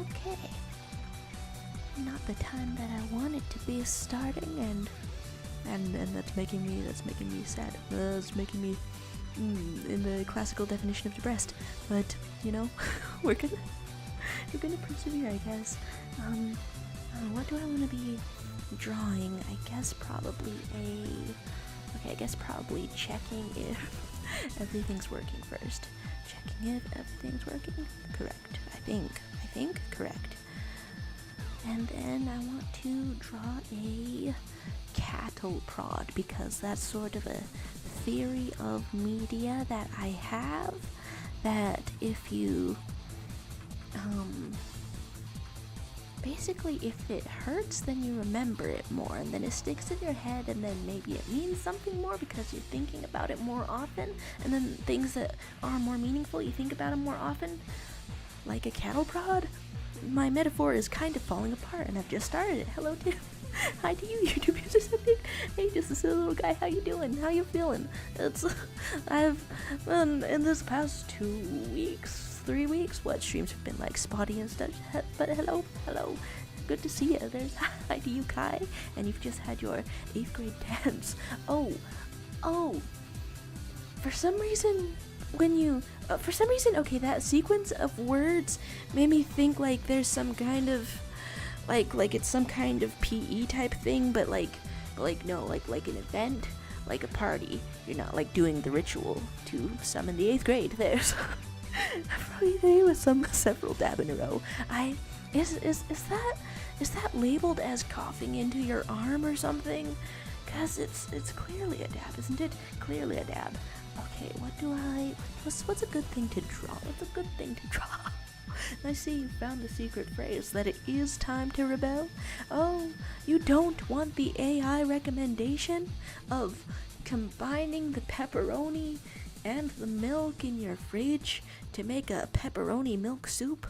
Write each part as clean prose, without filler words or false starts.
Okay. Not the time that I wanted to be starting, and that's making me sad. It's making me in the classical definition of depressed. But you know, we're gonna persevere, I guess. What do I want to be drawing? I guess probably checking if everything's working first. Checking if everything's working. Correct. I think correct. And then I want to draw a cattle prod, because that's sort of a theory of media that I have, that if you basically if it hurts, then you remember it more, and then it sticks in your head, and then maybe it means something more because you're thinking about it more often, and then things that are more meaningful, you think about them more often, like a cattle prod. My metaphor is kind of falling apart, and I've just started it. Hello, Tim. Hi to you, YouTube user something. Hey, just a silly little guy. How you doing? How you feeling? I've in this past 3 weeks, what streams have been like spotty and stuff. But hello. Good to see you. There's hi to you, Kai, and you've just had your 8th grade dance. Oh. For some reason, okay, that sequence of words made me think like there's some kind of, like it's some kind of PE type thing, but like an event, like a party. You're not like doing the ritual to summon the 8th grade. There's probably there was several dab in a row. Is that labeled as coughing into your arm or something? Cause it's clearly a dab, isn't it? Clearly a dab. Okay, what's a good thing to draw? I see you found the secret phrase that it is time to rebel. Oh, you don't want the AI recommendation of combining the pepperoni and the milk in your fridge to make a pepperoni milk soup?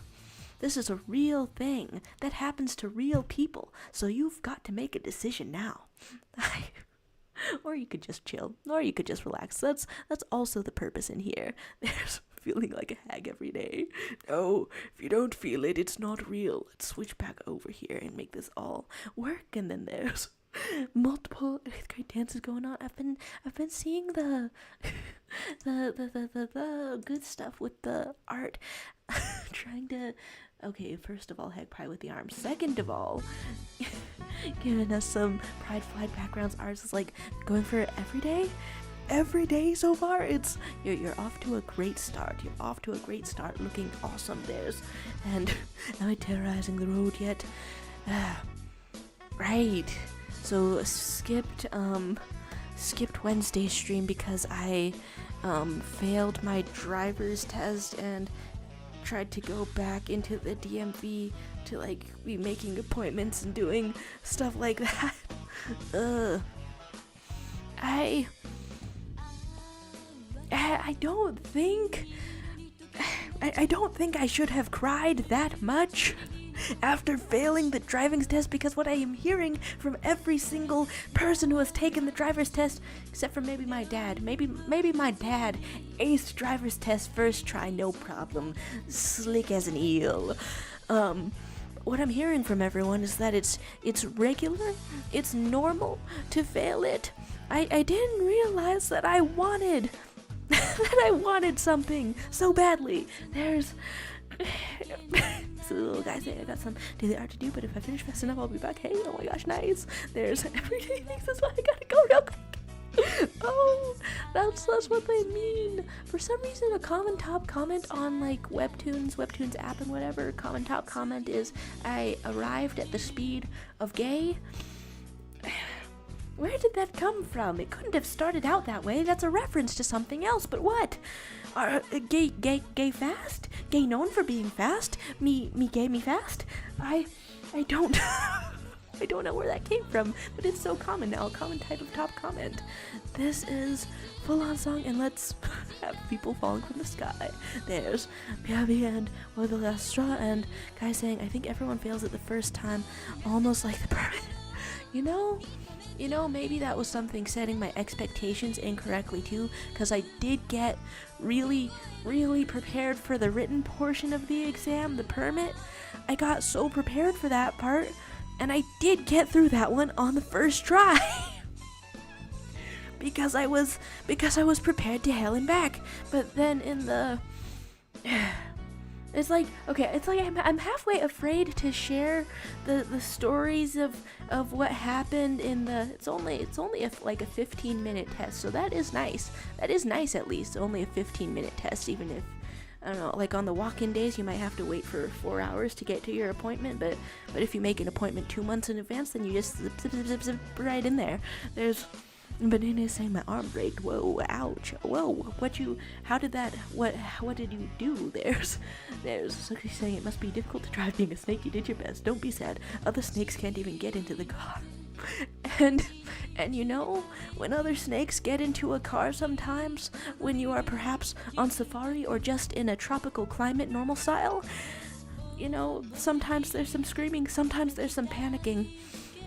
This is a real thing that happens to real people, so you've got to make a decision now. Or you could just chill, or you could just relax. That's also the purpose in here. There's feeling like a hag every day. No, if you don't feel it, it's not real. Let's switch back over here and make this all work. And then there's multiple 8th grade dances going on. I've been seeing the good stuff with the art. Trying to, okay, first of all, heck pie with the arms. Second of all, giving us some pride flag backgrounds. Ours is like going for every day so far. It's you're off to a great start. Looking awesome. And am I terrorizing the road yet? Right. So skipped Wednesday stream because I failed my driver's test and tried to go back into the DMV to like be making appointments and doing stuff like that. I don't think I should have cried that much after failing the driving test, because what I am hearing from every single person who has taken the driver's test, except for maybe my dad, maybe my dad aced driver's test first try, no problem, slick as an eel. What I'm hearing from everyone is that it's regular, it's normal to fail it. I didn't realize that I wanted something so badly. There's so the little guy saying I got some daily art to do, but if I finish fast enough, I'll be back. Hey, oh my gosh, nice. There's everyday things, that's why I gotta go real quick. Oh, that's what they mean. For some reason, a common top comment on like WEBTOONS app and whatever, common top comment is, I arrived at the speed of gay. Where did that come from? It couldn't have started out that way. That's a reference to something else, but what? Gay fast? Gay known for being fast? Me gay, me fast? I don't I don't know where that came from, but it's so common now. Common type of top comment. This is full-on song, and let's have people falling from the sky. There's Piabi and Or the Last Straw, and guy saying, I think everyone fails it the first time, almost like the permit. You know, you know, maybe that was something setting my expectations incorrectly too, because I did get really prepared for the written portion of the exam, the permit. I got so prepared for that part, and I did get through that one on the first try. because I was prepared to hell and back. But then in the it's like I'm halfway afraid to share the stories of what happened in the it's only like a 15-minute test, so that is nice. That is nice, at least only a 15-minute test, even if I don't know, like on the walk-in days you might have to wait for 4 hours to get to your appointment, but if you make an appointment 2 months in advance, then you just zip right in there. Banana is saying my arm break. Whoa, ouch. Whoa, what did you do? There's Suki saying it must be difficult to drive being a snake. You did your best. Don't be sad. Other snakes can't even get into the car. And you know, when other snakes get into a car sometimes, when you are perhaps on safari or just in a tropical climate normal style, you know, sometimes there's some screaming, sometimes there's some panicking,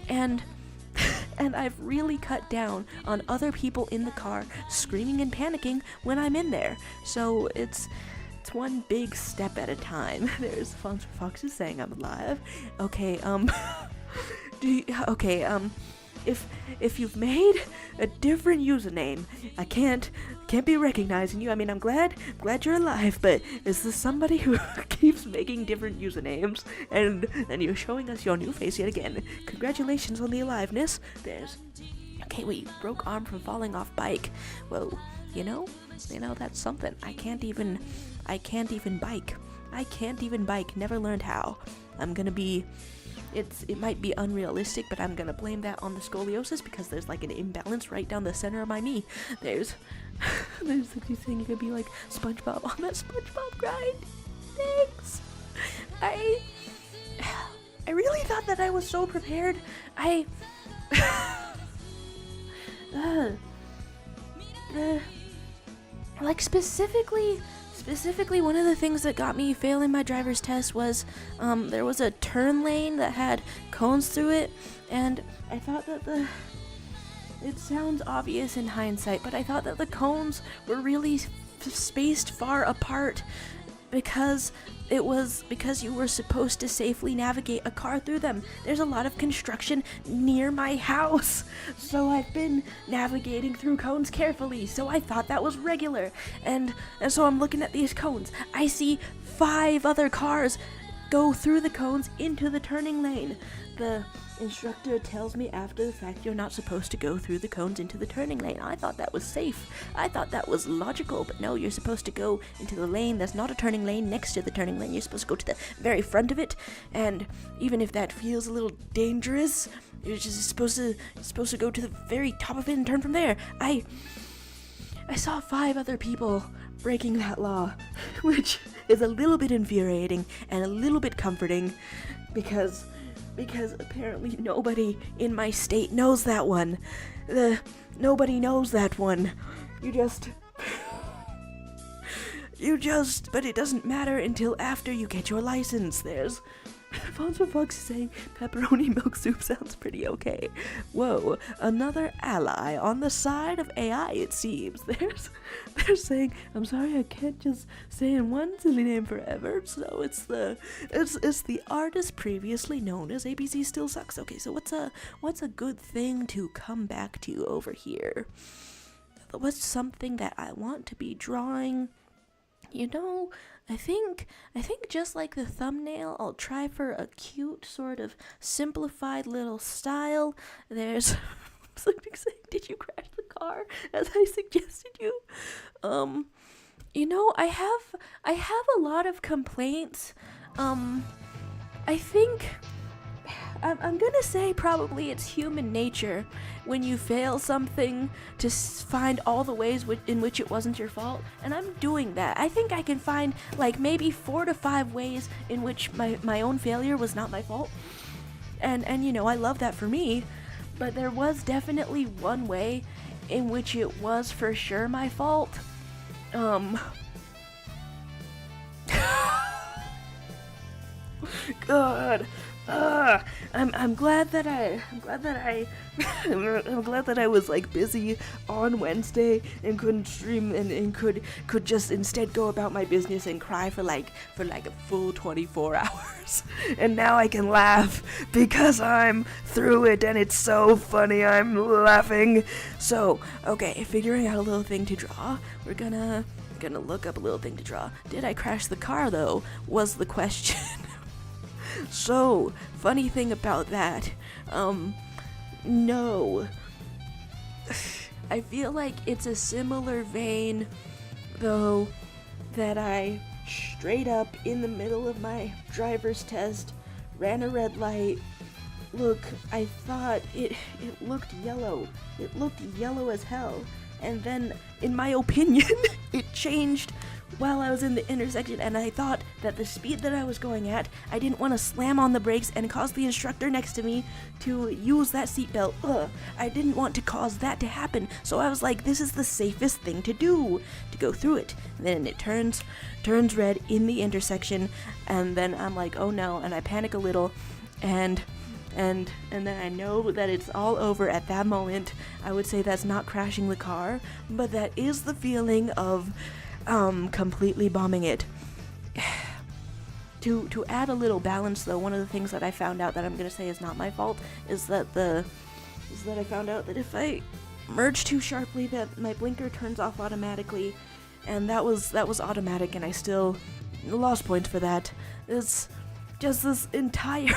and I've really cut down on other people in the car screaming and panicking when I'm in there. So it's one big step at a time. There's Fox is saying I'm alive. Okay, if you've made a different username, I can't be recognizing you. I mean, I'm glad you're alive, but is this somebody who keeps making different usernames and you're showing us your new face yet again? Congratulations on the aliveness. Okay, wait, broke arm from falling off bike. Whoa, you know that's something. I can't even bike. Never learned how. It might be unrealistic, but I'm gonna blame that on the scoliosis because there's like an imbalance right down the center of my knee. There's somebody saying you could be like SpongeBob on that SpongeBob grind. Thanks. I really thought that I was so prepared. Like specifically, one of the things that got me failing my driver's test was there was a turn lane that had cones through it, and I thought that it sounds obvious in hindsight, but I thought that the cones were really spaced far apart because you were supposed to safely navigate a car through them. There's a lot of construction near my house, so I've been navigating through cones carefully, so I thought that was regular. And so I'm looking at these cones. I see 5 other cars go through the cones into the turning lane. The instructor tells me after the fact you're not supposed to go through the cones into the turning lane. I thought that was safe. I thought that was logical, but no, you're supposed to go into the lane that's not a turning lane next to the turning lane. You're supposed to go to the very front of it, and even if that feels a little dangerous, you're just supposed to go to the very top of it and turn from there. I saw 5 other people breaking that law, which is a little bit infuriating and a little bit comforting because apparently nobody in my state knows that one. Nobody knows that one. But it doesn't matter until after you get your license. There's Fonzo Fox saying pepperoni milk soup sounds pretty okay. Whoa, another ally on the side of AI, it seems. They're saying, I'm sorry, I can't just say in one silly name forever. So it's the artist previously known as ABC Still Sucks. Okay, so what's a good thing to come back to over here? What's something that I want to be drawing? You know, I think just like the thumbnail, I'll try for a cute sort of simplified little style. There's something saying, did you crash the car as I suggested you? You know, I have a lot of complaints. I think I'm gonna say probably it's human nature when you fail something to find all the ways in which it wasn't your fault, and I'm doing that. I think I can find like maybe 4 to 5 ways in which my own failure was not my fault, and you know, I love that for me, but there was definitely one way in which it was for sure my fault. God. I'm glad that I'm glad that I was like busy on Wednesday and couldn't stream and could just instead go about my business and cry for like a full 24 hours. And now I can laugh because I'm through it and it's so funny. I'm laughing. So, okay, figuring out a little thing to draw. We're gonna look up a little thing to draw. Did I crash the car though? Was the question. So, funny thing about that, no. I feel like it's a similar vein, though, that I straight up in the middle of my driver's test ran a red light. Look, I thought it looked yellow. It looked yellow as hell. And then, in my opinion, it changed while I was in the intersection, and I thought that the speed that I was going at, I didn't want to slam on the brakes and cause the instructor next to me to use that seatbelt. I didn't want to cause that to happen, so I was like, this is the safest thing to do, to go through it. And then it turns red in the intersection, and then I'm like, oh no, and I panic a little, and then I know that it's all over at that moment. I would say that's not crashing the car, but that is the feeling of completely bombing it. To add a little balance though, one of the things that I found out that I'm gonna say is not my fault is that I found out that if I merge too sharply that my blinker turns off automatically, and that was automatic, and I still lost points for that. It's just this entire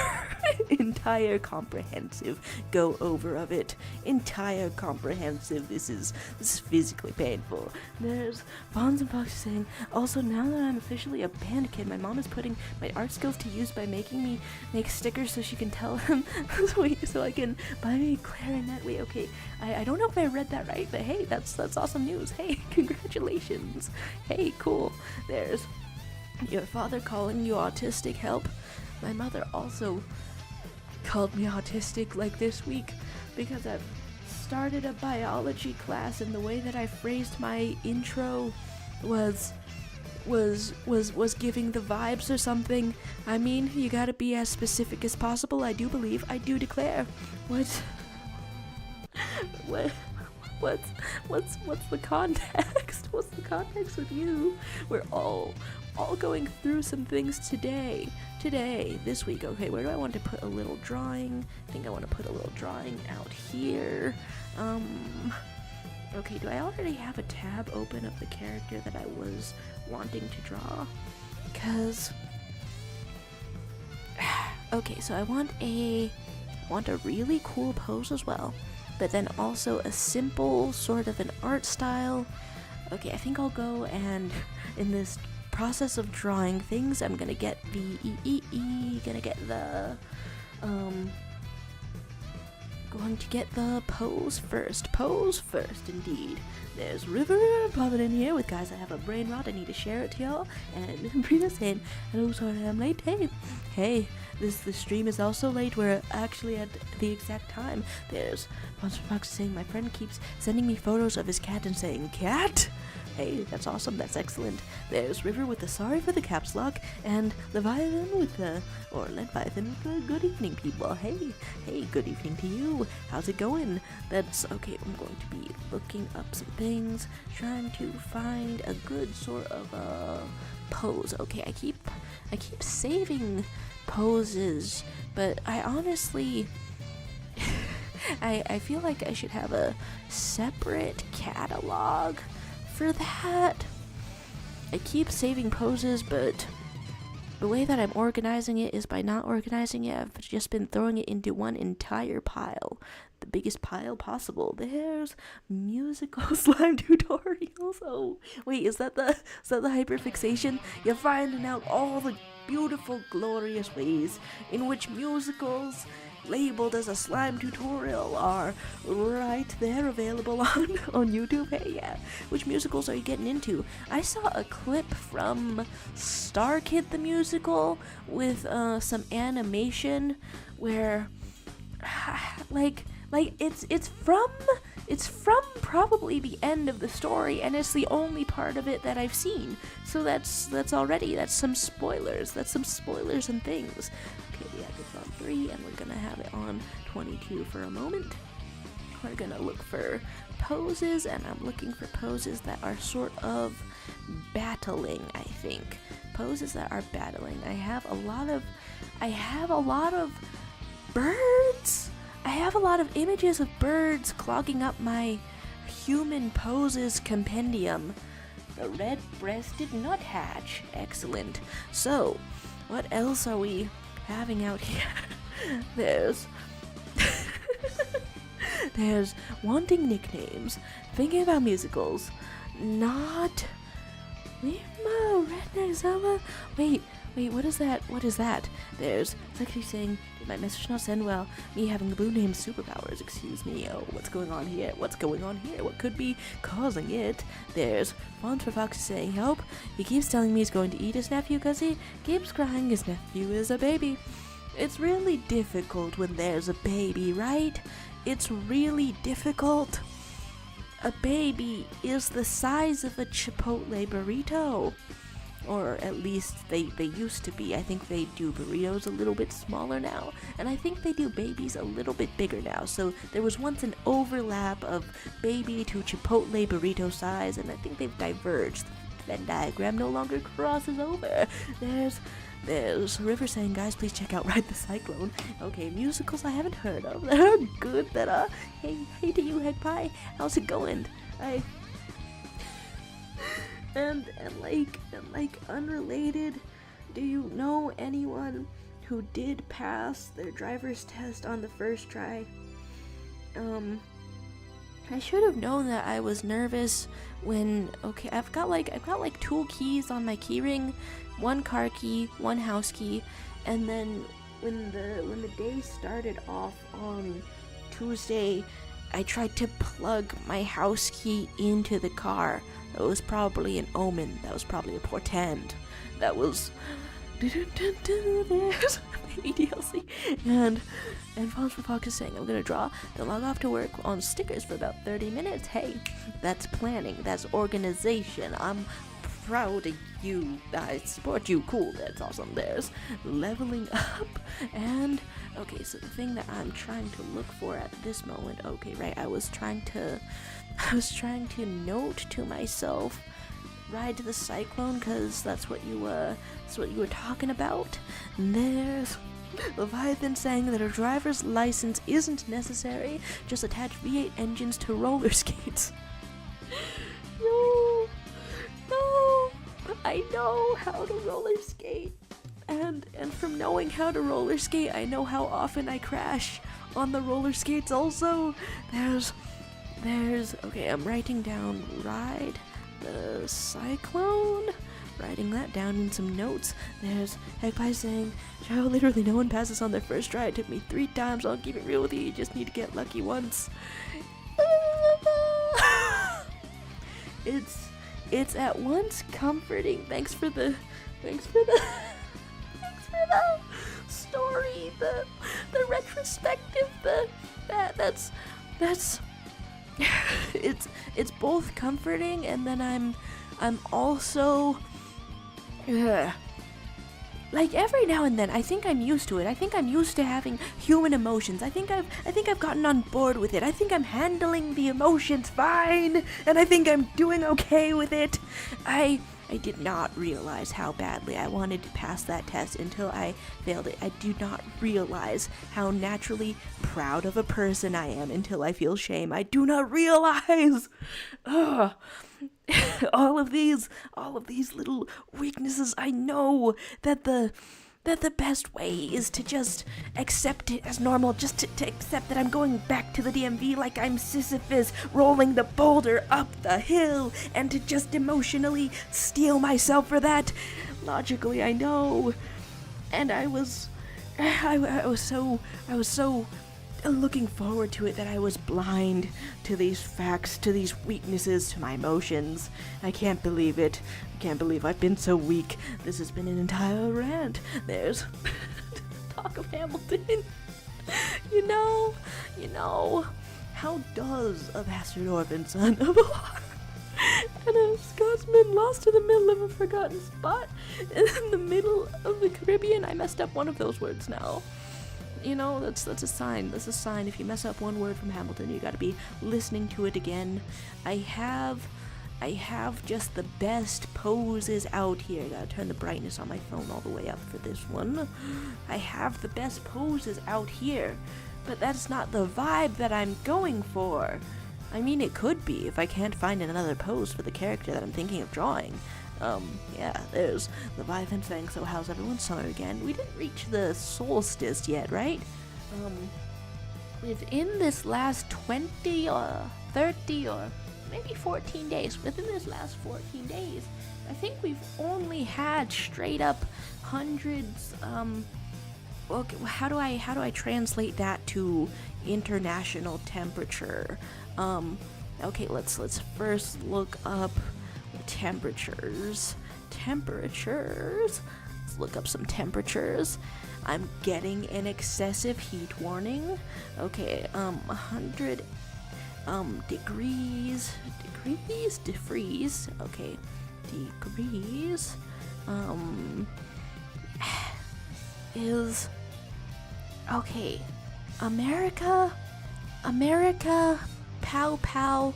comprehensive go over of it. Entire comprehensive. This is physically painful. There's Fonz and Fox saying, also now that I'm officially a band kid, my mom is putting my art skills to use by making me make stickers so she can tell him so I can buy me a clarinet. Wait, okay. I don't know if I read that right, but hey, that's awesome news. Hey, congratulations. Hey, cool. There's your father calling you autistic, help. My mother also called me autistic like this week because I've started a biology class, and the way that I phrased my intro was giving the vibes or something. I mean, you gotta be as specific as possible. I do believe, I do declare. What's the context? What's the context with you? We're all going through some things today, this week. Okay, where do I want to put a little drawing? I think I want to put a little drawing out here. Okay, do I already have a tab open of the character that I was wanting to draw? Because, okay, so I want a really cool pose as well, but then also a simple sort of an art style. Okay, I think I'll go and in this process of drawing things, I'm gonna get the pose first indeed. There's River popping in here with guys, I have a brain rot, I need to share it to y'all, and Brina saying, hello, sorry I'm late. Hey, this stream is also late, we're actually at the exact time. There's Monster Fox saying, my friend keeps sending me photos of his cat and saying, cat? Hey, that's awesome, that's excellent. There's River with the sorry for the caps lock, and Leviathan with the good evening, people. Hey, good evening to you. How's it going? That's okay, I'm going to be looking up some things, trying to find a good sort of pose. Okay, I keep saving poses, but I honestly I feel like I should have a separate catalog for that. I keep saving poses, but the way that I'm organizing it is by not organizing it. I've just been throwing it into one entire pile, the biggest pile possible. There's musical slime tutorials. Oh wait, is that the hyperfixation? You're finding out all the beautiful, glorious ways in which musicals labeled as a slime tutorial are right there available on YouTube. Hey, yeah. Which musicals are you getting into? I saw a clip from Star Kid the Musical with some animation where like it's from it's from probably the end of the story, and it's the only part of it that I've seen. So that's some spoilers. That's some spoilers and things. Okay, yeah, it's on 3, and we're gonna have it on 22 for a moment. We're gonna look for poses, and I'm looking for poses that are sort of battling, I think. Poses that are battling. I have a lot of birds. I have a lot of images of birds clogging up my human poses compendium. The red-breasted nuthatch. Excellent. So, what else are we having out here? There's wanting nicknames, thinking about musicals, not Mimo, Redneck Zella. Wait, what is that? What is that? There's actually saying, did my message not send well? Me having the blue name superpowers, excuse me. Oh, what's going on here? What's going on here? What could be causing it? There's Font for Fox saying help. He keeps telling me he's going to eat his nephew because he keeps crying his nephew is a baby. It's really difficult when there's a baby, right? It's really difficult. A baby is the size of a Chipotle burrito. Or at least they used to be. I think they do burritos a little bit smaller now. And I think they do babies a little bit bigger now. So there was once an overlap of baby to Chipotle burrito size, and I think they've diverged. The Venn diagram no longer crosses over. There's River saying, guys, please check out Ride the Cyclone. Okay, musicals I haven't heard of that are good, that hey to you, Head Pie, how's it going? And unrelated, do you know anyone who did pass their driver's test on the first try? I should have known that I was nervous when, okay, I've got like 2 keys on my keyring, 1 car key, 1 house key, and then when the day started off on Tuesday, I tried to plug my house key into the car. That was probably an omen. That was probably a portend. That was there's baby DLC. And Fonz for Fox is saying, I'm gonna draw, then log off to work on stickers for about 30 minutes. Hey, that's planning, that's organization. I'm proud of you. I support you. Cool, that's awesome. There's leveling up. And okay, so the thing that I'm trying to look for at this moment, okay, right, I was trying to note to myself, Ride to the Cyclone, because that's what you were talking about. And there's Leviathan saying that a driver's license isn't necessary, just attach V8 engines to roller skates. No, I know how to roller skate, and from knowing how to roller skate, I know how often I crash on the roller skates. Also, there's okay, I'm writing down Ride the Cyclone, writing that down in some notes. There's Heckpie saying, child, literally no one passes on their first try. It took me 3 times. I'll keep it real with you. You just need to get lucky once. It's at once comforting. Thanks for the story, the retrospective, that's it's both comforting, and then I'm also like every now and then I think I'm used to it. I think I'm used to having human emotions. I think I've gotten on board with it. I think I'm handling the emotions fine, and I think I'm doing okay with it. I did not realize how badly I wanted to pass that test until I failed it. I do not realize how naturally proud of a person I am until I feel shame. I do not realize all of these little weaknesses. I know that the best way is to just accept it as normal, just to accept that I'm going back to the DMV like I'm Sisyphus rolling the boulder up the hill, and to just emotionally steel myself for that. Logically, I know. And I was so looking forward to it that I was blind to these facts, to these weaknesses, to my emotions. I can't believe it. I can't believe I've been so weak. This has been an entire rant. There's talk of Hamilton. You know, How does a bastard orphan son of a and a Scotsman lost to the middle of a forgotten spot in the middle of the Caribbean? I messed up one of those words now. You know, that's a sign. That's a sign. If you mess up one word from Hamilton, you gotta be listening to it again. I have just the best poses out here. Gotta turn the brightness on my phone all the way up for this one. I have the best poses out here, but that's not the vibe that I'm going for. I mean, it could be if I can't find another pose for the character that I'm thinking of drawing. Yeah, there's the Leviathan saying, so how's everyone's summer again? We didn't reach the solstice yet, right? Within this last 20 or 30 or maybe 14 days, within this last 14 days, I think we've only had straight up hundreds, okay, how do I translate that to international temperature? Okay, let's first look up temperatures. Let's look up some temperatures. I'm getting an excessive heat warning. Okay, 100 degrees, defreeze. Okay, degrees is okay. America, pow pow,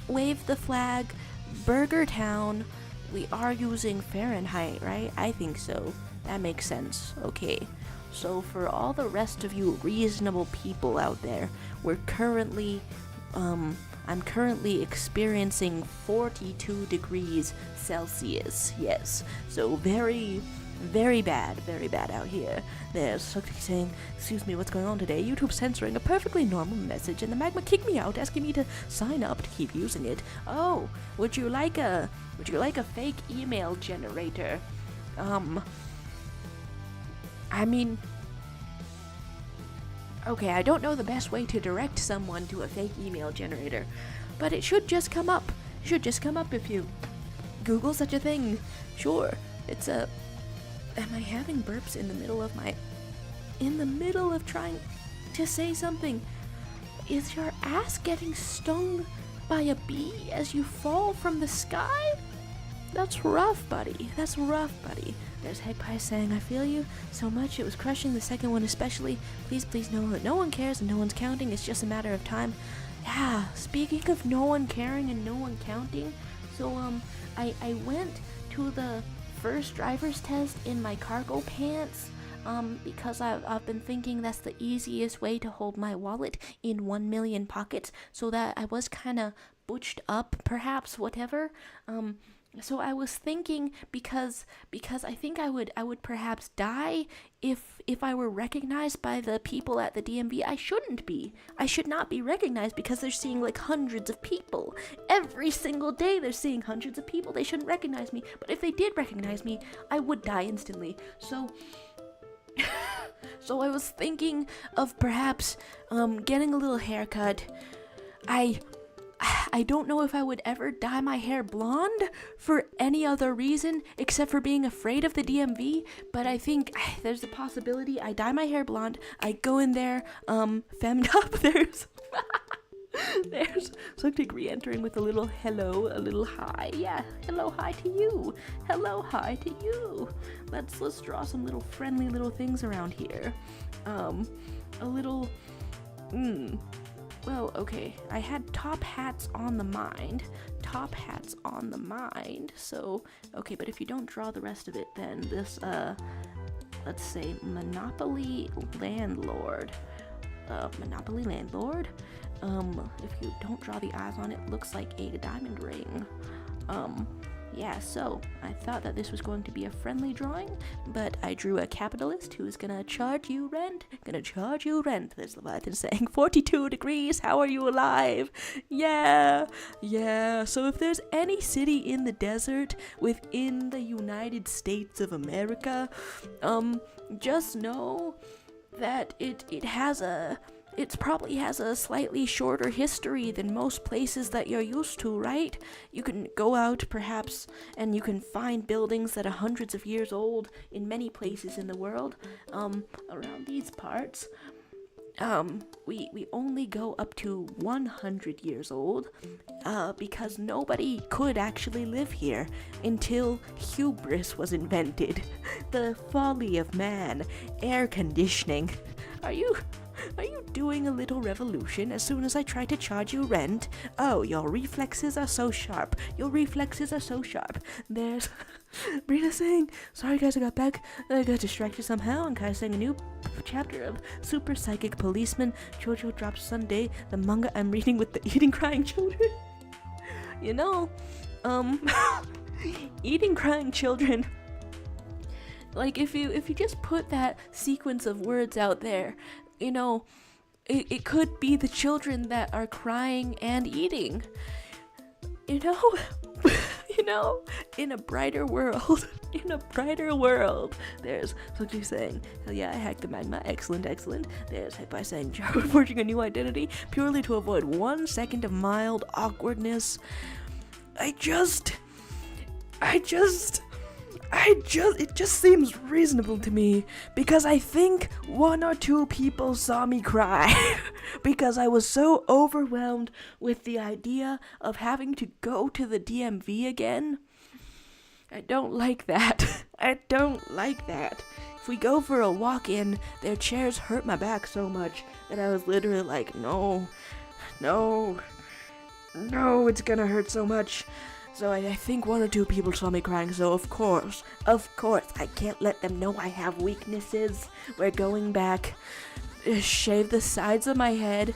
wave the flag. Burger Town, we are using Fahrenheit, right? I think so. That makes sense. Okay. So for all the rest of you reasonable people out there, I'm currently experiencing 42 degrees Celsius. Yes. So very bad out here. There's something saying, excuse me, what's going on today? YouTube censoring a perfectly normal message and the magma kicked me out, asking me to sign up to keep using it. Oh, would you like a fake email generator? I mean, okay, I don't know the best way to direct someone to a fake email generator, but it should just come up. It should just come up if you Google such a thing. Sure, it's a... Am I having burps in the middle of trying to say something? Is your ass getting stung by a bee as you fall from the sky? That's rough, buddy. There's Hegpie saying, I feel you so much. It was crushing, the second one especially. Please know that no one cares and no one's counting. It's just a matter of time. Yeah, speaking of no one caring and no one counting, so I went to the first driver's test in my cargo pants, because I've been thinking that's the easiest way to hold my wallet in 1 million pockets, so that I was kind of butched up, perhaps, whatever. So I was thinking, because I think I would perhaps die if I were recognized by the people at the DMV. I should not be recognized, because they're seeing like hundreds of people. Every single day they're seeing hundreds of people. They shouldn't recognize me. But if they did recognize me, I would die instantly. So I was thinking of perhaps getting a little haircut. I don't know if I would ever dye my hair blonde for any other reason except for being afraid of the DMV, but I think there's a possibility I dye my hair blonde, I go in there, femmed up, there's Suktik re-entering with a little hello, a little hi. Yeah, hello, hi to you. Hello, hi to you. Let's draw some little friendly little things around here. A little, well, okay, I had top hats on the mind, so, okay, but if you don't draw the rest of it, then this, let's say, Monopoly Landlord, if you don't draw the eyes on it, looks like a diamond ring. Yeah, so I thought that this was going to be a friendly drawing, but I drew a capitalist who's gonna charge you rent. There's Leviathan saying 42 degrees, how are you alive? Yeah. So if there's any city in the desert within the United States of America, just know that it probably has a slightly shorter history than most places that you're used to, right? You can go out, perhaps, and you can find buildings that are hundreds of years old in many places in the world, around these parts. we only go up to 100 years old, because nobody could actually live here until hubris was invented. The folly of man, air conditioning. Are you doing a little revolution as soon as I try to charge you rent? Oh, your reflexes are so sharp. There's Brina saying, sorry guys, I got distracted somehow, and Kai saying a new chapter of Super Psychic Policeman. Jojo drops Sunday, the manga I'm reading with the eating crying children. Eating crying children. Like, if you just put that sequence of words out there, it could be the children that are crying and eating. In a brighter world. There's Sochi saying, hell yeah, I hacked the magma, excellent. There's Hippai saying, forging a new identity, purely to avoid 1 second of mild awkwardness. It just seems reasonable to me, because I think 1 or 2 people saw me cry because I was so overwhelmed with the idea of having to go to the DMV again. I don't like that. If we go for a walk-in, their chairs hurt my back so much that I was literally like, no, it's gonna hurt so much. So I think 1 or 2 people saw me crying, so of course, I can't let them know I have weaknesses. We're going back. Shave the sides of my head,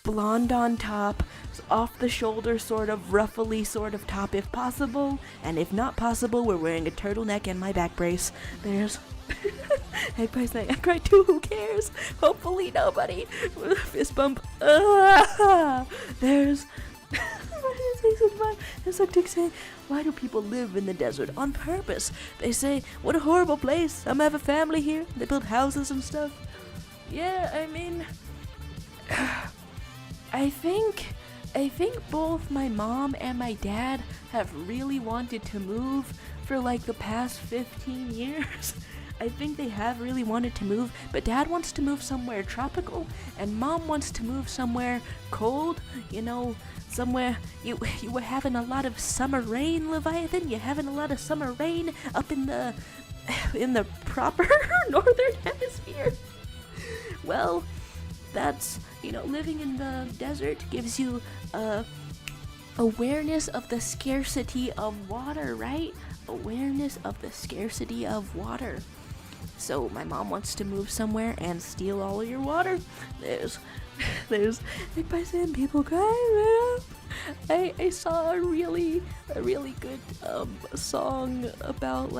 blonde on top, off the shoulder sort of ruffly sort of top if possible, and if not possible, we're wearing a turtleneck and my back brace. There's Egg saying, I cried too, who cares? Hopefully nobody. Fist bump. There's saying, why do people live in the desert? On purpose. They say, what a horrible place. Some have a family here. They build houses and stuff. Yeah, I mean, I think both my mom and my dad have really wanted to move for like the past 15 years. I think they have really wanted to move, but Dad wants to move somewhere tropical, and Mom wants to move somewhere cold, somewhere you were having a lot of summer rain, Leviathan. You're having a lot of summer rain up in the proper northern hemisphere. Well, that's, living in the desert gives you awareness of the scarcity of water, right? Awareness of the scarcity of water. So my mom wants to move somewhere and steal all of your water. There's like by saying people cry. I saw a really good song about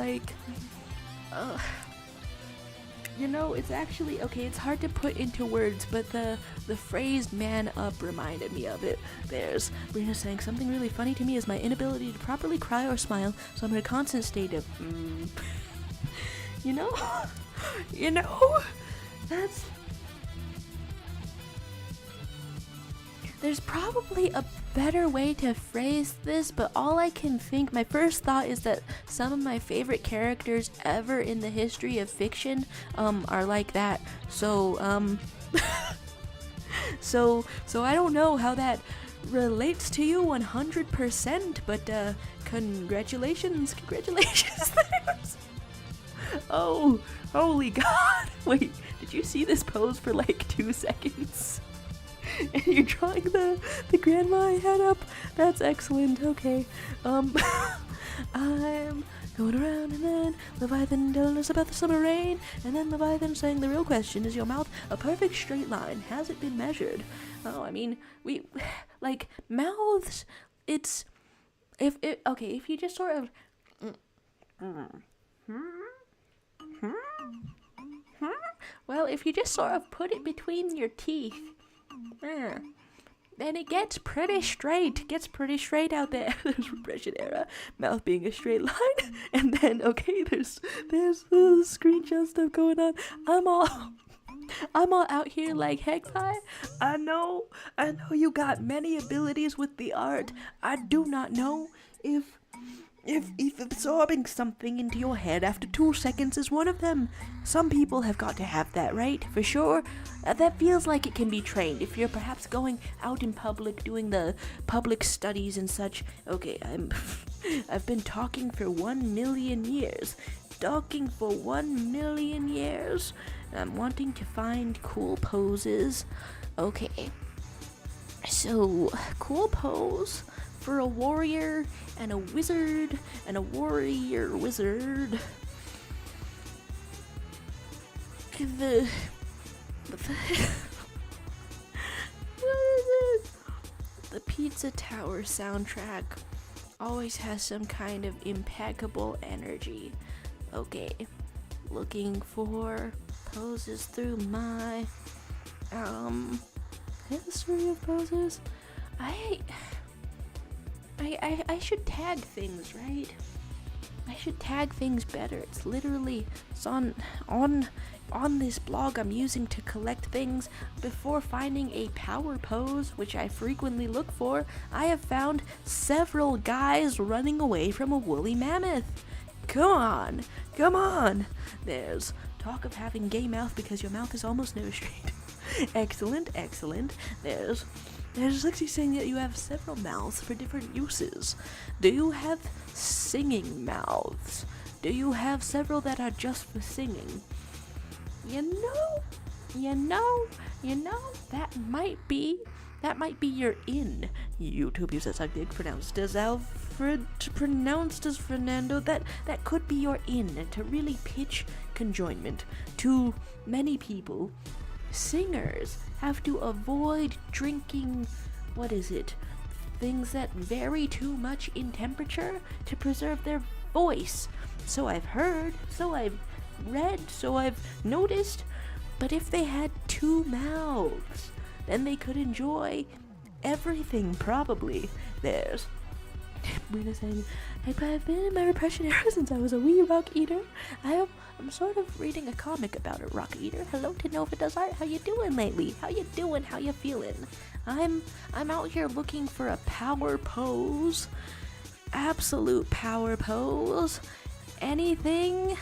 it's actually okay. It's hard to put into words, but the phrase "man up" reminded me of it. There's Brina saying something really funny to me is my inability to properly cry or smile, so I'm in a constant state of that's. There's probably a better way to phrase this, but all I can think, my first thought is that some of my favorite characters ever in the history of fiction are like that. So so I don't know how that relates to you 100%, but congratulations. Oh, holy God. Wait, did you see this pose for like 2 seconds? And you're drawing the grandma I had up? That's excellent. Okay. I'm going around, and then Leviathan telling us about the summer rain, and then Leviathan saying the real question, is your mouth a perfect straight line? Has it been measured? Oh, I mean, we like mouths, it's if you just sort of well, if you just sort of put it between your teeth, then it gets pretty straight. Out there. There's repression era, mouth being a straight line, and then there's the screenshot stuff going on. I'm all out here like heck I know you got many abilities with the art. I do not know if If absorbing something into your head after 2 seconds is one of them, some people have got to have that, right? For sure. That feels like it can be trained. If you're perhaps going out in public, doing the public studies and such. Okay, I've been talking for 1 million years. Talking for 1 million years. I'm wanting to find cool poses. Okay. So, cool pose for a warrior and a wizard and a warrior wizard. What is it? The Pizza Tower soundtrack always has some kind of impeccable energy. Okay, looking for poses through my history of poses. I should tag things, right? I should tag things better. It's literally on this blog I'm using to collect things. Before finding a power pose, which I frequently look for, I have found several guys running away from a woolly mammoth. Come on. There's talk of having gay mouth because your mouth is almost nose straight. Excellent. There's Lexi saying that you have several mouths for different uses. Do you have singing mouths? Do you have several that are just for singing? You know, that might be your in. YouTube uses a big pronounced as Alfred, pronounced as Fernando. That could be your in, to really pitch conjoinment to many people. Singers have to avoid drinking, things that vary too much in temperature to preserve their voice. So I've heard, so I've read, so I've noticed. But if they had 2 mouths, then they could enjoy everything, probably. There's Brina saying, I've been in my repression era since I was a wee rock eater. I'm sort of reading a comic about a rock eater. Hello to Nova Does Art. How you doing lately? How you doing? How you feeling? I'm out here looking for a power pose. Absolute power pose. Anything?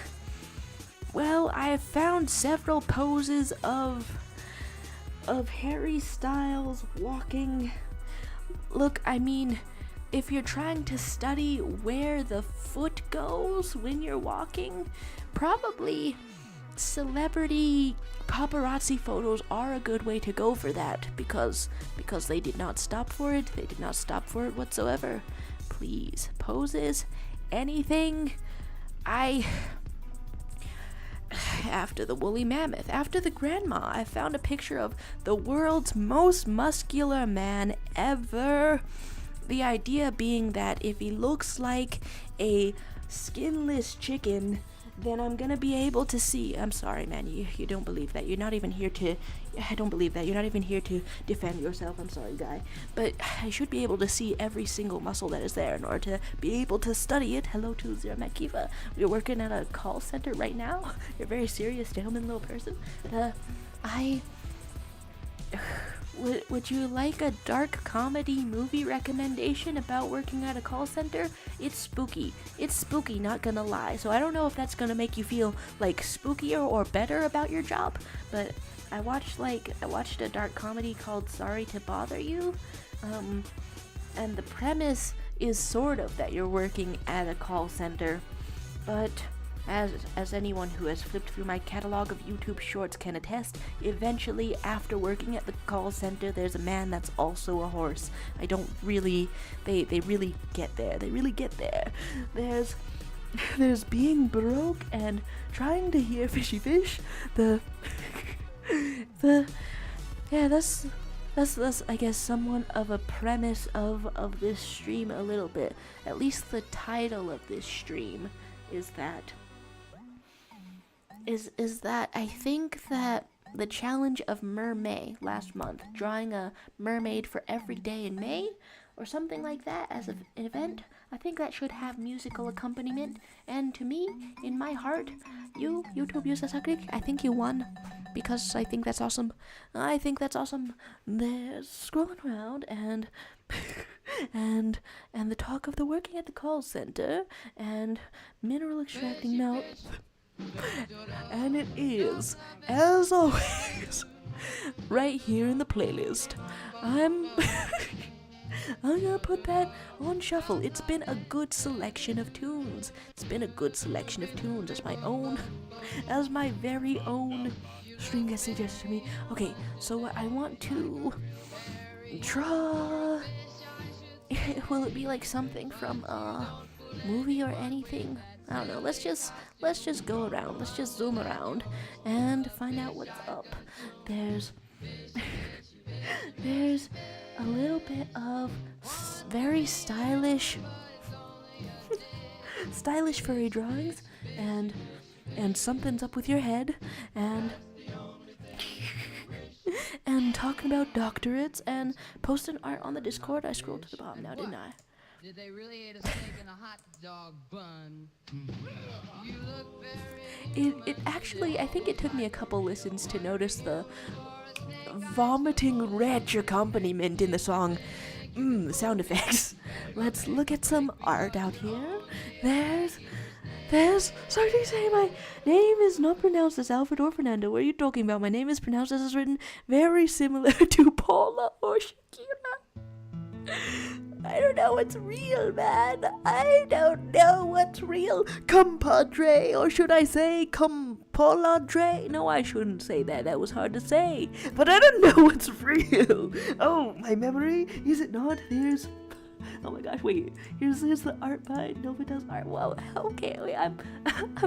Well, I have found several poses of Harry Styles walking. Look, I mean, if you're trying to study where the foot goes when you're walking, probably celebrity paparazzi photos are a good way to go for that, because they did not stop for it. They did not stop for it whatsoever. Please, poses, anything. After the woolly mammoth, after the grandma, I found a picture of the world's most muscular man ever. The idea being that if he looks like a skinless chicken, then I'm gonna be able to see. I'm sorry, man, you don't believe that. You're not even here to. I don't believe that. You're not even here to defend yourself. I'm sorry, guy. But I should be able to see every single muscle that is there in order to be able to study it. Hello to Zermac Kiva. You're working at a call center right now. You're a very serious gentleman, little person. Would you like a dark comedy movie recommendation about working at a call center? It's spooky. It's spooky, not gonna lie. So I don't know if that's gonna make you feel like spookier or better about your job, but I watched a dark comedy called Sorry to Bother You. And the premise is sort of that you're working at a call center, but as anyone who has flipped through my catalog of YouTube shorts can attest, eventually after working at the call center, there's a man that's also a horse. They really get there. They really get there. There's being broke and trying to hear fishy fish. That's I guess somewhat of a premise of this stream a little bit. At least the title of this stream is that I think that the challenge of MerMay last month, drawing a mermaid for every day in May, or something like that as an event, I think that should have musical accompaniment. And to me, in my heart, YouTube user Sakrik, I think you won, because I think that's awesome. There's scrolling around, and and the talk of the working at the call center, and mineral extracting melt. And it is, as always, right here in the playlist. I'm gonna put that on shuffle. It's been a good selection of tunes. As my very own stream guest suggested to me. Okay, so I want to draw. Will it be like something from a movie or anything? I don't know. Let's just go around. Let's just zoom around and find out what's up. There's a little bit of very stylish furry drawings, and something's up with your head, and talking about doctorates, and posting art on the Discord. I scrolled to the bottom now, didn't I? Did they really eat a steak and a hot dog bun? You look very It actually, I think it took me a couple listens to notice the vomiting retch accompaniment in the song. Sound effects. Let's look at some art out here. There's something saying my name is not pronounced as Alfred or Fernando. What are you talking about? My name is pronounced as it's written, very similar to Paula or Shakira. I don't know what's real, man. I don't know what's real. Compadre, or should I say Compaladre? No, I shouldn't say that. That was hard to say. But I don't know what's real. Oh, my memory? Is it not? Oh my gosh, wait. Here's the art by Nova does art. Whoa. Okay, wait. I'm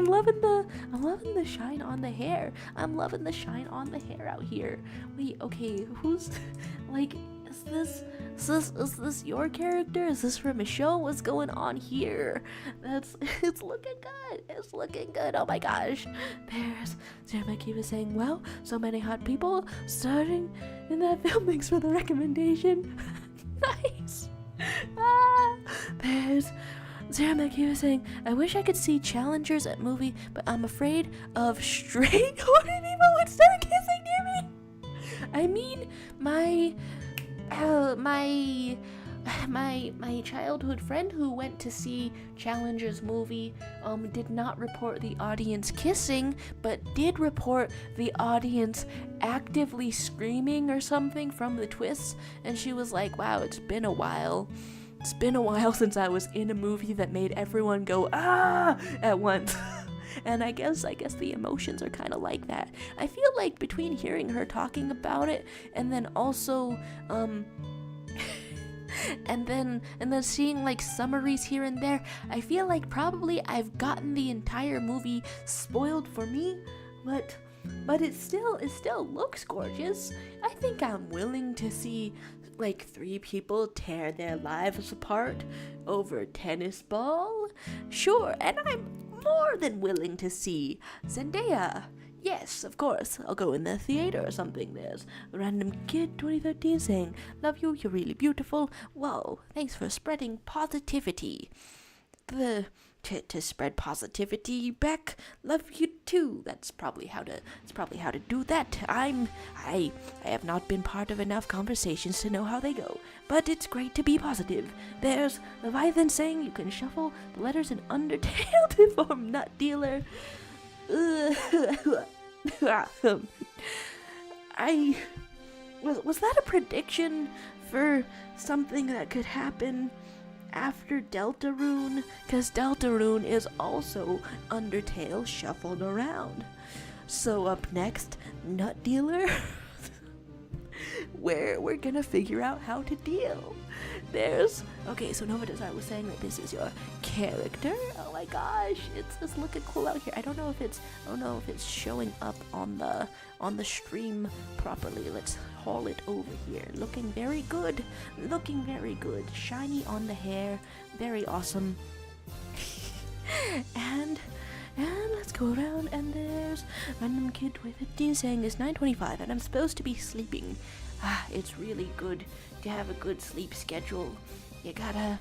loving the shine on the hair. I'm loving the shine on the hair out here. Wait, okay. Who's like? Is this your character? Is this from a show? What's going on here? It's looking good. It's looking good. Oh my gosh. There's Sarah was saying, wow, so many hot people starting in that film. Thanks for the recommendation. Nice. There's Sarah was saying, I wish I could see challengers at movie, but I'm afraid of straight horny people would start kissing near me. I mean, my childhood friend who went to see Challenger's movie did not report the audience kissing, but did report the audience actively screaming or something from the twists, and she was like, wow, it's been a while since I was in a movie that made everyone go ah at once. And I guess the emotions are kind of like that. I feel like between hearing her talking about it and then also and then seeing like summaries here and there, I feel like probably I've gotten the entire movie spoiled for me, but it still looks gorgeous. I think I'm willing to see like 3 people tear their lives apart over a tennis ball. Sure, and I'm more than willing to see Zendaya. Yes, of course, I'll go in the theater or something. There's a random kid 2013 saying, love you, you're really beautiful. Whoa, thanks for spreading positivity. To spread positivity back, love you too. That's probably how to do that. I have not been part of enough conversations to know how they go, but it's great to be positive. There's Leviathan saying you can shuffle the letters in Undertale to form Nut Dealer. Was that a prediction for something that could happen after Deltarune? Because Deltarune is also Undertale shuffled around. So up next, Nut Dealer, where we're gonna figure out how to deal. Okay, so Nova Desire was saying that this is your character. Oh my gosh, it's looking cool out here. I don't know if it's showing up on the stream properly. Let's haul it over here. Looking very good. Shiny on the hair. Very awesome. and let's go around, and there's random kid with a D saying it's 9:25 and I'm supposed to be sleeping. It's really good to have a good sleep schedule. You gotta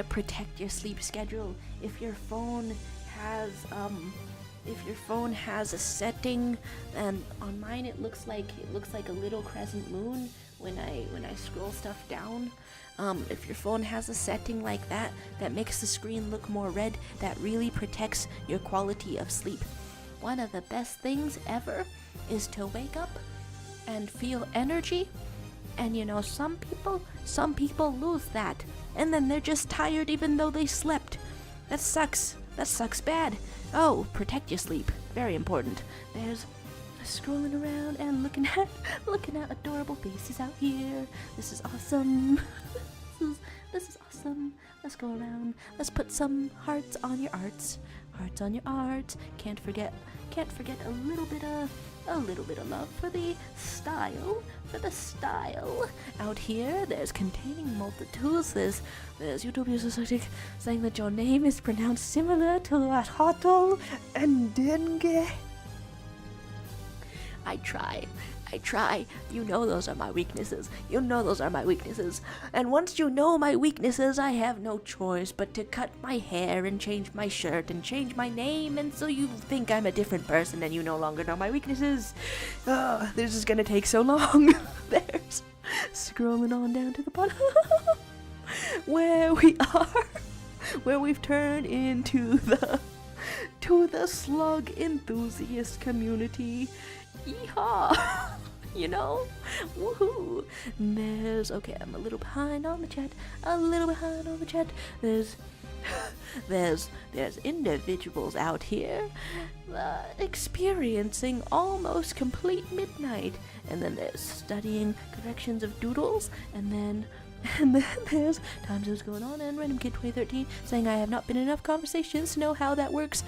protect your sleep schedule. If your phone has if your phone has a setting, and on mine it looks like a little crescent moon when I scroll stuff down. If your phone has a setting like that makes the screen look more red, that really protects your quality of sleep. One of the best things ever is to wake up and feel energy. And you know, some people lose that, and then they're just tired even though they slept. That sucks bad. Oh, protect your sleep, very important. There's scrolling around and looking at adorable faces out here. This is awesome. This is awesome. Let's go around. Let's put some hearts on your arts. Hearts on your arts. Can't forget a little bit of love for the style. Out here, there's containing multitudes. There's YouTube users saying that your name is pronounced similar to Hotel and Denge. I try. You know those are my weaknesses. And once you know my weaknesses, I have no choice but to cut my hair and change my shirt and change my name, and so you think I'm a different person and you no longer know my weaknesses. This is gonna take so long. There's scrolling on down to the bottom where we are, where we've turned into the slug enthusiast community. Yeehaw! You know? Woohoo! I'm a little behind on the chat. There's individuals out here experiencing almost complete midnight, and then there's studying corrections of doodles, and then there's time zones going on, and Random Kid 2013 saying I have not been in enough conversations to know how that works.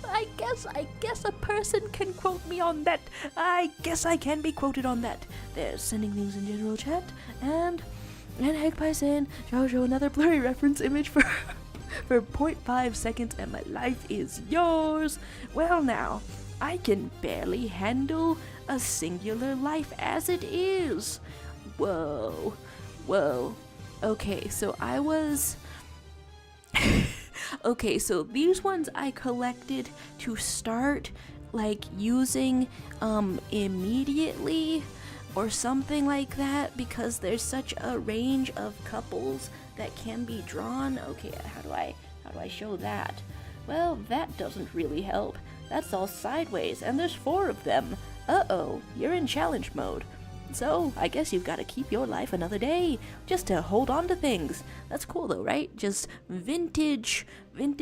I guess a person can quote me on that. I guess I can be quoted on that. There's sending things in general chat, and Hegpie saying, show another blurry reference image for 0.5 seconds and my life is yours. Well now, I can barely handle a singular life as it is. Whoa. Okay, so I was... Okay, so these ones I collected to start, like, using, immediately, or something like that, because there's such a range of couples that can be drawn. Okay, how do I show that? Well, that doesn't really help. That's all sideways, and there's 4 of them. Uh-oh, you're in challenge mode. So, I guess you've got to keep your life another day, just to hold on to things. That's cool though, right? Just vintage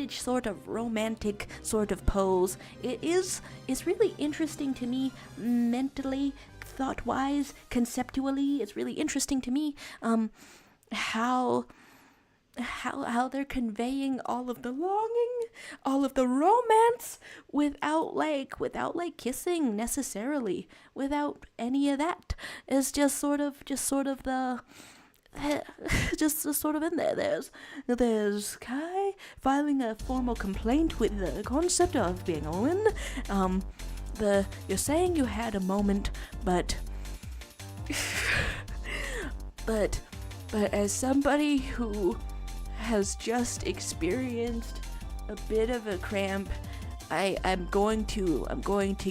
sort of romantic sort of pose. It's really interesting to me mentally, thought-wise, conceptually. It's really interesting to me, how they're conveying all of the longing, all of the romance, without kissing necessarily, without any of that. It's just sort of the just sort of in there. There's Kai filing a formal complaint with the concept of being a woman. You're saying you had a moment, but as somebody who has just experienced a bit of a cramp, I'm going to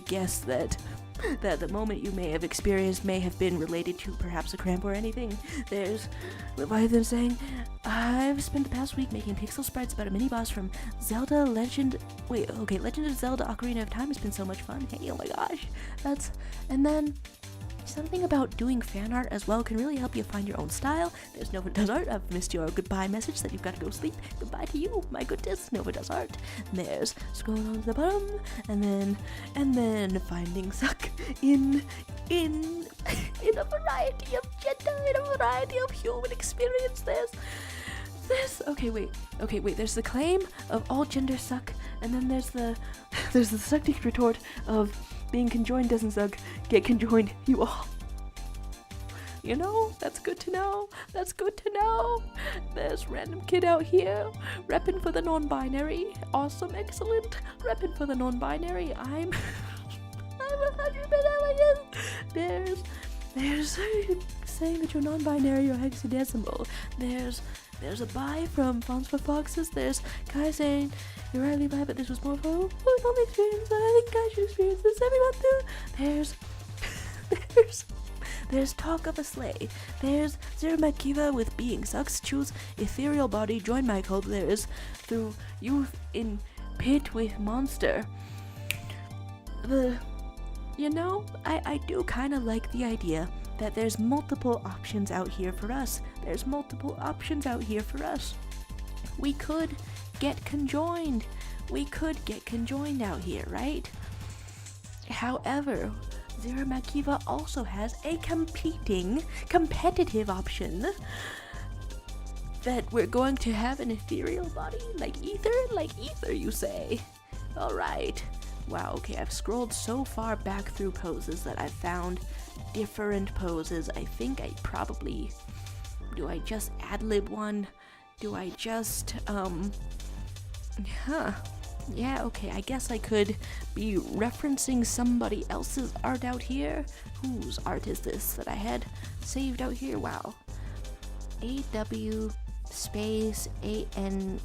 guess that the moment you may have experienced may have been related to perhaps a cramp or anything. There's Leviathan saying, I've spent the past week making pixel sprites about a mini boss from Legend of Zelda Ocarina of Time has been so much fun. Hey, oh my gosh. And then something about doing fan art as well can really help you find your own style. There's Nova Does Art. I've missed your goodbye message that you've got to go sleep. Goodbye to you. My goodness, Nova Does Art. And there's scrolling on to the bottom, and then finding suck in a variety of gender, in a variety of human experience. There's okay wait. There's the claim of all genders suck, and then there's the suck retort of being conjoined doesn't suck. Get conjoined, you all. You know, that's good to know. There's Random Kid out here, repping for the non-binary. Awesome, excellent. Repping for the non-binary. I'm 100% like this. There's saying that you're non-binary or hexadecimal. There's a bi from Fonts for Foxes. There's Kai saying you're rightly bi, but this was more for an experience. I think I should experience this. Everyone do. There's talk of a sleigh. There's Zero Makiva with being sucks. Choose ethereal body. Join my cult. There's through youth in pit with monster. I do kind of like the idea that there's multiple options out here for us. We could get conjoined. Out here, right? However, Zero Makiva also has a competitive option that we're going to have an ethereal body, like ether, you say. Alright. Wow, okay, I've scrolled so far back through poses that I've found different poses. I think I probably... Do I just ad-lib one? Do I just, Yeah, okay, I guess I could be referencing somebody else's art out here. Whose art is this that I had saved out here? Wow. AW space ANQI.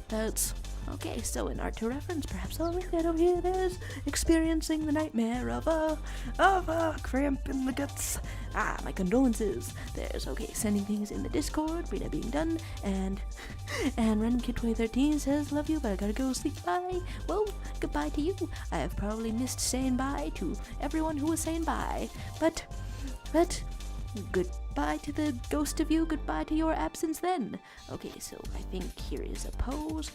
That's... Okay, so in art to reference, perhaps I'll link that over here. There's experiencing the nightmare of a cramp in the guts. My condolences. There's, okay, sending things in the Discord, Rita being done, and Random Kid 2013 says, love you, but I gotta go sleep, bye. Well, goodbye to you. I have probably missed saying bye to everyone who was saying bye, but, goodbye to the ghost of you, goodbye to your absence then. Okay, so I think here is a pose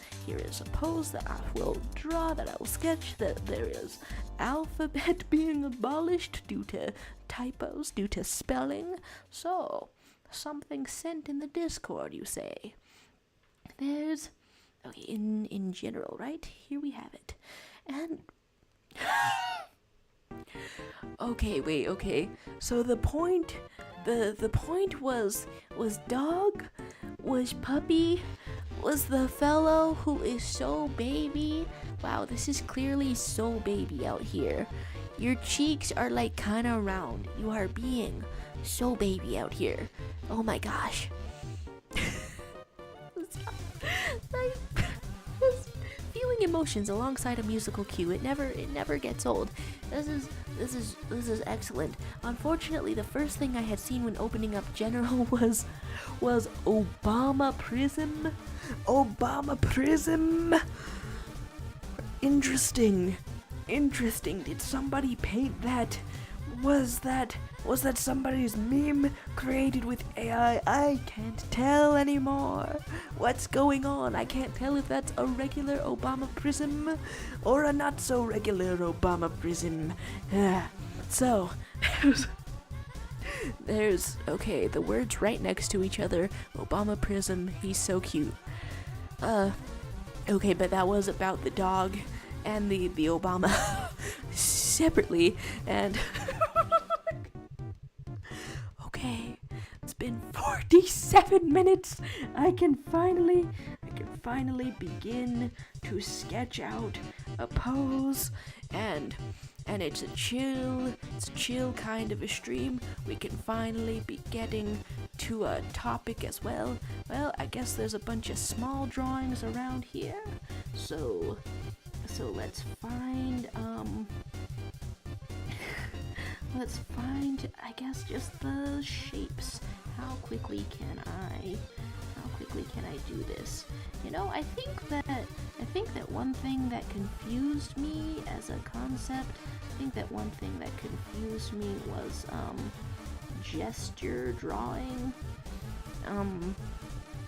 that I will draw, that I will sketch, that there is alphabet being abolished due to typos, due to spelling. So, something sent in the Discord, you say. There's, okay, in general, right? Here we have it. And... Okay. So the point was dog, was puppy, was the fellow who is so baby. Wow, this is clearly so baby out here. Your cheeks are like kinda round. You are being so baby out here. Oh my gosh. Feeling emotions alongside a musical cue, it never gets old. This is excellent. Unfortunately, the first thing I had seen when opening up General was Obama Prism. Interesting. Did somebody paint that? Was that somebody's meme created with AI? I can't tell anymore. What's going on? I can't tell if that's a regular Obama Prism or a not so regular Obama Prism. So, there's, okay, the words right next to each other. Obama Prism, he's so cute. Okay, but that was about the dog and the Obama separately, and okay, it's been 47 minutes. I can finally begin to sketch out a pose, and it's a chill kind of a stream. We can finally be getting to a topic as well. Well, I guess there's a bunch of small drawings around here, so let's find I guess just the shapes. How quickly can I do this? You know, I think that one thing that confused me as a concept, was gesture drawing.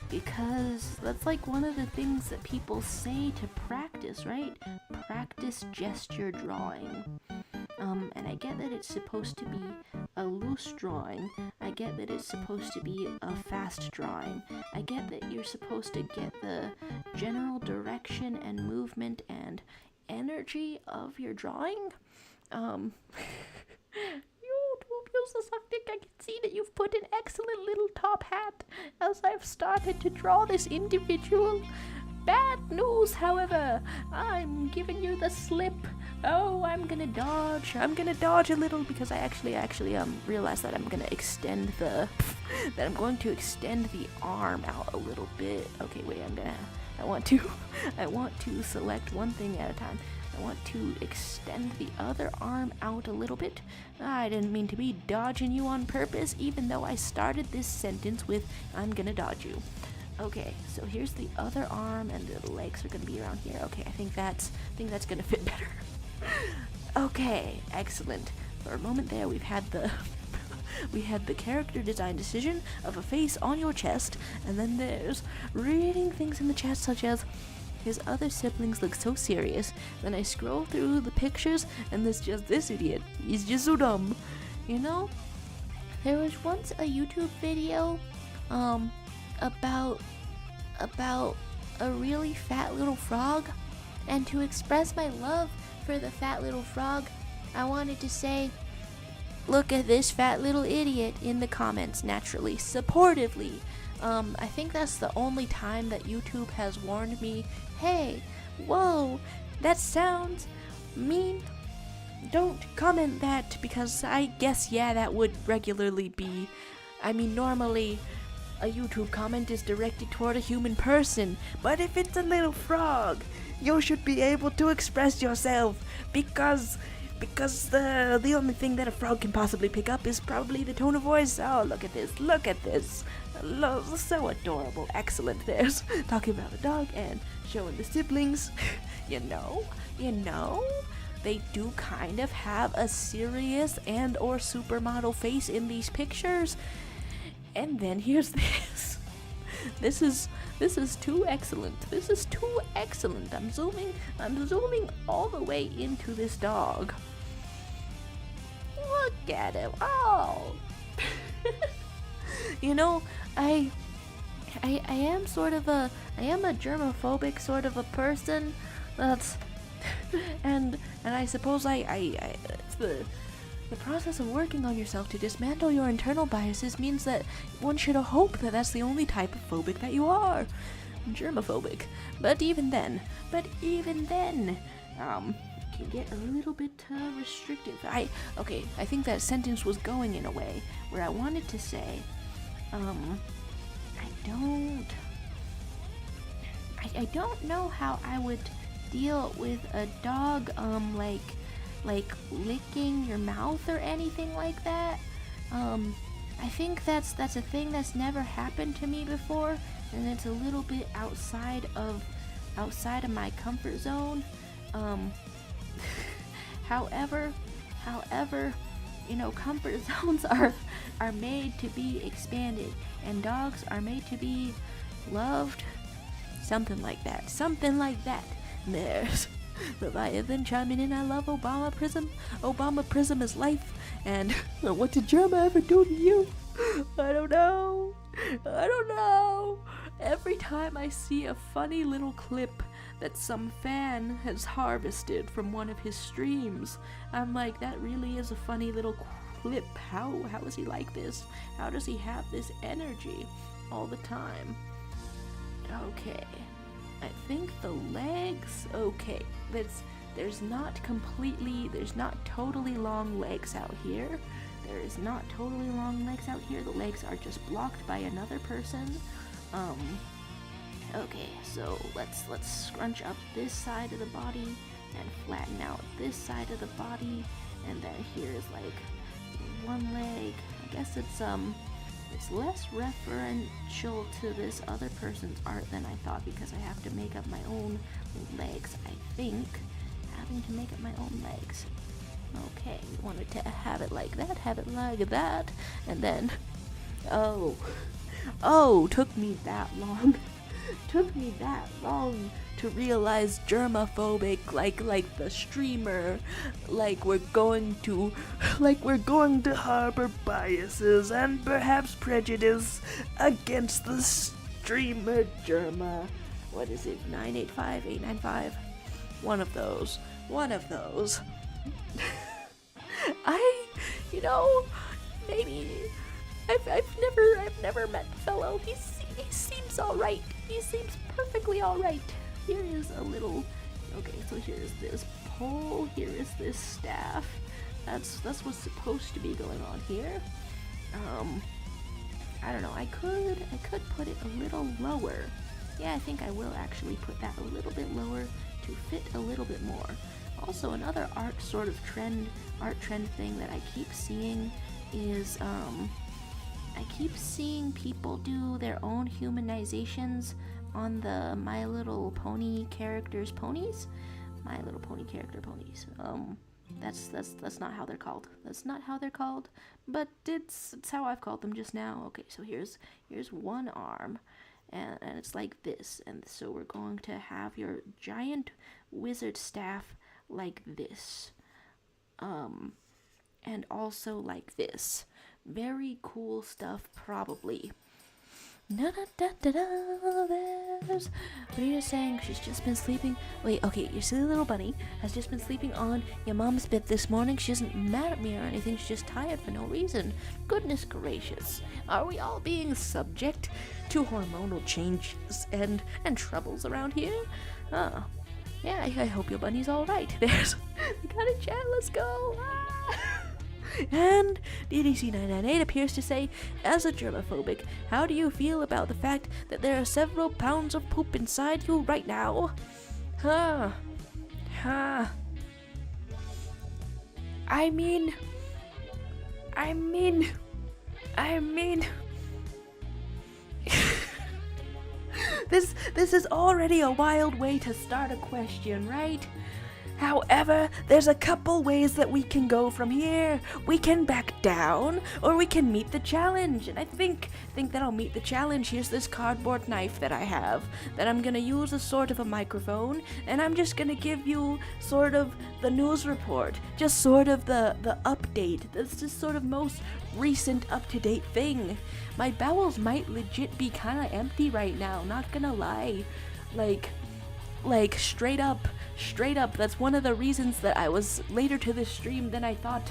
Because that's like one of the things that people say to practice, right? Practice gesture drawing. And I get that it's supposed to be a loose drawing. I get that it's supposed to be a fast drawing. I get that you're supposed to get the general direction and movement and energy of your drawing. I can see that you've put an excellent little top hat as I've started to draw this individual. Bad news, however. I'm giving you the slip. Oh, I'm gonna dodge a little because I actually realized that I'm gonna extend the that I'm going to extend the arm out a little bit. Okay, wait, I want to select one thing at a time. I want to extend the other arm out a little bit. I didn't mean to be dodging you on purpose, even though I started this sentence with I'm gonna dodge you. Okay, so here's the other arm, and the legs are gonna be around here. Okay, I think that's gonna fit better. Okay, excellent. For a moment there, we had the character design decision of a face on your chest, and then there's reading things in the chat such as his other siblings look so serious. Then I scroll through the pictures, and there's just this idiot. He's just so dumb. You know, there was once a YouTube video, about a really fat little frog, and to express my love for the fat little frog, I wanted to say, look at this fat little idiot in the comments, naturally, supportively. I think that's the only time that YouTube has warned me, hey, whoa, that sounds mean. Don't comment that, because I guess, yeah, that would regularly be, normally a YouTube comment is directed toward a human person, but if it's a little frog, you should be able to express yourself, because the only thing that a frog can possibly pick up is probably the tone of voice. Oh, look at this. So adorable. Excellent. There's talking about the dog and showing the siblings. You know, they do kind of have a serious and or supermodel face in these pictures. And then here's this. This is too excellent. I'm zooming all the way into this dog. Look at him. Oh. You know, I am a germophobic sort of a person. That's and I suppose it's the process of working on yourself to dismantle your internal biases means that one should hope that that's the only type of phobic that you are. Germophobic. But even then, can get a little bit restrictive. I think that sentence was going in a way where I wanted to say, I don't know how I would deal with a dog, like licking your mouth or anything like that. I think that's a thing that's never happened to me before, and it's a little bit outside of my comfort zone. However, comfort zones are made to be expanded, and dogs are made to be loved. Something like that. There's Leviathan chiming in, I love Obama Prism. Obama Prism is life. And what did Jerma ever do to you? I don't know. Every time I see a funny little clip that some fan has harvested from one of his streams, I'm like, that really is a funny little clip. How is he like this? How does he have this energy all the time? Okay, I think the legs, okay, there's not totally long legs out here. The legs are just blocked by another person. Okay, so let's scrunch up this side of the body and flatten out this side of the body, and then here's like one leg. I guess it's less referential to this other person's art than I thought, because I have to make up my own legs, I think. Having to make up my own legs. Okay, wanted to have it like that, and then, took me that long to realize germophobic, like the streamer, like we're going to harbor biases and perhaps prejudice against the streamer Germa. What is it, 985, 895? One of those. Maybe I've never met the fellow. He seems alright. He seems perfectly alright. Here is a little Okay, so here's this pole, here is this staff. That's what's supposed to be going on here. I don't know, I could put it a little lower. Yeah, I think I will actually put that a little bit lower to fit a little bit more. Also, another art trend thing that I keep seeing is, I keep seeing people do their own humanizations on the My Little Pony characters' ponies. My Little Pony character ponies. That's not how they're called. That's not how they're called, but it's how I've called them just now. Okay, so here's one arm, and it's like this, and so we're going to have your giant wizard staff like this, and also like this. Very cool stuff, probably. There's Rita saying she's just been sleeping. Wait, okay, your silly little bunny has just been sleeping on your mom's bed this morning. She isn't mad at me or anything, she's just tired for no reason. Goodness gracious, are we all being subject to hormonal changes and troubles around here? Yeah, I hope your bunny's alright. We got a chat, let's go! And DDC998 appears to say, as a germophobic, how do you feel about the fact that there are several pounds of poop inside you right now? I mean, this is already a wild way to start a question, right? However, there's a couple ways that we can go from here. We can back down, or we can meet the challenge. And I think that I'll meet the challenge. Here's this cardboard knife that I have, that I'm gonna use as sort of a microphone, and I'm just gonna give you sort of the news report, just sort of the update. That's just sort of most recent up-to-date thing. My bowels might legit be kinda empty right now, not gonna lie. Like straight up, that's one of the reasons that I was later to this stream than I thought.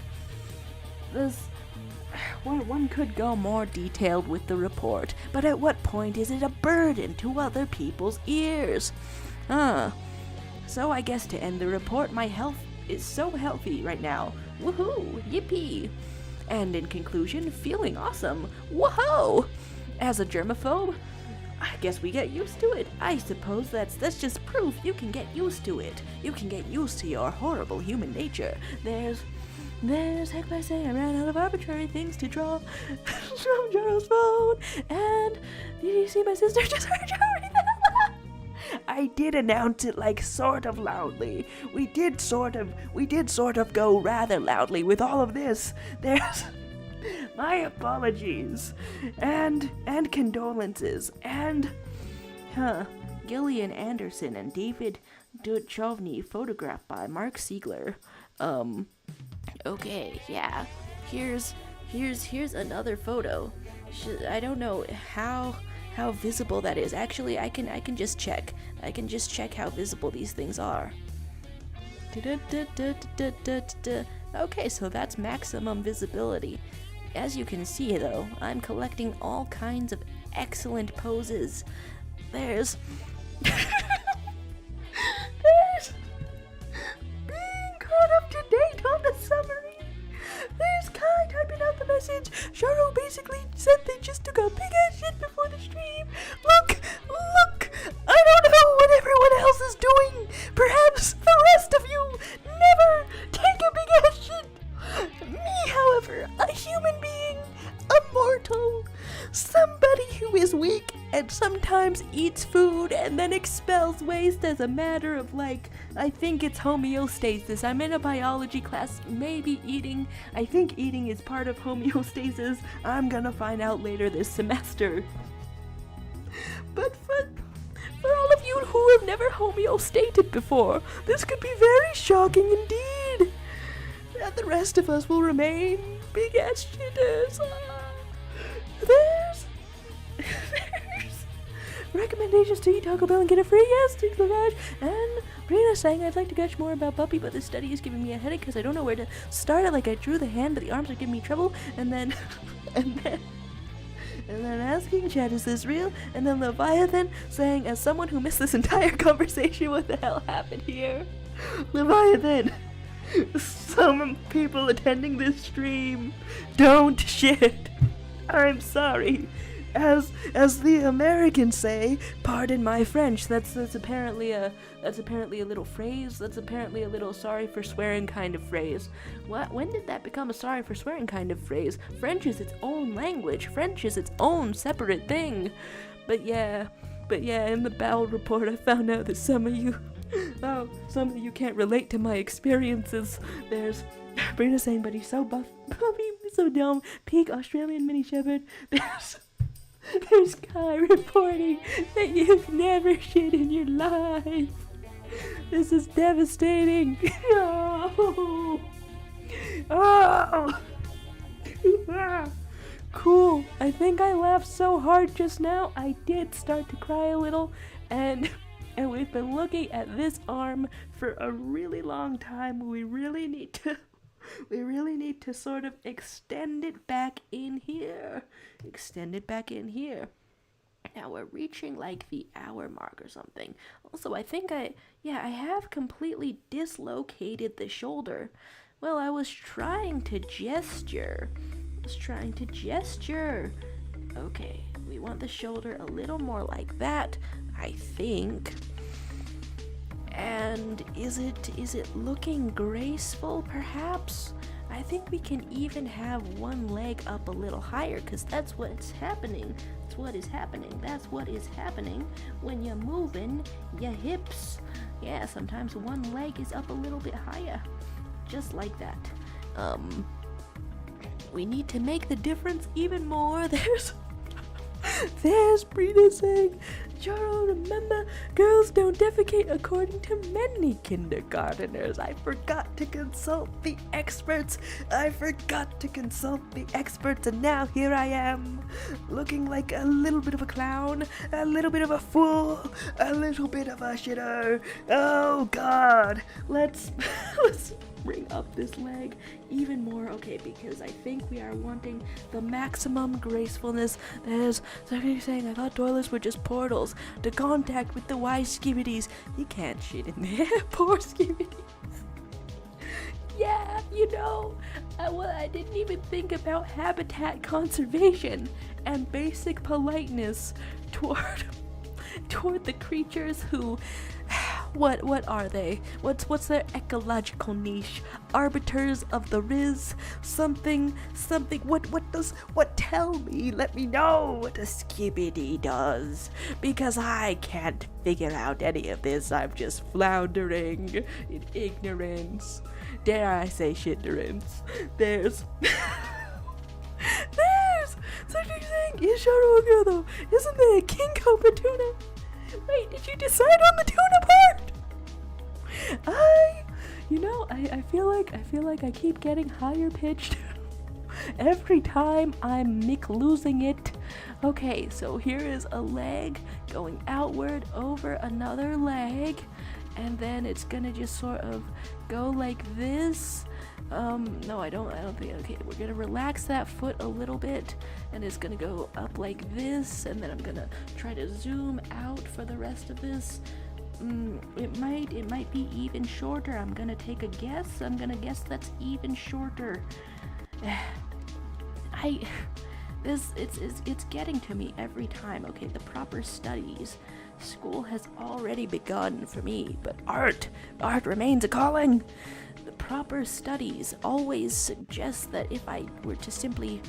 One could go more detailed with the report, but at what point is it a burden to other people's ears? So I guess to end the report, my health is so healthy right now. Woohoo! Yippee! And in conclusion, feeling awesome. Whoa! As a germaphobe, I guess we get used to it. I suppose that's just proof you can get used to it. You can get used to your horrible human nature. There's heck by saying I ran out of arbitrary things to draw from Jarl's phone. And did you see my sister just heard you? I did announce it like sort of loudly. We did sort of go rather loudly with all of this. There's my apologies and condolences and Gillian Anderson and David Duchovny, photographed by Mark Siegler. Okay, yeah. Here's another photo. I don't know how visible that is. Actually, I can just check. I can just check how visible these things are. Okay, so that's maximum visibility. As you can see, though, I'm collecting all kinds of excellent poses. There's being caught up to date on the summary. There's Kai typing out the message. Sharo basically said they just took a big ass shit before the stream. Look! I don't know what everyone else is doing. Perhaps the rest of you never take a big ass shit. Me, however, a human being, a mortal, somebody who is weak and sometimes eats food and then expels waste as a matter of, I think it's homeostasis. I'm in a biology class, maybe eating. I think eating is part of homeostasis. I'm gonna find out later this semester. But for all of you who have never homeostated before, this could be very shocking indeed. And the rest of us will remain big ass shitters. There's recommendations to eat Taco Bell and get a free yes to Garage. And Rena saying I'd like to gush more about Buppy, but this study is giving me a headache because I don't know where to start it. Like I drew the hand, but the arms are giving me trouble. And then And then asking chat, is this real? And then Leviathan saying, as someone who missed this entire conversation, what the hell happened here? Leviathan, some people attending this stream don't shit. I'm sorry. As the Americans say, pardon my French. That's apparently a little phrase. That's apparently a little sorry for swearing kind of phrase. What? When did that become a sorry for swearing kind of phrase? French is its own language. French is its own separate thing. But yeah, in the bowel report, I found out that some of you can't relate to my experiences. There's Brina saying, but he's so buff, he's so dumb. Peak Australian mini shepherd. There's Kai reporting that you've never shit in your life. This is devastating. Oh. Cool. I think I laughed so hard just now, I did start to cry a little, and we've been looking at this arm for a really long time. We really need to sort of extend it back in here. Now we're reaching like the hour mark or something. Also, I think I have completely dislocated the shoulder. Well, I was trying to gesture. Okay, we want the shoulder a little more like that, I think. And is it looking graceful, perhaps? I think we can even have one leg up a little higher, because that's what's happening. That's what is happening when you're moving your hips. Yeah, sometimes one leg is up a little bit higher. Just like that. We need to make the difference even more. There's Brina saying, Jaro, remember, girls don't defecate according to many kindergarteners. I forgot to consult the experts, and now here I am, looking like a little bit of a clown, a little bit of a fool, a little bit of a shitter. Oh God, let's bring up this leg even more. Okay, because I think we are wanting the maximum gracefulness. There's somebody saying, I thought toilets were just portals to contact with the wise skibbities. You can't shit in there. Poor skibbities. Yeah, I didn't even think about habitat conservation and basic politeness toward the creatures who, what are they? What's their ecological niche? Arbiters of the Riz? Something, tell me, let me know what a skibidi does, because I can't figure out any of this. I'm just floundering in ignorance. Dare I say shitterance. There's something saying, is Shadow a girl though? Isn't there a king cobra tuna? Wait, did you decide on the tuna part? I feel like I keep getting higher pitched every time I'm losing it. Okay, so here is a leg going outward over another leg, and then it's gonna just sort of go like this. No, I don't think. Okay, we're gonna relax that foot a little bit, and it's gonna go up like this, and then I'm gonna try to zoom out for the rest of this. It might be even shorter. I'm gonna take a guess. I'm gonna guess that's even shorter. It's getting to me every time. Okay, the proper studies. School has already begun for me, but art remains a calling. The proper studies always suggest that if I were to simply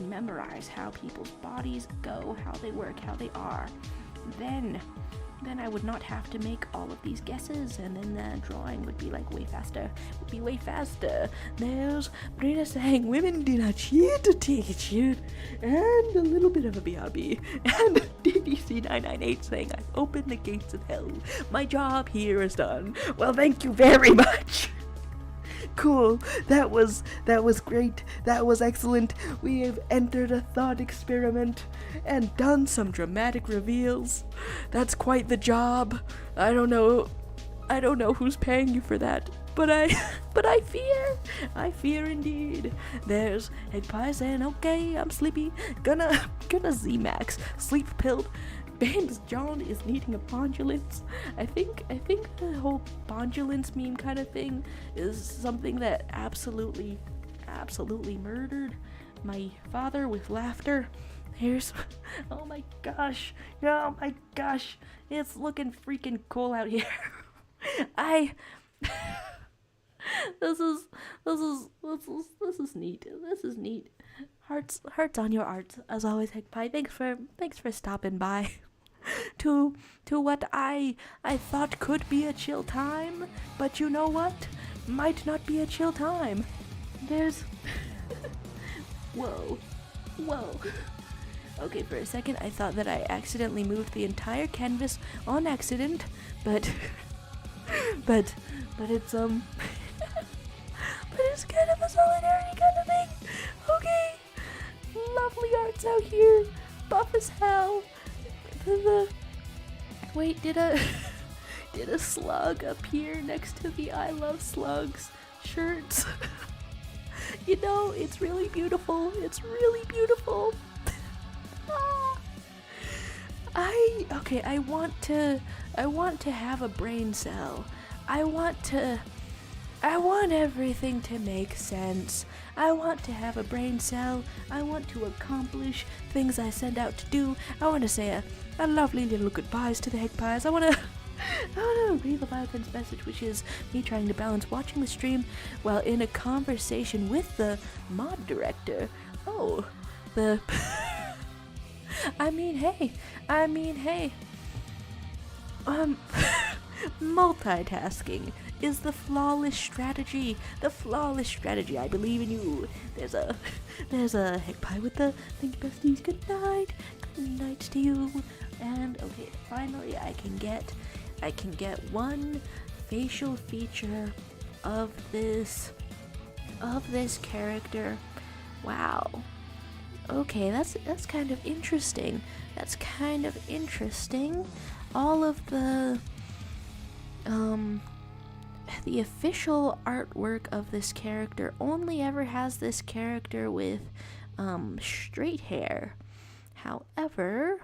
memorize how people's bodies go, how they work, how they are, then I would not have to make all of these guesses, and then the drawing would be like way faster. There's Brina saying, women do not cheat to take a shit, and a little bit of a BRB. And DDC998 saying, I've opened the gates of hell. My job here is done. Well, thank you very much. Cool. That was great. That was excellent. We have entered a thought experiment and done some dramatic reveals. That's quite the job. I don't know who's paying you for that. but I fear indeed. There's Egg saying, okay, I'm sleepy, gonna Z-Max, sleep pilled. Band's John is needing a bondulance. I think the whole bondulance meme kind of thing is something that absolutely murdered my father with laughter. Here's, oh my gosh, it's looking freaking cool out here. This is neat. This is neat. Hearts on your arts, as always, Heck Pie. Thanks for stopping by. To what I thought could be a chill time, but you know what? Might not be a chill time. There's Whoa. Okay, for a second I thought that I accidentally moved the entire canvas on accident, but it's but it's kind of a solidarity kind of thing. Okay, lovely arts out here, buff as hell. Wait, did a slug appear next to the I Love Slugs shirts? You know, it's really beautiful. I want to have a brain cell. I want everything to make sense. I want to have a brain cell. I want to accomplish things I send out to do. I want to say a lovely little goodbyes to the Heck Pies. I want to read the Leviathan's message, which is me trying to balance watching the stream while in a conversation with the mod director. Oh, the... I mean, hey. Multitasking is the flawless strategy. I believe in you. There's a Heck Pie with the thank you besties. Good night to you. And okay, finally I can get one facial feature of this character. Wow. Okay, that's kind of interesting. All of the official artwork of this character only ever has this character with straight hair. However,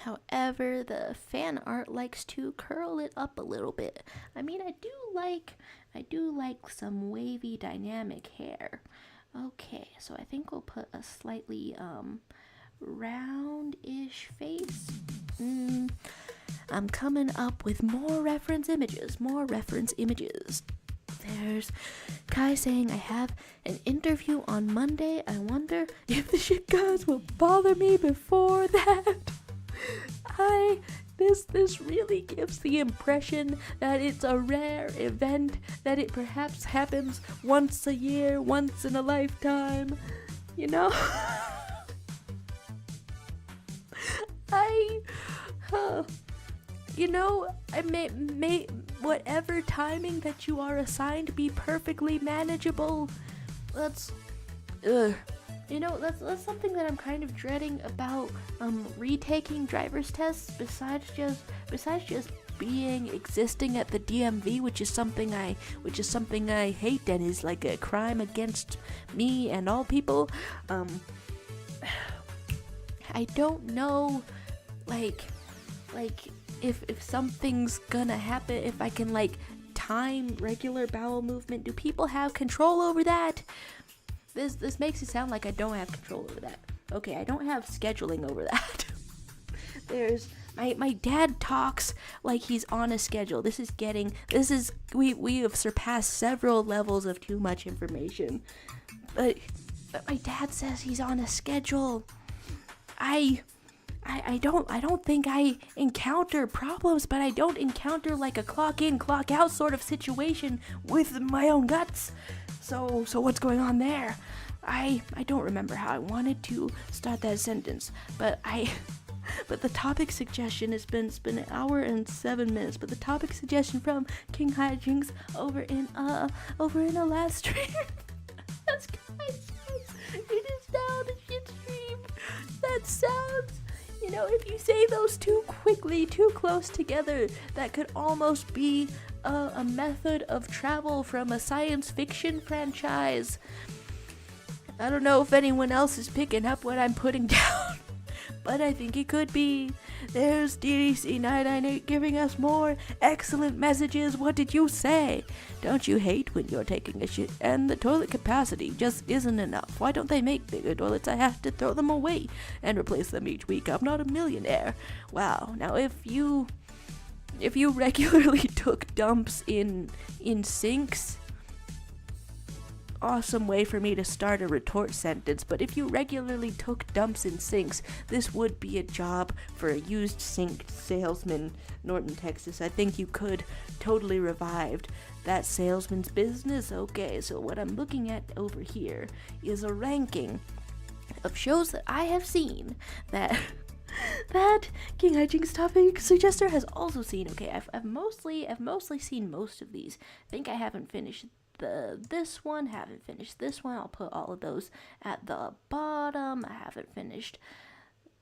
the fan art likes to curl it up a little bit. I mean, I do like some wavy dynamic hair. Okay, so I think we'll put a slightly round-ish face. I'm coming up with more reference images. There's Kai saying, I have an interview on Monday. I wonder if the shit guys will bother me before that. This really gives the impression that it's a rare event, that it perhaps happens once a year, once in a lifetime, you know? I may whatever timing that you are assigned be perfectly manageable. That's something that I'm kind of dreading about retaking driver's tests. Besides just existing at the DMV, which is something I hate and is like a crime against me and all people. I don't know, like if something's gonna happen, if I can like time regular bowel movement. Do people have control over that? This makes it sound like I don't have control over that. Okay, I don't have scheduling over that. There's my dad talks like he's on a schedule. We have surpassed several levels of too much information. But my dad says he's on a schedule. I don't think I encounter problems, but I don't encounter like a clock in, clock out sort of situation with my own guts. So what's going on there? I don't remember how I wanted to start that sentence, but the topic suggestion has been an hour and 7 minutes. But the topic suggestion from King Hijinks over in a last stream. That's guys. It is now the shit stream. That sounds. If you say those too quickly, too close together, that could almost be a method of travel from a science fiction franchise. I don't know if anyone else is picking up what I'm putting down, but I think it could be. There's DDC 998 giving us more excellent messages. What did you say? Don't you hate when you're taking a shit and the toilet capacity just isn't enough? Why don't they make bigger toilets? I have to throw them away and replace them each week. I'm not a millionaire. Wow. Now if you regularly took dumps in sinks, awesome way for me to start a retort sentence, but if you regularly took dumps in sinks, this would be a job for a used sink salesman, Norton, Texas. I think you could totally revive that salesman's business. Okay, so what I'm looking at over here is a ranking of shows that I have seen that King Hijinks Topic Suggester has also seen. Okay, I've mostly seen most of these. I think I haven't finished this one, haven't finished this one. I'll put all of those at the bottom. I haven't finished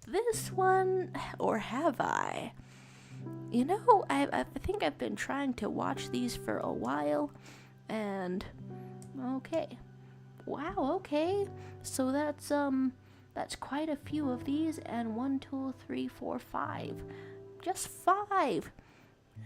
this one, or have I? You know, I think I've been trying to watch these for a while, and okay. Wow, okay. So that's quite a few of these, and 1, 2, 3, 4, 5. Just 5.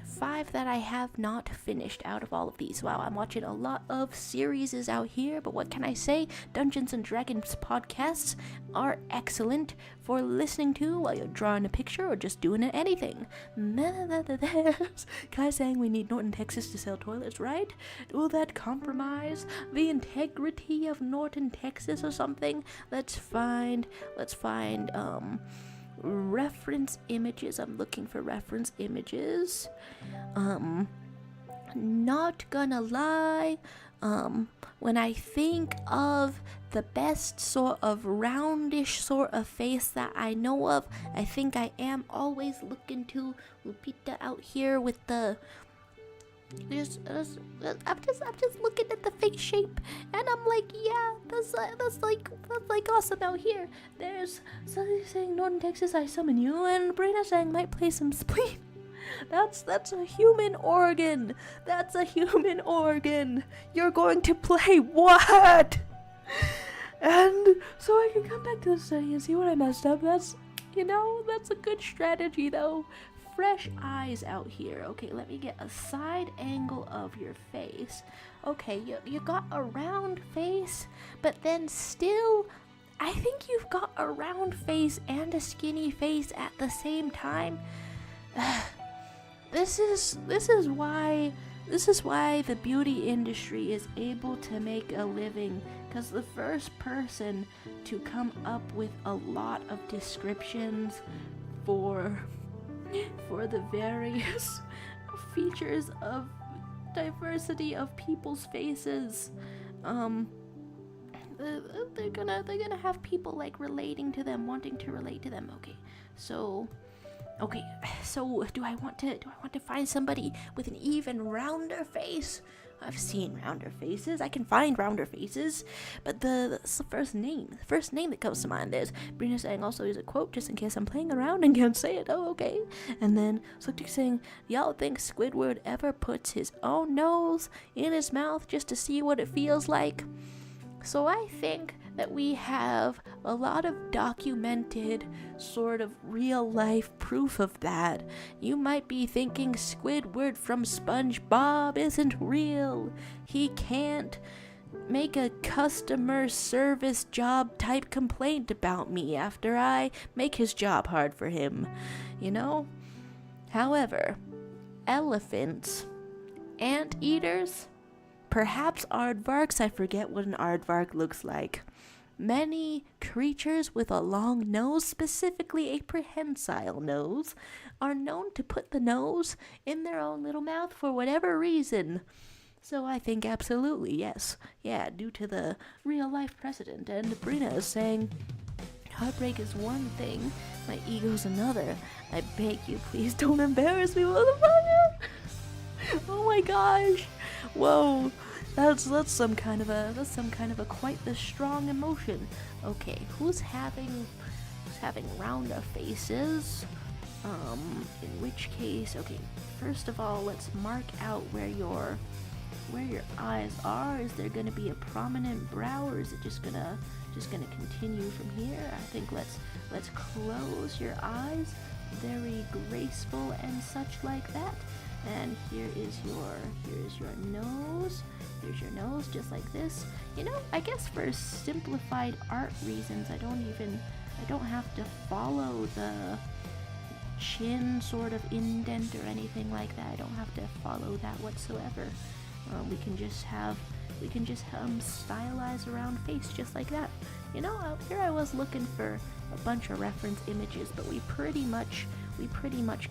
5 that I have not finished out of all of these. Wow, I'm watching a lot of series out here, but what can I say? Dungeons and Dragons podcasts are excellent for listening to while you're drawing a picture or just doing anything. Kai saying we need Norton, Texas to sell toilets, right? Will that compromise the integrity of Norton, Texas or something? Let's find reference images. I'm looking for reference images. Not gonna lie, when I think of the best sort of roundish sort of face that I know of, I think I am always looking to Lupita out here with the I'm just looking at the face shape, and I'm like, yeah, that's like awesome out here. There's somebody saying, Norton, Texas, I summon you, and Brina saying might play some spleen. That's a human organ. That's a human organ. You're going to play what? And so I can come back to the study and see what I messed up. That's a good strategy though. Fresh eyes out here. Okay, let me get a side angle of your face. Okay, you got a round face, but then still, I think you've got a round face and a skinny face at the same time. This is why the beauty industry is able to make a living, because the first person to come up with a lot of descriptions for the various features of diversity of people's faces, they're gonna have people like relating to them, wanting to relate to them. So do I want to find somebody with an even rounder face? I've seen rounder faces. I can find rounder faces, but that's the first name. The first name that comes to mind. There's Brina saying also is a quote just in case I'm playing around and can't say it. Oh, okay. And then Slick saying, y'all think Squidward ever puts his own nose in his mouth just to see what it feels like? So I think that we have a lot of documented sort of real life proof of that. You might be thinking Squidward from SpongeBob isn't real. He can't make a customer service job type complaint about me after I make his job hard for him, However, elephants, anteaters, perhaps aardvarks, I forget what an aardvark looks like. Many creatures with a long nose, specifically a prehensile nose, are known to put the nose in their own little mouth for whatever reason. So I think absolutely, yes. Yeah, due to the real life precedent. And Brina is saying, heartbreak is one thing, my ego's another. I beg you, please don't embarrass me, motherfucker! Oh my gosh! Whoa! That's some kind of a quite the strong emotion. Okay, who's having rounder faces? In which case, okay, first of all, let's mark out where your eyes are. Is there gonna be a prominent brow, or is it just gonna continue from here? I think let's close your eyes, very graceful and such like that. And here is your nose. Here's your nose, just like this. You know, I guess for simplified art reasons, I don't have to follow the chin sort of indent or anything like that. I don't have to follow that whatsoever. We can just stylize around face just like that. You know, out here I was looking for a bunch of reference images, but we pretty much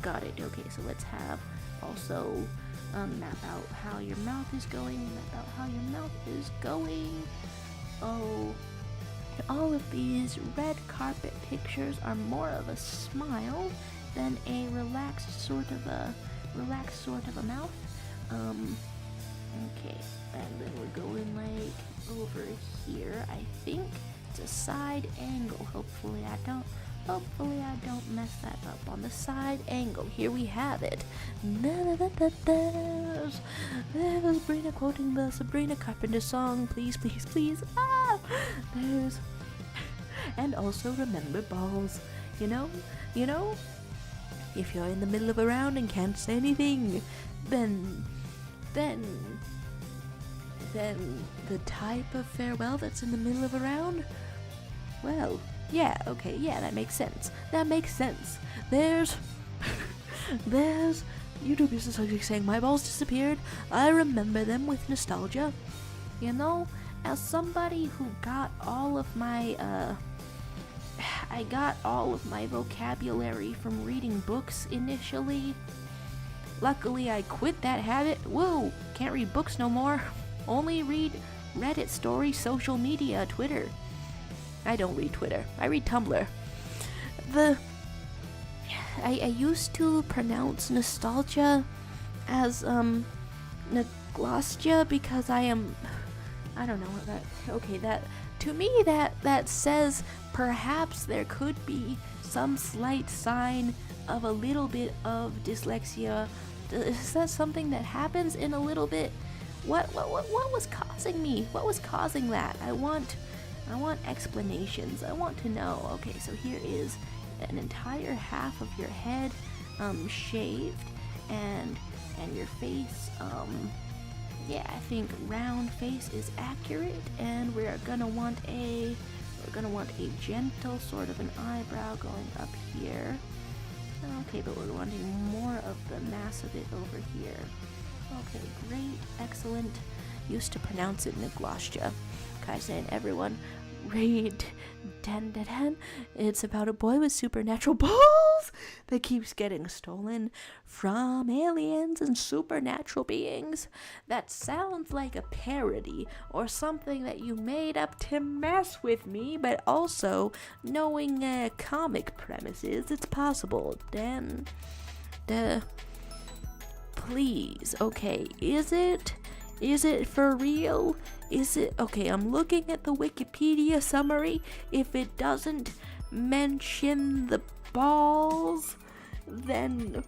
got it. Okay, so let's have also map out how your mouth is going. Oh, all of these red carpet pictures are more of a smile than a relaxed sort of a mouth. Okay, and then we're going like over here. I think it's a side angle. Hopefully I don't mess that up. On the side angle, here we have it. There's Sabrina quoting the Sabrina Carpenter song. Please, please, please. Ah, there's. And also remember balls. You know. If you're in the middle of a round and can't say anything, then the type of farewell that's in the middle of a round, well, yeah, okay, yeah, that makes sense. There's YouTube is essentially saying my balls disappeared. I remember them with nostalgia. You know, as somebody who got all of my I got all of my vocabulary from reading books initially. Luckily, I quit that habit. Woo! Can't read books no more. Only read Reddit stories, social media, Twitter. I don't read Twitter. I read Tumblr. I used to pronounce nostalgia as neglostia because I don't know what that. Okay, that to me that says perhaps there could be some slight sign of a little bit of dyslexia. Is that something that happens in a little bit? What was causing me? What was causing that? I want explanations. I want to know. Okay, so here is an entire half of your head shaved, and your face. Yeah, I think round face is accurate, and we're gonna want a gentle sort of an eyebrow going up here. Okay, but we're wanting more of the mass of it over here. Okay, great, excellent. Used to pronounce it neglostia. Kaizen, everyone, read 10. It's about a boy with supernatural balls that keeps getting stolen from aliens and supernatural beings. That sounds like a parody or something that you made up to mess with me, but also knowing comic premises, it's possible. Then, please, okay, is it for real? Is it? Okay, I'm looking at the Wikipedia summary. If it doesn't mention the balls, then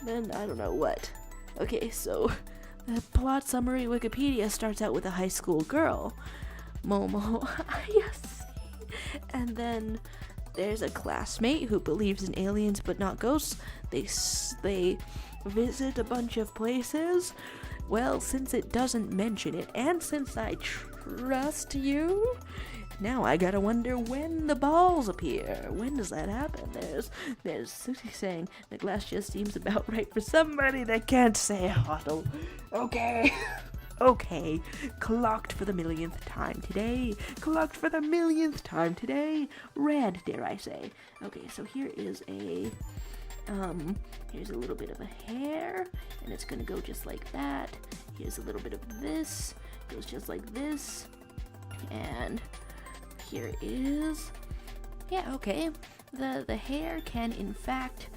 I don't know what. Okay, so the plot summary Wikipedia starts out with a high school girl, Momo. Yes. And then there's a classmate who believes in aliens but not ghosts. They visit a bunch of places. Well, since it doesn't mention it, and since I trust you, now I gotta wonder when the balls appear. When does that happen? There's Susie saying, the glass just seems about right for somebody that can't say huddle. Okay. Okay. Clocked for the millionth time today. Red, dare I say. Okay, so here is here's a little bit of a hair, and it's gonna go just like that. Here's a little bit of this, goes just like this, and here is, yeah, okay. The hair can in fact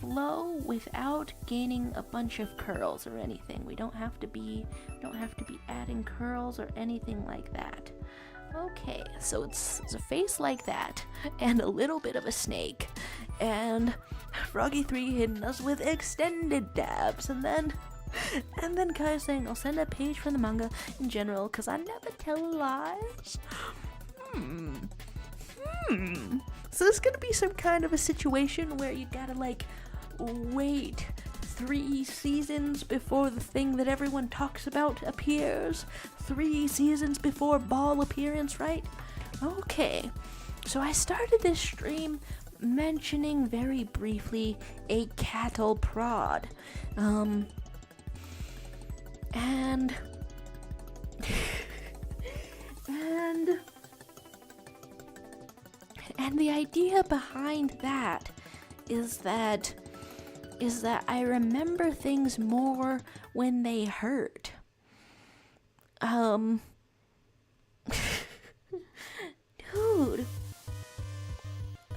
flow without gaining a bunch of curls or anything. We don't have to be adding curls or anything like that. Okay, so it's a face like that, and a little bit of a snake, and Froggy3 hitting us with extended dabs, and then Kai saying, I'll send a page from the manga in general, cause I never tell lies. So there's gonna be some kind of a situation where you gotta, like, wait 3 seasons before the thing that everyone talks about appears. 3 seasons before Ball appearance, right? Okay. So I started this stream mentioning very briefly a cattle prod. And the idea behind that is that I remember things more when they hurt. Dude.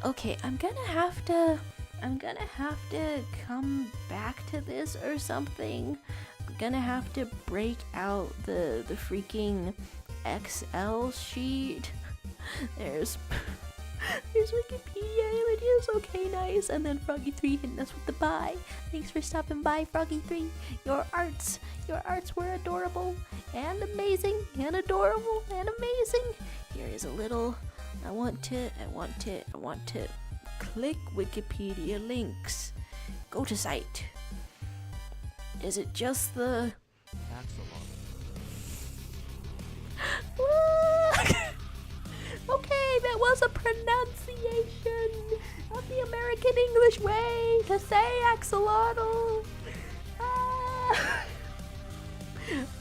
Okay, I'm gonna have to come back to this or something. I'm gonna have to break out the freaking Excel sheet. There's Wikipedia images, okay, nice. And then Froggy3 hitting us with the bye. Thanks for stopping by, Froggy3. Your arts were adorable and amazing and adorable and amazing. Here is a little. I want to click Wikipedia links. Go to site. Is it just the Okay, that was a pronunciation of the American English way to say axolotl.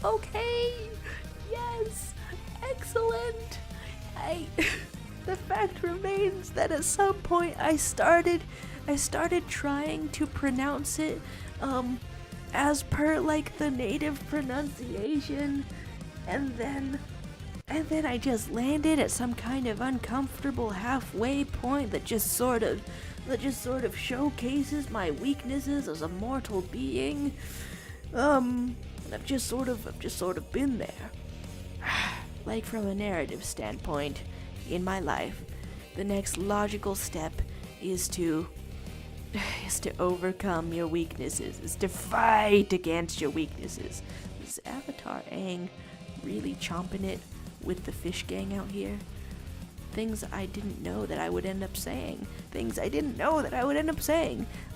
Okay, yes, excellent. The fact remains that at some point I started trying to pronounce it as per like the native pronunciation, and then I just landed at some kind of uncomfortable halfway point that just sort of showcases my weaknesses as a mortal being. I've just sort of been there. Like, from a narrative standpoint in my life, the next logical step is to overcome your weaknesses, is to fight against your weaknesses. Is Avatar Aang really chomping it with the fish gang out here? Things I didn't know that I would end up saying.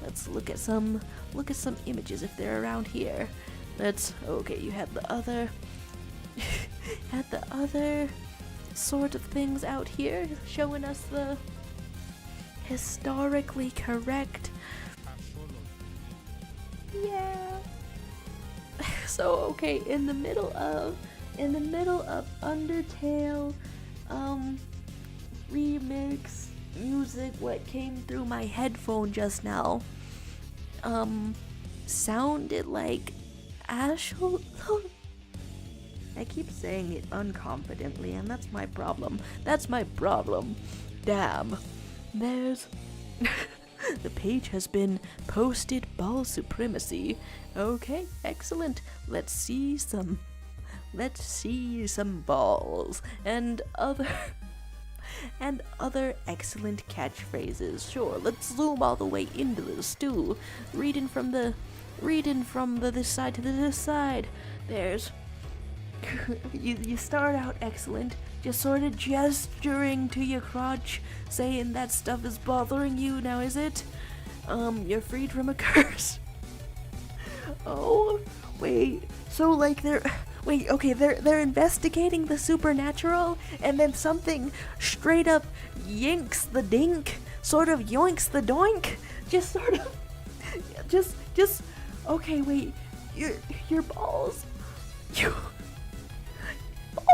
Let's look at some images if they're around here. Okay, you had the other sort of things out here showing us the historically correct. Yeah. So okay, in the middle of Undertale remix music, what came through my headphone just now sounded like Ashel. I keep saying it unconfidently, and that's my problem. Damn. There's the page has been posted. Ball supremacy. Okay, excellent. Let's see some balls and other excellent catchphrases. Sure, let's zoom all the way into the stew. Reading from the this side to this side. There's you start out excellent, just sort of gesturing to your crotch, saying that stuff is bothering you. Now is it? You're freed from a curse. Oh, wait. So like they're investigating the supernatural, and then something straight up yanks the dink, sort of yoinks the doink, okay, wait, your balls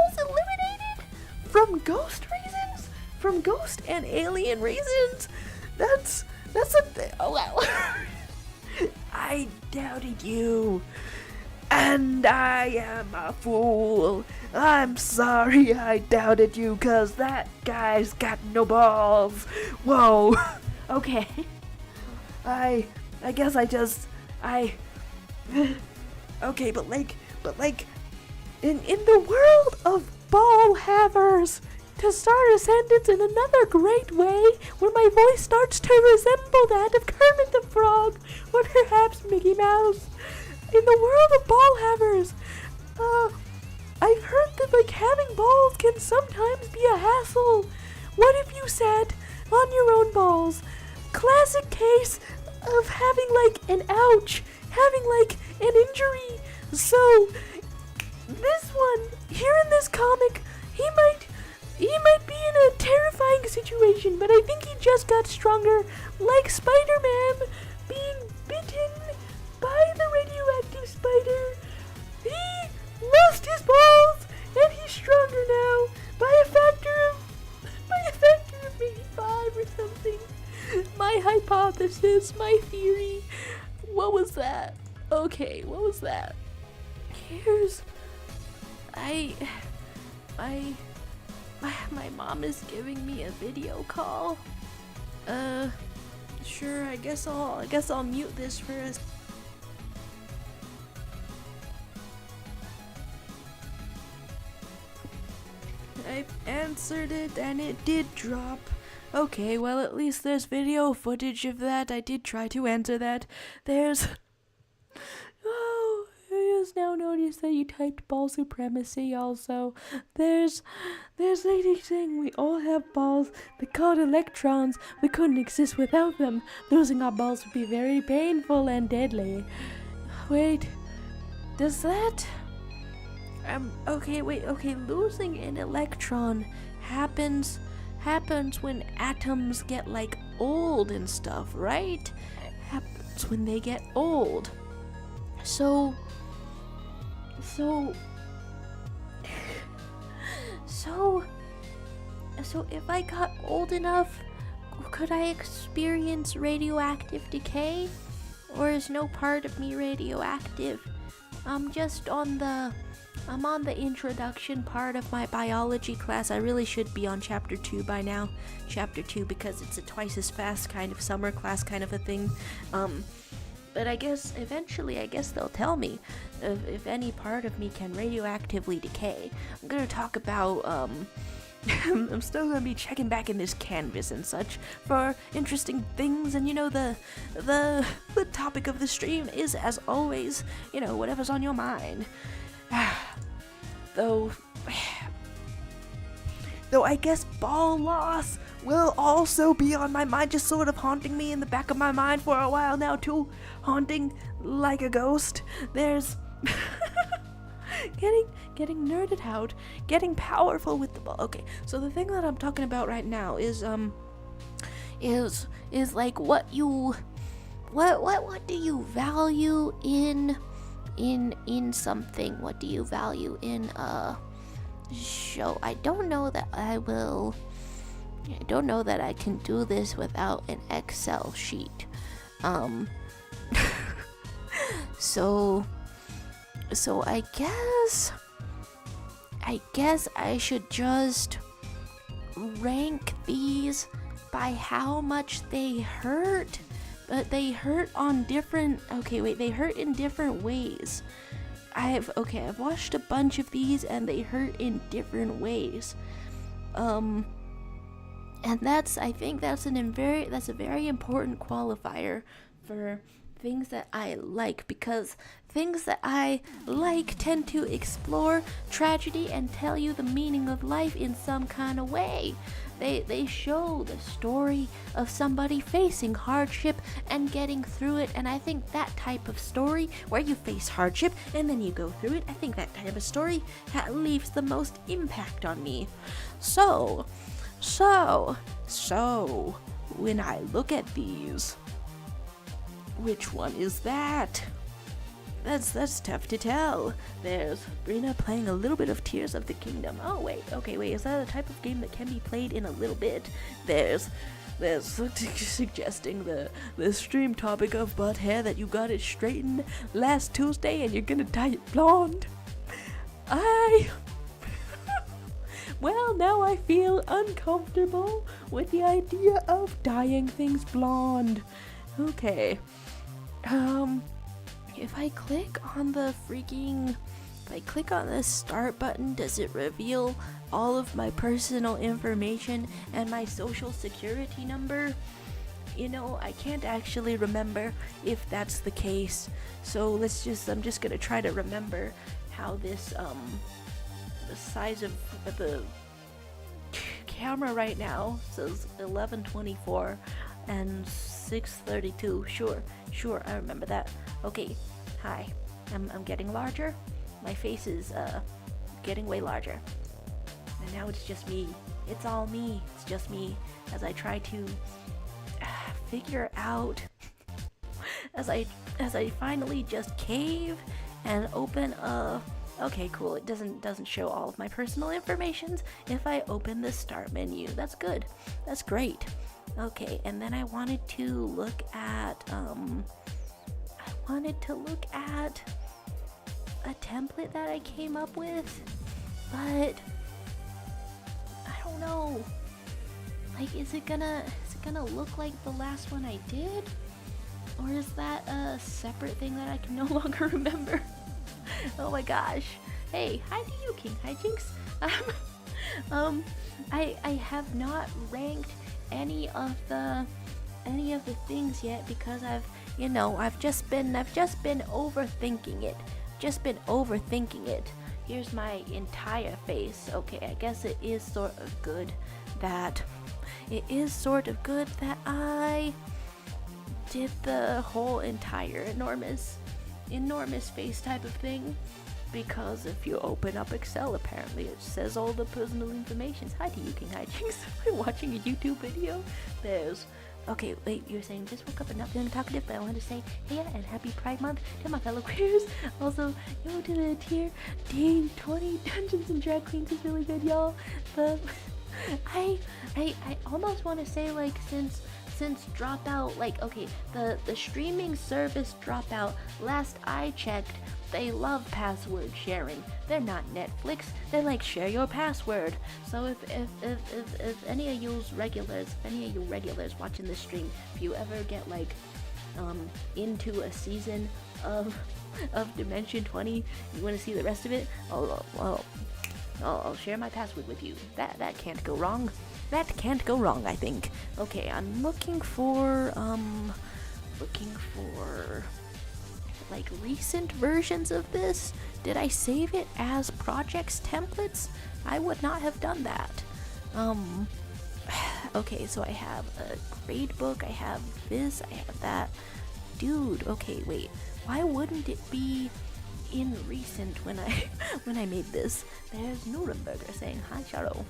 eliminated from ghost reasons, from ghost and alien reasons. That's a thing. Oh wow. I doubted you, and I am a fool. I'm sorry I doubted you, 'cause that guy's got no balls. Whoa. Okay. I guess okay, but like in the world of ball havers, to start a sentence in another great way where my voice starts to resemble that of Kermit the Frog or perhaps Mickey Mouse. In the world of ball havers, I've heard that like having balls can sometimes be a hassle. What if you sat on your own balls? Classic case of having like an ouch, having like an injury. So this one here in this comic, he might be in a terrifying situation, but I think he just got stronger, like Spider-Man being bitten by the radioactive spider. He lost his balls, and he's stronger now by a factor of maybe 5 or something. My hypothesis, my theory. What was that? Okay, what was that? Here's my mom is giving me a video call. Sure, I guess I'll mute this for a I answered it and it did drop. Okay, well at least there's video footage of that. I did try to answer that. There's I just now noticed that you typed ball supremacy also. There's lady saying we all have balls. They're called electrons. We couldn't exist without them. Losing our balls would be very painful and deadly. Wait, does that... okay, losing an electron happens when atoms get like old and stuff, right? Happens when they get old. So if I got old enough, could I experience radioactive decay? Or is no part of me radioactive? I'm on the introduction part of my biology class. I really should be on chapter 2 by now. Chapter 2 because it's a twice as fast kind of summer class kind of a thing. But I guess eventually they'll tell me if any part of me can radioactively decay. I'm gonna talk about I'm still gonna be checking back in this canvas and such for interesting things, and the topic of the stream is, as always, whatever's on your mind. Though I guess ball loss will also be on my mind, just sort of haunting me in the back of my mind for a while now too. Haunting like a ghost. There's getting nerded out, getting powerful with the ball. Okay, so the thing that I'm talking about right now is like what do you value in something? What do you value in a show? I don't know that I can do this without an Excel sheet. So I guess I should just rank these by how much they hurt. But they hurt on different... they hurt in different ways. I've watched a bunch of these and they hurt in different ways. And I think that's a very important qualifier for things that I like, because things that I like tend to explore tragedy and tell you the meaning of life in some kind of way. They show the story of somebody facing hardship and getting through it, and I think that type of story where you face hardship and then you go through it, I think that type of story leaves the most impact on me. So when I look at these, which one is that? That's tough to tell. There's Brina playing a little bit of Tears of the Kingdom. Oh wait, is that a type of game that can be played in a little bit? There's suggesting the stream topic of butt hair that you got it straightened last Tuesday and you're gonna dye it blonde. Well, now I feel uncomfortable with the idea of dyeing things blonde. Okay. If I click on the I click on this start button, does it reveal all of my personal information and my social security number? You know, I can't actually remember if that's the case. So I'm just gonna try to remember how this, the size of the camera right now says 1124 and 632. Sure, I remember that. Okay, hi. I'm getting larger. My face is getting way larger. And now it's just me. It's all me. It's just me as I try to figure out as I finally just cave and open a. Okay, cool. It doesn't show all of my personal information if I open the start menu. That's good. That's great. Okay, and then I wanted to look at a template that I came up with, but I don't know. Like, is it gonna look like the last one I did? Or is that a separate thing that I can no longer remember? Oh my gosh. Hey, hi to you, King Hijinks. I have not ranked any of the things yet because I've just been overthinking it. Here's my entire face. Okay, I guess it is sort of good that I did the whole entire enormous face type of thing, because if you open up Excel, apparently it says all the personal information. Hi to you, King Hijinks. We're watching a YouTube video. Okay, wait, you're saying just woke up and not feeling talkative, but I wanted to say hey and happy Pride Month to my fellow queers. Also, to the tier Day 20 Dungeons and Drag Queens is really good, y'all. But I almost want to say, like, since Dropout, like, okay, the streaming service Dropout, last I checked, they love password sharing. They're not Netflix. They're like, share your password. So if any of you regulars watching this stream, if you ever get like into a season of Dimension 20, you want to see the rest of it, I'll share my password with you. That can't go wrong. That can't go wrong, I think. Okay, I'm looking for like recent versions of this. Did I save it as projects templates? I would not have done that. Okay, so I have a grade book, I have this, I have that. Dude, okay, wait. Why wouldn't it be in recent when I made this? There's Nuremberger saying, hi Sharo.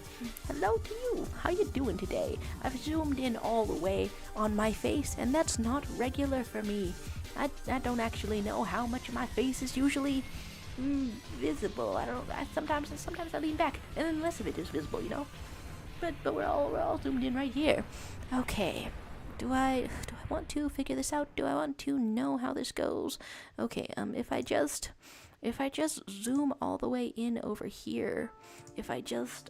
Hello to you. How you doing today? I've zoomed in all the way on my face, and that's not regular for me. I don't actually know how much of my face is usually visible. Sometimes I lean back, and then less of it is visible, you know. But we're all zoomed in right here. Okay. Do I want to figure this out? Do I want to know how this goes? Okay, if I just zoom all the way in over here, if I just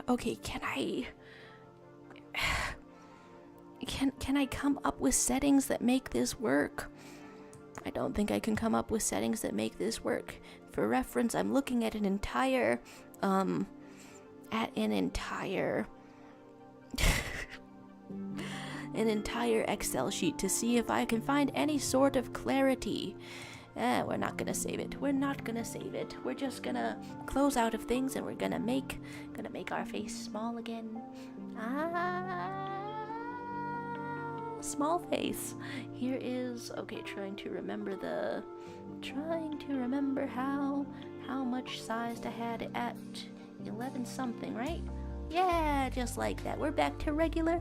okay, can I come up with settings that make this work? I don't think I can come up with settings that make this work. For reference, I'm looking at an entire Excel sheet to see if I can find any sort of clarity. We're not gonna save it. We're just gonna close out of things, and we're gonna make our face small again. Small face. Here is, okay, trying to remember how much size I had at 11 something, right? Yeah, just like that. We're back to regular.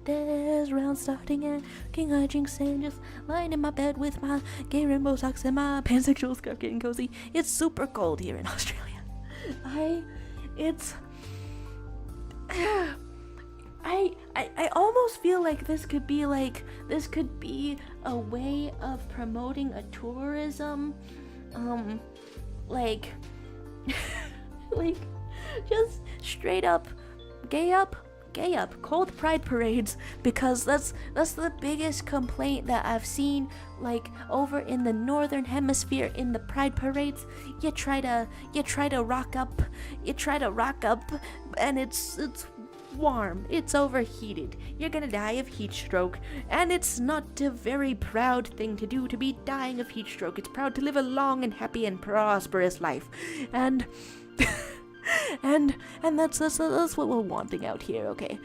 There's round starting at King Hijinks saying, just lying in my bed with my gay rainbow socks and my pansexual scarf getting cozy. It's super cold here in Australia. I almost feel like this could be a way of promoting a tourism, like just straight up, gay gay up. Cold pride parades, because that's the biggest complaint that I've seen, like, over in the northern hemisphere in the pride parades. You try to rock up, and it's warm, it's overheated, you're gonna die of heat stroke, and it's not a very proud thing to do, to be dying of heat stroke. It's proud to live a long and happy and prosperous life, and and that's what we're wanting out here, okay?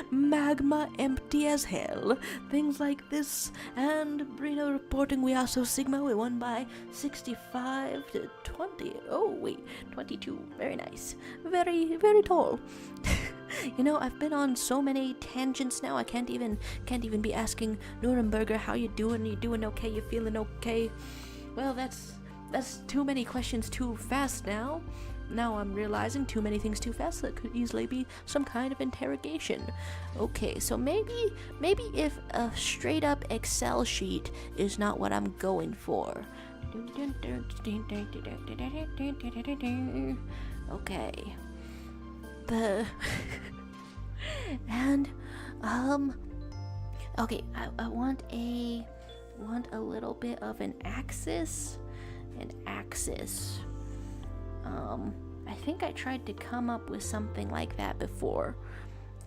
Magma empty as hell, things like this. And Brino reporting we are so Sigma, we won by 65 to 20. Oh wait, 22. Very nice, very tall. You know, I've been on so many tangents now, I can't even be asking Nuremberger how you doing. You doing okay? You feeling okay? Well, that's too many questions too fast now. Now I'm realizing too many things too fast. That could easily be some kind of interrogation. Okay, so maybe if a straight up Excel sheet is not what I'm going for. Okay. And okay, I want a little bit of an axis. I think I tried to come up with something like that before.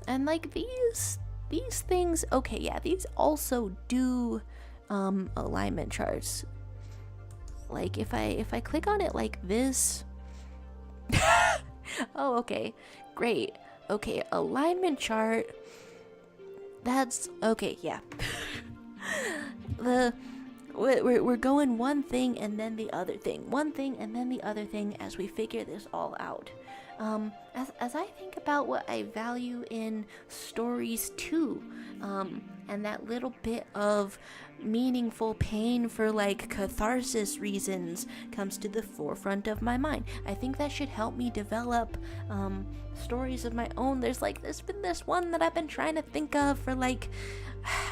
And like these things, okay, yeah, these also do alignment charts. Like if I click on it like this. Oh, okay. Great. Okay, alignment chart. That's okay, yeah. We're going one thing and then the other thing. One thing and then the other thing as we figure this all out. As I think about what I value in stories too, and that little bit of meaningful pain for like catharsis reasons comes to the forefront of my mind. I think that should help me develop stories of my own. There's been this one that I've been trying to think of for like,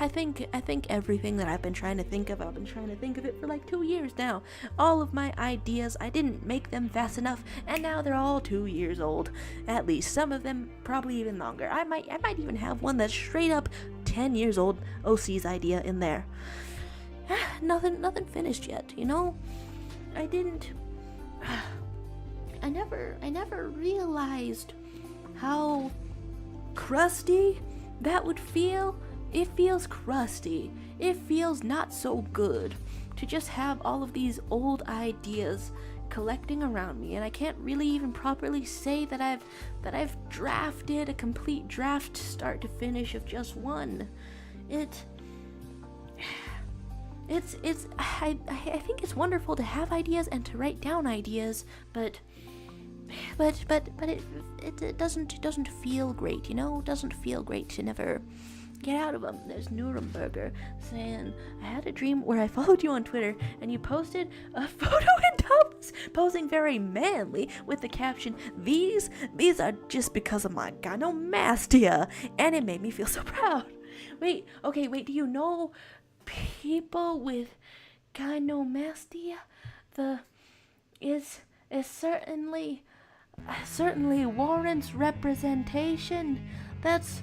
I think everything that I've been trying to think of, I've been trying to think of it for like 2 years now. All of my ideas, I didn't make them fast enough, and now they're all 2 years old. At least some of them, probably even longer. I might even have one that's straight up 10 years old, OC's idea in there. Nothing finished yet, you know? I never realized how crusty that would feel. It feels crusty. It feels not so good to just have all of these old ideas collecting around me, and I can't really even properly say that I've drafted a complete draft start to finish of just one. I think it's wonderful to have ideas and to write down ideas, but it doesn't feel great, you know? It doesn't feel great to never get out of them. There's Nuremberger saying, I had a dream where I followed you on Twitter and you posted a photo in topless, posing very manly with the caption, these are just because of my gynomastia, and it made me feel so proud. Wait, do you know people with gynomastia? Is certainly warrants representation. That's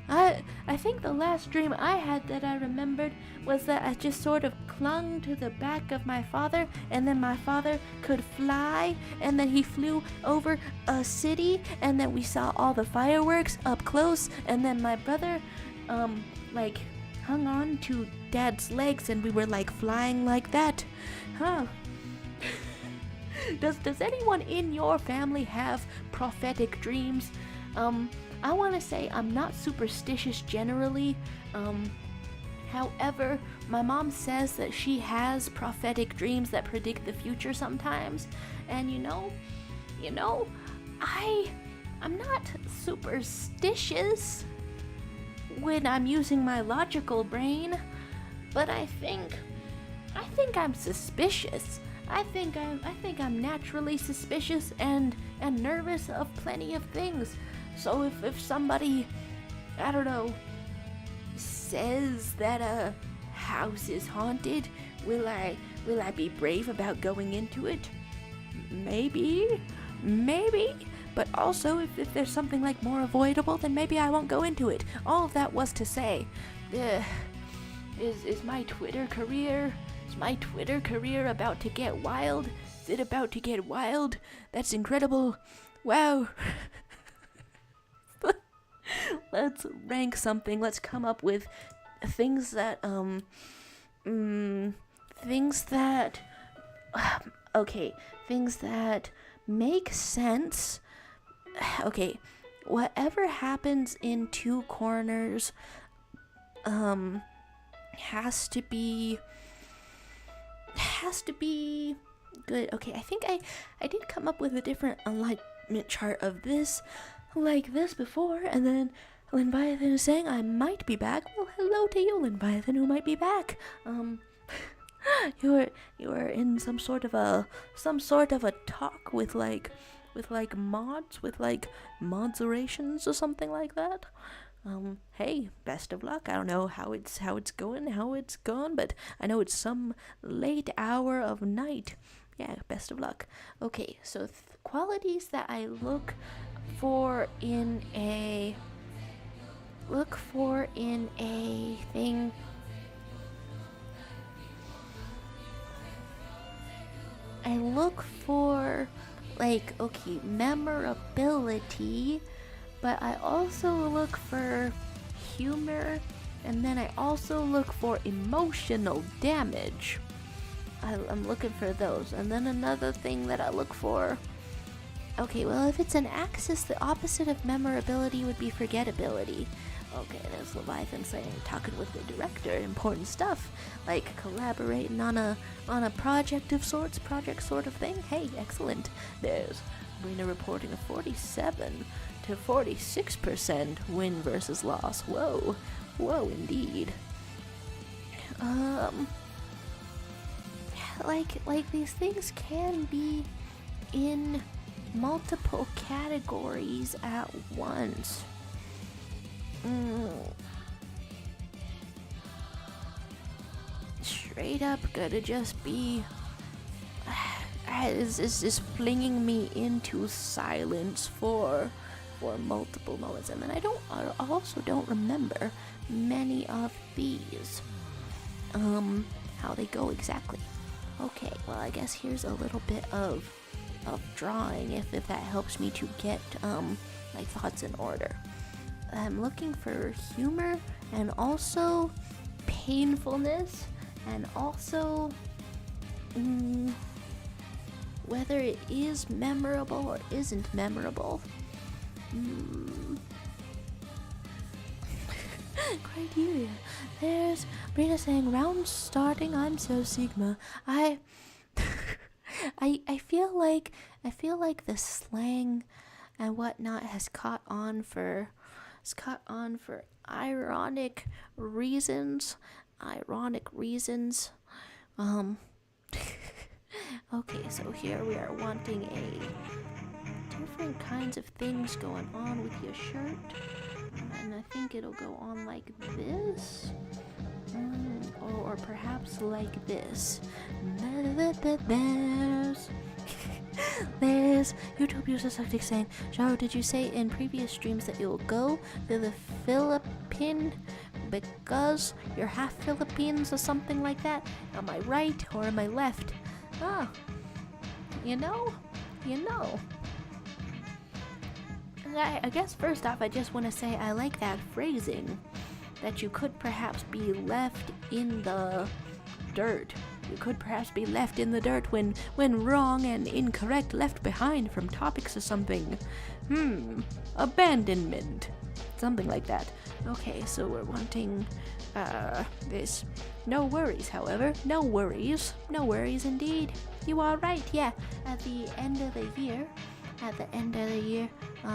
I think the last dream I had that I remembered was that I just sort of clung to the back of my father, and then my father could fly, and then he flew over a city, and then we saw all the fireworks up close, and then my brother like hung on to Dad's legs, and we were like flying like that. Huh. Does anyone in your family have prophetic dreams? I want to say I'm not superstitious generally. However, my mom says that she has prophetic dreams that predict the future sometimes. And you know, I'm not superstitious when I'm using my logical brain, but I think I'm suspicious. I think I'm naturally suspicious and nervous of plenty of things. So if somebody, I don't know, says that a house is haunted, will I be brave about going into it? Maybe, but also if there's something like more avoidable, then maybe I won't go into it. All of that was to say, is my Twitter career about to get wild? Is it about to get wild? That's incredible. Wow. Let's rank something. Let's come up with things that things that make sense. Okay, whatever happens in Two Corners has to be good. Okay, I think I did come up with a different alignment chart of this like this before, and then Leviathan is saying I might be back. Well, hello to you, Leviathan, who might be back. You were in some sort of a talk with mods or something like that. Hey, best of luck. I don't know how it's gone, but I know it's some late hour of night. Yeah, best of luck. Okay, so qualities that I look for in a thing. I look for, memorability, but I also look for humor, and then I also look for emotional damage. I'm looking for those. And then another thing that I look for, if it's an axis, the opposite of memorability would be forgettability. Okay, there's Leviathan saying, talking with the director, important stuff, like collaborating on a project sort of thing. Hey, excellent. There's Brina reporting a 47 to 46% win versus loss. Whoa, indeed. These things can be in multiple categories at once. Straight up gotta just be is flinging me into silence for multiple moments, and then I also don't remember many of these how they go exactly. Okay, well, I guess here's a little bit of drawing if that helps me to get my thoughts in order. I'm looking for humor and also painfulness, and also whether it is memorable or isn't memorable. Criteria. There's Brina saying, round starting, I'm so Sigma. I feel like the slang and whatnot has caught on for ironic reasons. Okay, so here we are wanting a different kinds of things going on with your shirt, and I think it'll go on like this, or perhaps like this. There's YouTube user Suctic saying, Jaro, did you say in previous streams that you'll go to the Philippines because you're half Philippines or something like that? Am I right or am I left? Ah, you know. I guess first off, I just want to say I like that phrasing, that you could perhaps be left in the dirt. You could perhaps be left in the dirt when wrong and incorrect, left behind from topics or something. Abandonment. Something like that. Okay, so we're wanting this. No worries, however. No worries indeed. You are right, yeah. At the end of the year,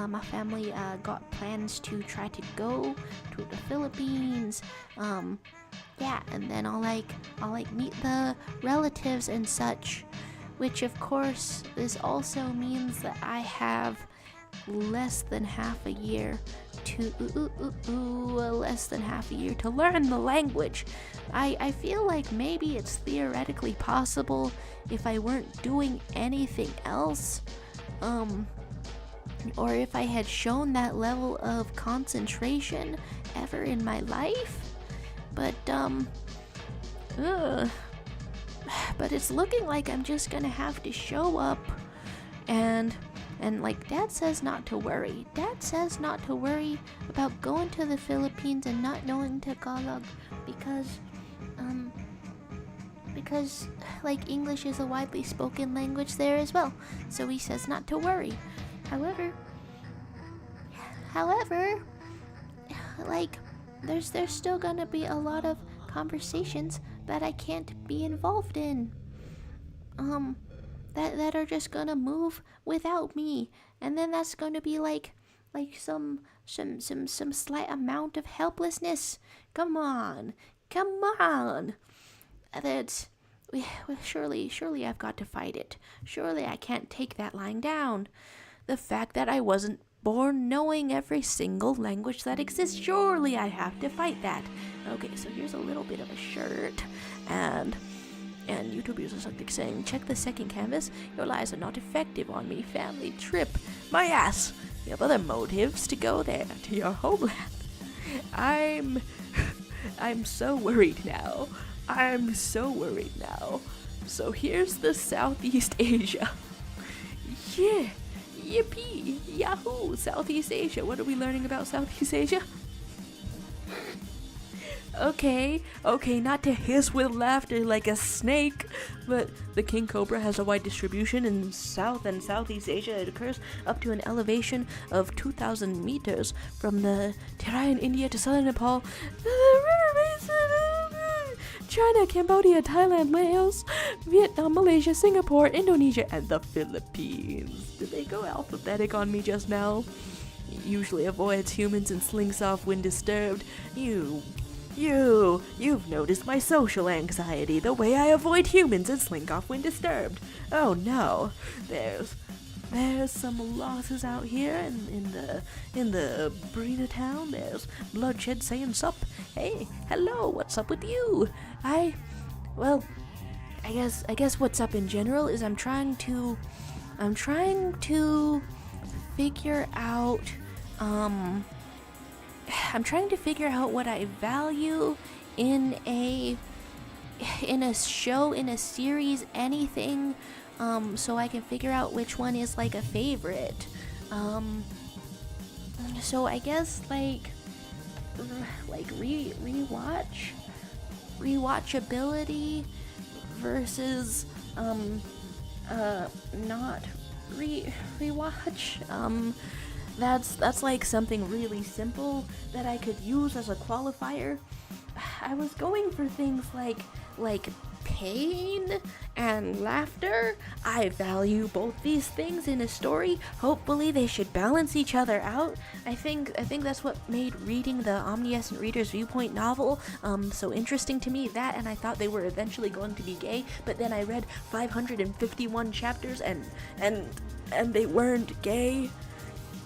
my family got plans to try to go to the Philippines. Yeah, and then I'll meet the relatives and such, which of course this also means that I have less than half a year to learn the language. I feel like maybe it's theoretically possible if I weren't doing anything else. or if I had shown that level of concentration ever in my life. But but it's looking like I'm just gonna have to show up and like Dad says not to worry. Dad says not to worry about going to the Philippines and not knowing Tagalog because like English is a widely spoken language there as well. So he says not to worry. However, like there's still gonna be a lot of conversations that I can't be involved in. That are just gonna move without me, and then that's gonna be like some slight amount of helplessness. Come on. That's surely I've got to fight it. Surely I can't take that lying down. The fact that I wasn't born knowing every single language that exists, surely I have to fight that. Okay, so here's a little bit of a shirt, and YouTube users like saying, check the second canvas, your lies are not effective on me, family trip, my ass, you have other motives to go there, to your homeland. I'm so worried now. So here's the Southeast Asia. Yeah, yippee, yahoo, Southeast Asia. What are we learning about Southeast Asia? Okay, not to hiss with laughter like a snake, but the king cobra has a wide distribution in South and Southeast Asia. It occurs up to an elevation of 2,000 meters from the Terai in India to southern Nepal, China, Cambodia, Thailand, Laos, Vietnam, Malaysia, Singapore, Indonesia, and the Philippines. Did they go alphabetic on me just now? Usually avoids humans and slinks off when disturbed. You've noticed my social anxiety, the way I avoid humans and slink off when disturbed. Oh no, there's some losses out here in the Brina town. There's bloodshed saying sup. Hey, hello, what's up with you? I guess what's up in general is I'm trying to figure out what I value in a show, in a series, anything, so I can figure out which one is like a favorite. So I guess like rewatchability versus not rewatch. That's like something really simple that I could use as a qualifier. I was going for things like pain and laughter. I value both these things in a story. Hopefully they should balance each other out. I think that's what made reading the Omniscient Reader's Viewpoint novel so interesting to me. That, and I thought they were eventually going to be gay, but then I read 551 chapters and they weren't gay.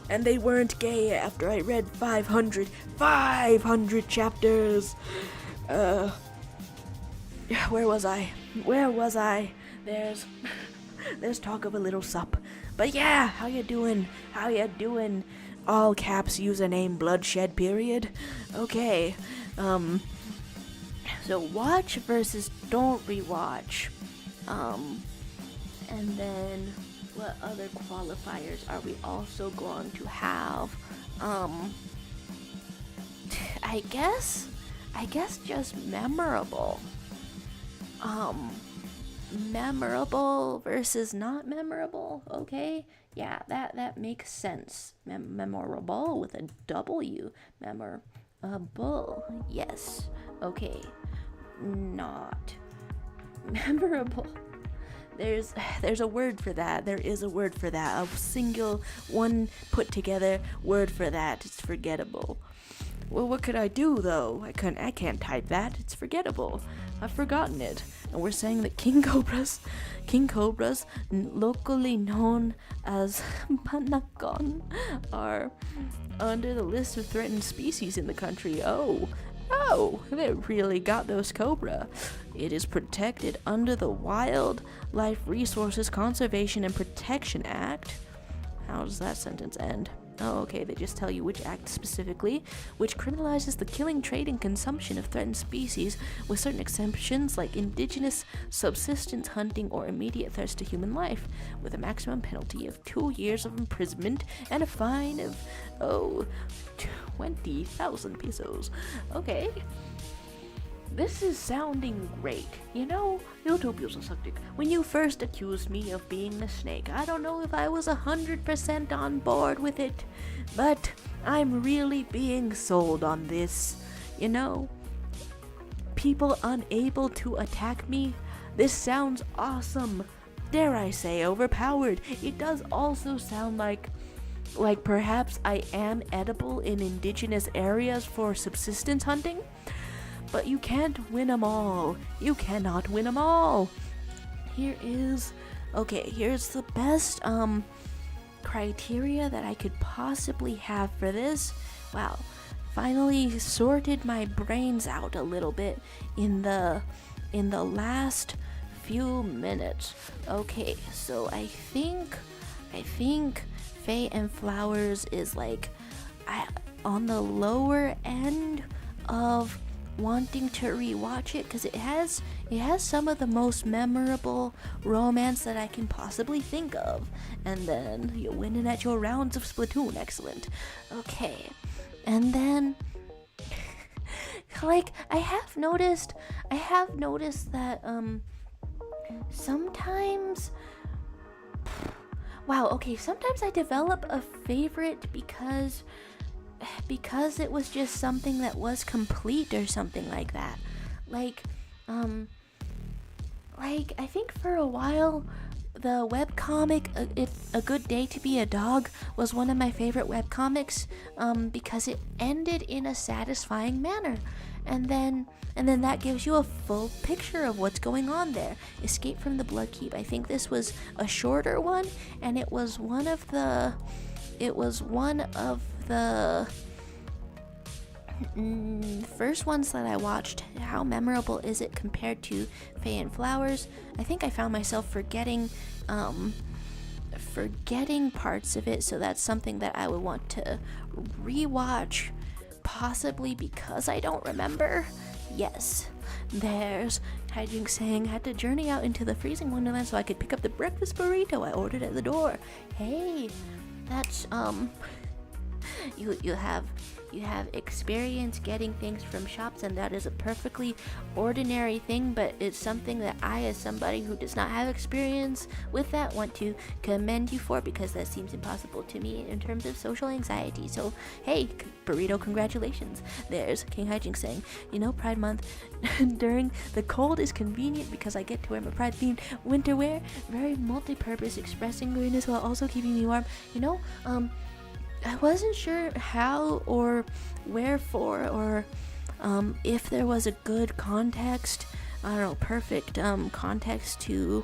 And they weren't gay after I read 500 chapters. Where was I? There's talk of a little sup. But yeah, how you doing? All caps, username, bloodshed, period. Okay. So watch versus don't rewatch. And then what other qualifiers are we also going to have? I guess just memorable. Memorable versus not memorable. Okay, yeah, that makes sense. Memorable with a W. Memorable. Yes. Okay. Not memorable. There's a word for that. There is a word for that. A single, one put together word for that. It's forgettable. Well, what could I do though? I can't type that. It's forgettable. I've forgotten it. And we're saying that king cobras, locally known as panakon, are under the list of threatened species in the country. Oh, they really got those cobra. It is protected under the Wildlife Resources Conservation and Protection Act. How does that sentence end? Oh, okay, they just tell you which act specifically, which criminalizes the killing, trade, and consumption of threatened species, with certain exceptions like indigenous subsistence hunting or immediate threats to human life, with a maximum penalty of 2 years of imprisonment and a fine of, 20,000 pesos. Okay. This is sounding great. You know, when you first accused me of being a snake, I don't know if I was 100% on board with it, but I'm really being sold on this. You know, people unable to attack me, this sounds awesome. Dare I say overpowered. It does also sound like perhaps I am edible in indigenous areas for subsistence hunting. But you can't win them all. You cannot win them all. Here's the best criteria that I could possibly have for this. Wow, finally sorted my brains out a little bit in the last few minutes. Okay, so I think Faye and Flowers is like on the lower end of wanting to rewatch it, because it has some of the most memorable romance that I can possibly think of. And then you're winning at your rounds of Splatoon. Excellent. Okay, and then like I have noticed that sometimes sometimes I develop a favorite because it was just something that was complete or something like that. Like I think for a while the webcomic A Good Day to Be a Dog was one of my favorite webcomics because it ended in a satisfying manner. And then that gives you a full picture of what's going on there. Escape from the Bloodkeep. I think this was a shorter one, and it was one of the first ones that I watched. How memorable is it compared to Faye and Flowers? I think I found myself forgetting parts of it, so that's something that I would want to rewatch, possibly because I don't remember. Yes, there's Hijinks saying, had to journey out into the freezing wonderland so I could pick up the breakfast burrito I ordered at the door. Hey, that's you have experience getting things from shops, and that is a perfectly ordinary thing, but it's something that I, as somebody who does not have experience with that, want to commend you for, because that seems impossible to me in terms of social anxiety. So hey, burrito, congratulations. There's King Hijinks saying, Pride Month during the cold is convenient because I get to wear my Pride themed winter wear, very multi-purpose, expressing greenness while also keeping me warm. I wasn't sure how or wherefore, or if there was a good context, perfect context to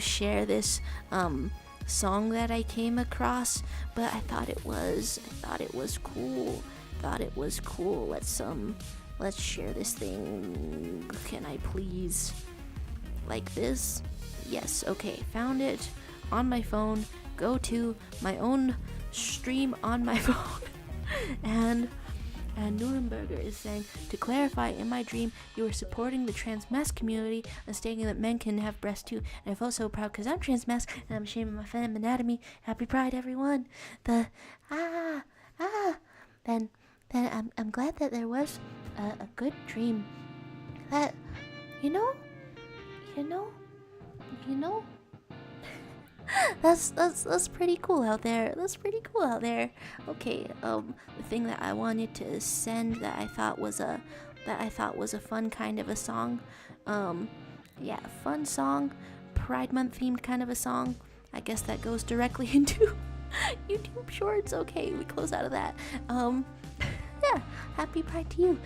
share this song that I came across, but I thought it was cool. Let's share this thing. Can I please? Like this? Yes, okay, found it on my phone. Go to my own stream on my phone. and Nuremberger is saying, to clarify, in my dream you were supporting the trans-masc community and stating that men can have breasts too, and I felt so proud because I'm trans-masc and I'm ashamed of my femme anatomy. Happy Pride, everyone. Then I'm glad that there was a good dream, that you know that's pretty cool out there. Okay, the thing that I wanted to send that I thought was a fun kind of a song. Fun song, Pride Month themed kind of a song. I guess that goes directly into YouTube Shorts. Okay, we close out of that. Happy Pride to you.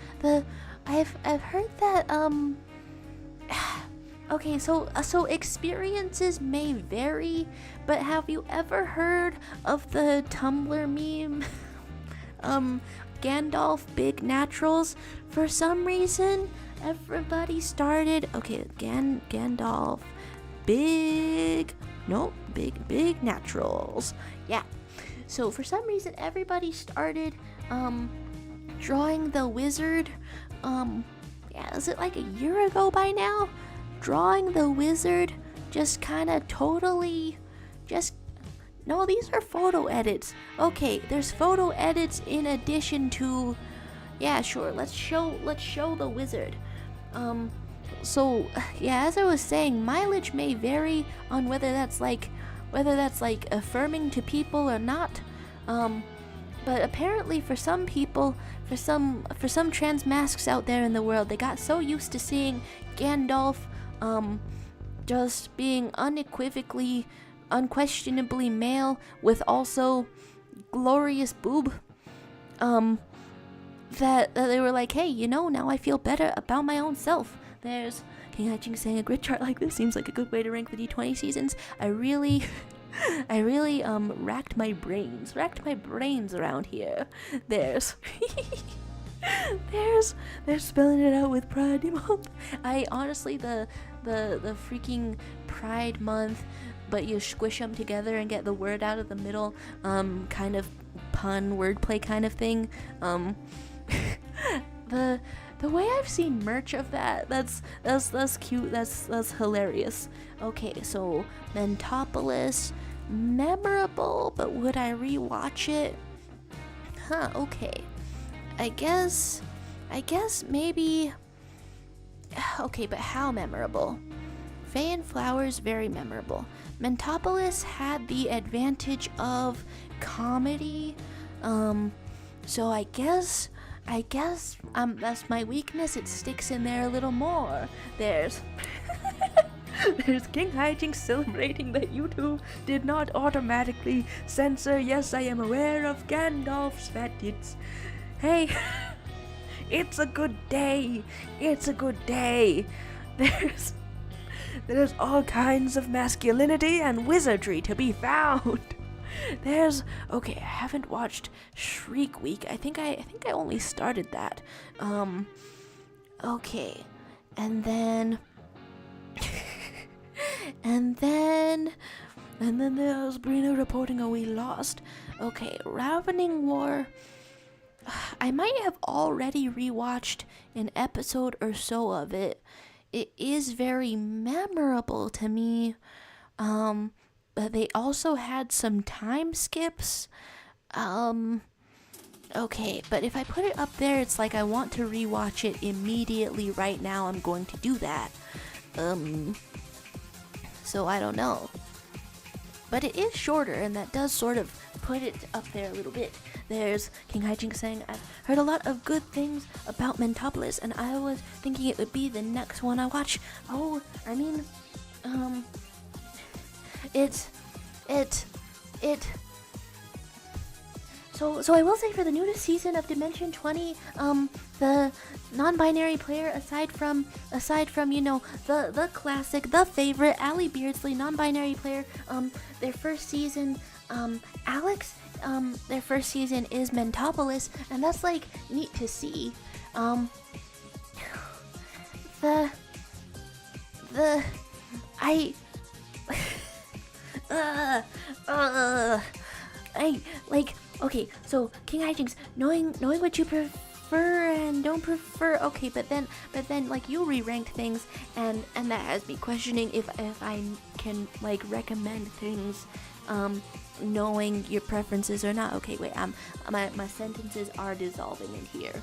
I've heard that okay, so experiences may vary, but have you ever heard of the Tumblr meme, Gandalf Big Naturals? For some reason, everybody started, Gandalf Big Nope, big naturals. Yeah. So for some reason, everybody started drawing the wizard. Yeah, is it like a year ago by now? Drawing the wizard just kind of totally just. No, these are photo edits. Okay, there's photo edits in addition to. Yeah, sure. Let's show the wizard. So yeah, as I was saying, mileage may vary on whether that's like affirming to people or not. But apparently for some people, for some trans masks out there in the world, they got so used to seeing Gandalf just being unequivocally, unquestionably male with also glorious boob, that they were like, hey, now I feel better about my own self. There's King Haching saying a grid chart like this seems like a good way to rank the D20 seasons. I really racked my brains around here. They're spelling it out with Pride Month. I honestly, the freaking Pride Month, but you squish them together and get the word out of the middle, kind of pun wordplay kind of thing. The way I've seen merch of that's cute. That's hilarious. Okay, so Mentopolis, memorable, but would I rewatch it? Huh. Okay. I guess maybe. Okay, but how memorable? Faye and Flowers, very memorable. Mentopolis had the advantage of comedy. So I guess that's my weakness. It sticks in there a little more. There's King Hijinks celebrating that YouTube did not automatically censor. Yes, I am aware of Gandalf's fat tits. Hey, it's a good day. It's a good day. There's all kinds of masculinity and wizardry to be found. Okay, I haven't watched Shriek Week. I think I only started that. Okay. And then there's Brina reporting a we lost. Okay, Ravening War. I might have already rewatched an episode or so of it. It is very memorable to me. But they also had some time skips. Okay, but if I put it up there, it's like I want to rewatch it immediately right now. I'm going to do that. So I don't know. But it is shorter, and that does sort of put it up there a little bit. There's King Hijinks saying, I've heard a lot of good things about Mentopolis, and I was thinking it would be the next one I watch. Oh, I mean, So I will say for the newest season of Dimension 20, the non-binary player, aside from the classic, the favorite Allie Beardsley non-binary player, their first season, Alex, their first season is Mentopolis, and that's like neat to see. Okay, so King Hijinks, knowing what you prefer and don't prefer, okay, but then like you re-ranked things, and that has me questioning if I can like recommend things, knowing your preferences or not. Okay, wait, my sentences are dissolving in here.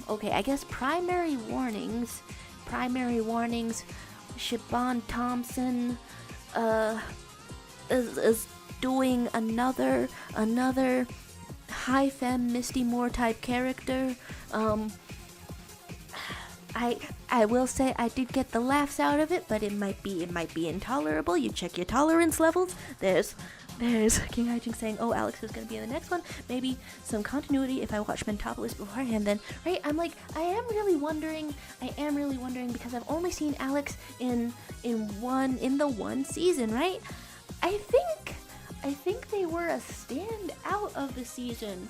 Okay, I guess primary warnings, Siobhan Thompson, is doing another high femme Misty Moore type character. I will say I did get the laughs out of it, but it might be intolerable. You check your tolerance levels. There's King Hijinks saying, oh, Alex is gonna be in the next one. Maybe some continuity if I watch Mentopolis beforehand. Then, right? I am really wondering because I've only seen Alex in the one season, right? I think they were a standout of the season.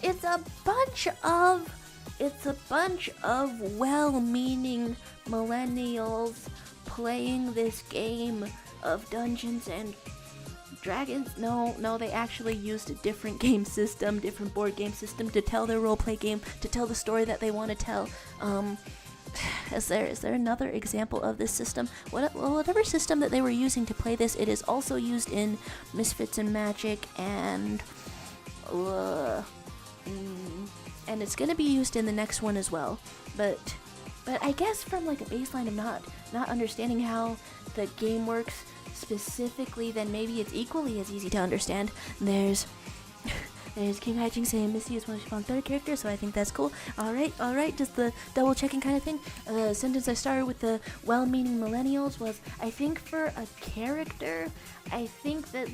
It's a bunch of it's a bunch of well-meaning millennials playing this game of Dungeons and Dragons. No, they actually used a different game system, different board game system to tell their roleplay game, to tell the story that they want to tell. Is there another example of this system? Whatever system that they were using to play this, it is also used in Misfits and Magic, and it's gonna be used in the next one as well. But I guess from like a baseline of not understanding how the game works specifically, then maybe it's equally as easy to understand. There's King Haijing saying Missy is one of Spawn's better characters, so I think that's cool. Alright, just the double checking kind of thing. The sentence I started with the well-meaning millennials was, I think for a character, I think that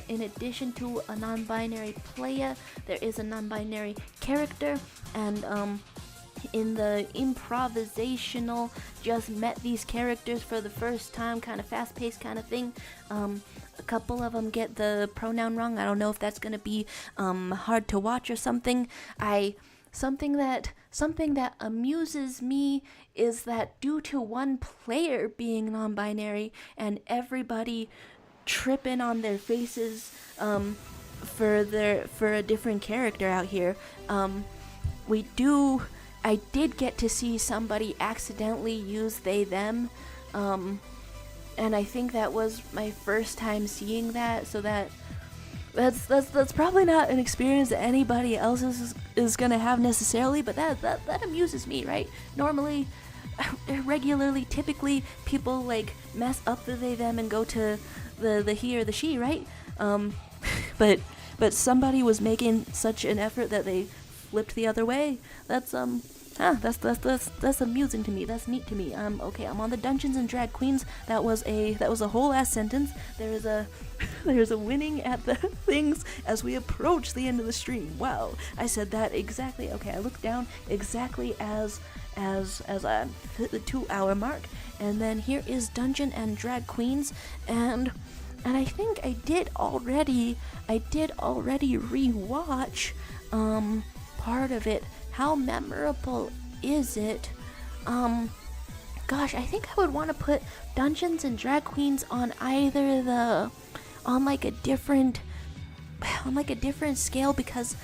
in addition to a non-binary player, there is a non-binary character, and in the improvisational, just met these characters for the first time, kind of fast-paced kind of thing. A couple of them get the pronoun wrong. I don't know if that's gonna be hard to watch or something. Something that amuses me is that due to one player being non-binary and everybody tripping on their faces for a different character out here, I did get to see somebody accidentally use they them, and I think that was my first time seeing that, so that's probably not an experience that anybody else is gonna have necessarily, but that amuses me, right? Normally, regularly, typically, people like mess up the they them and go to the he or the she, right? But somebody was making such an effort that they flipped the other way. That's amusing to me. That's neat to me. Okay, I'm on the Dungeons and Drag Queens. That was a whole ass sentence. There's a winning at the things as we approach the end of the stream. Wow, I said that exactly. Okay, I looked down exactly as I hit the 2-hour mark, and then here is Dungeon and Drag Queens, and I think I did already rewatch part of it. How memorable is it? Gosh, I think I would want to put Dungeons and Drag Queens on either on like a different scale, because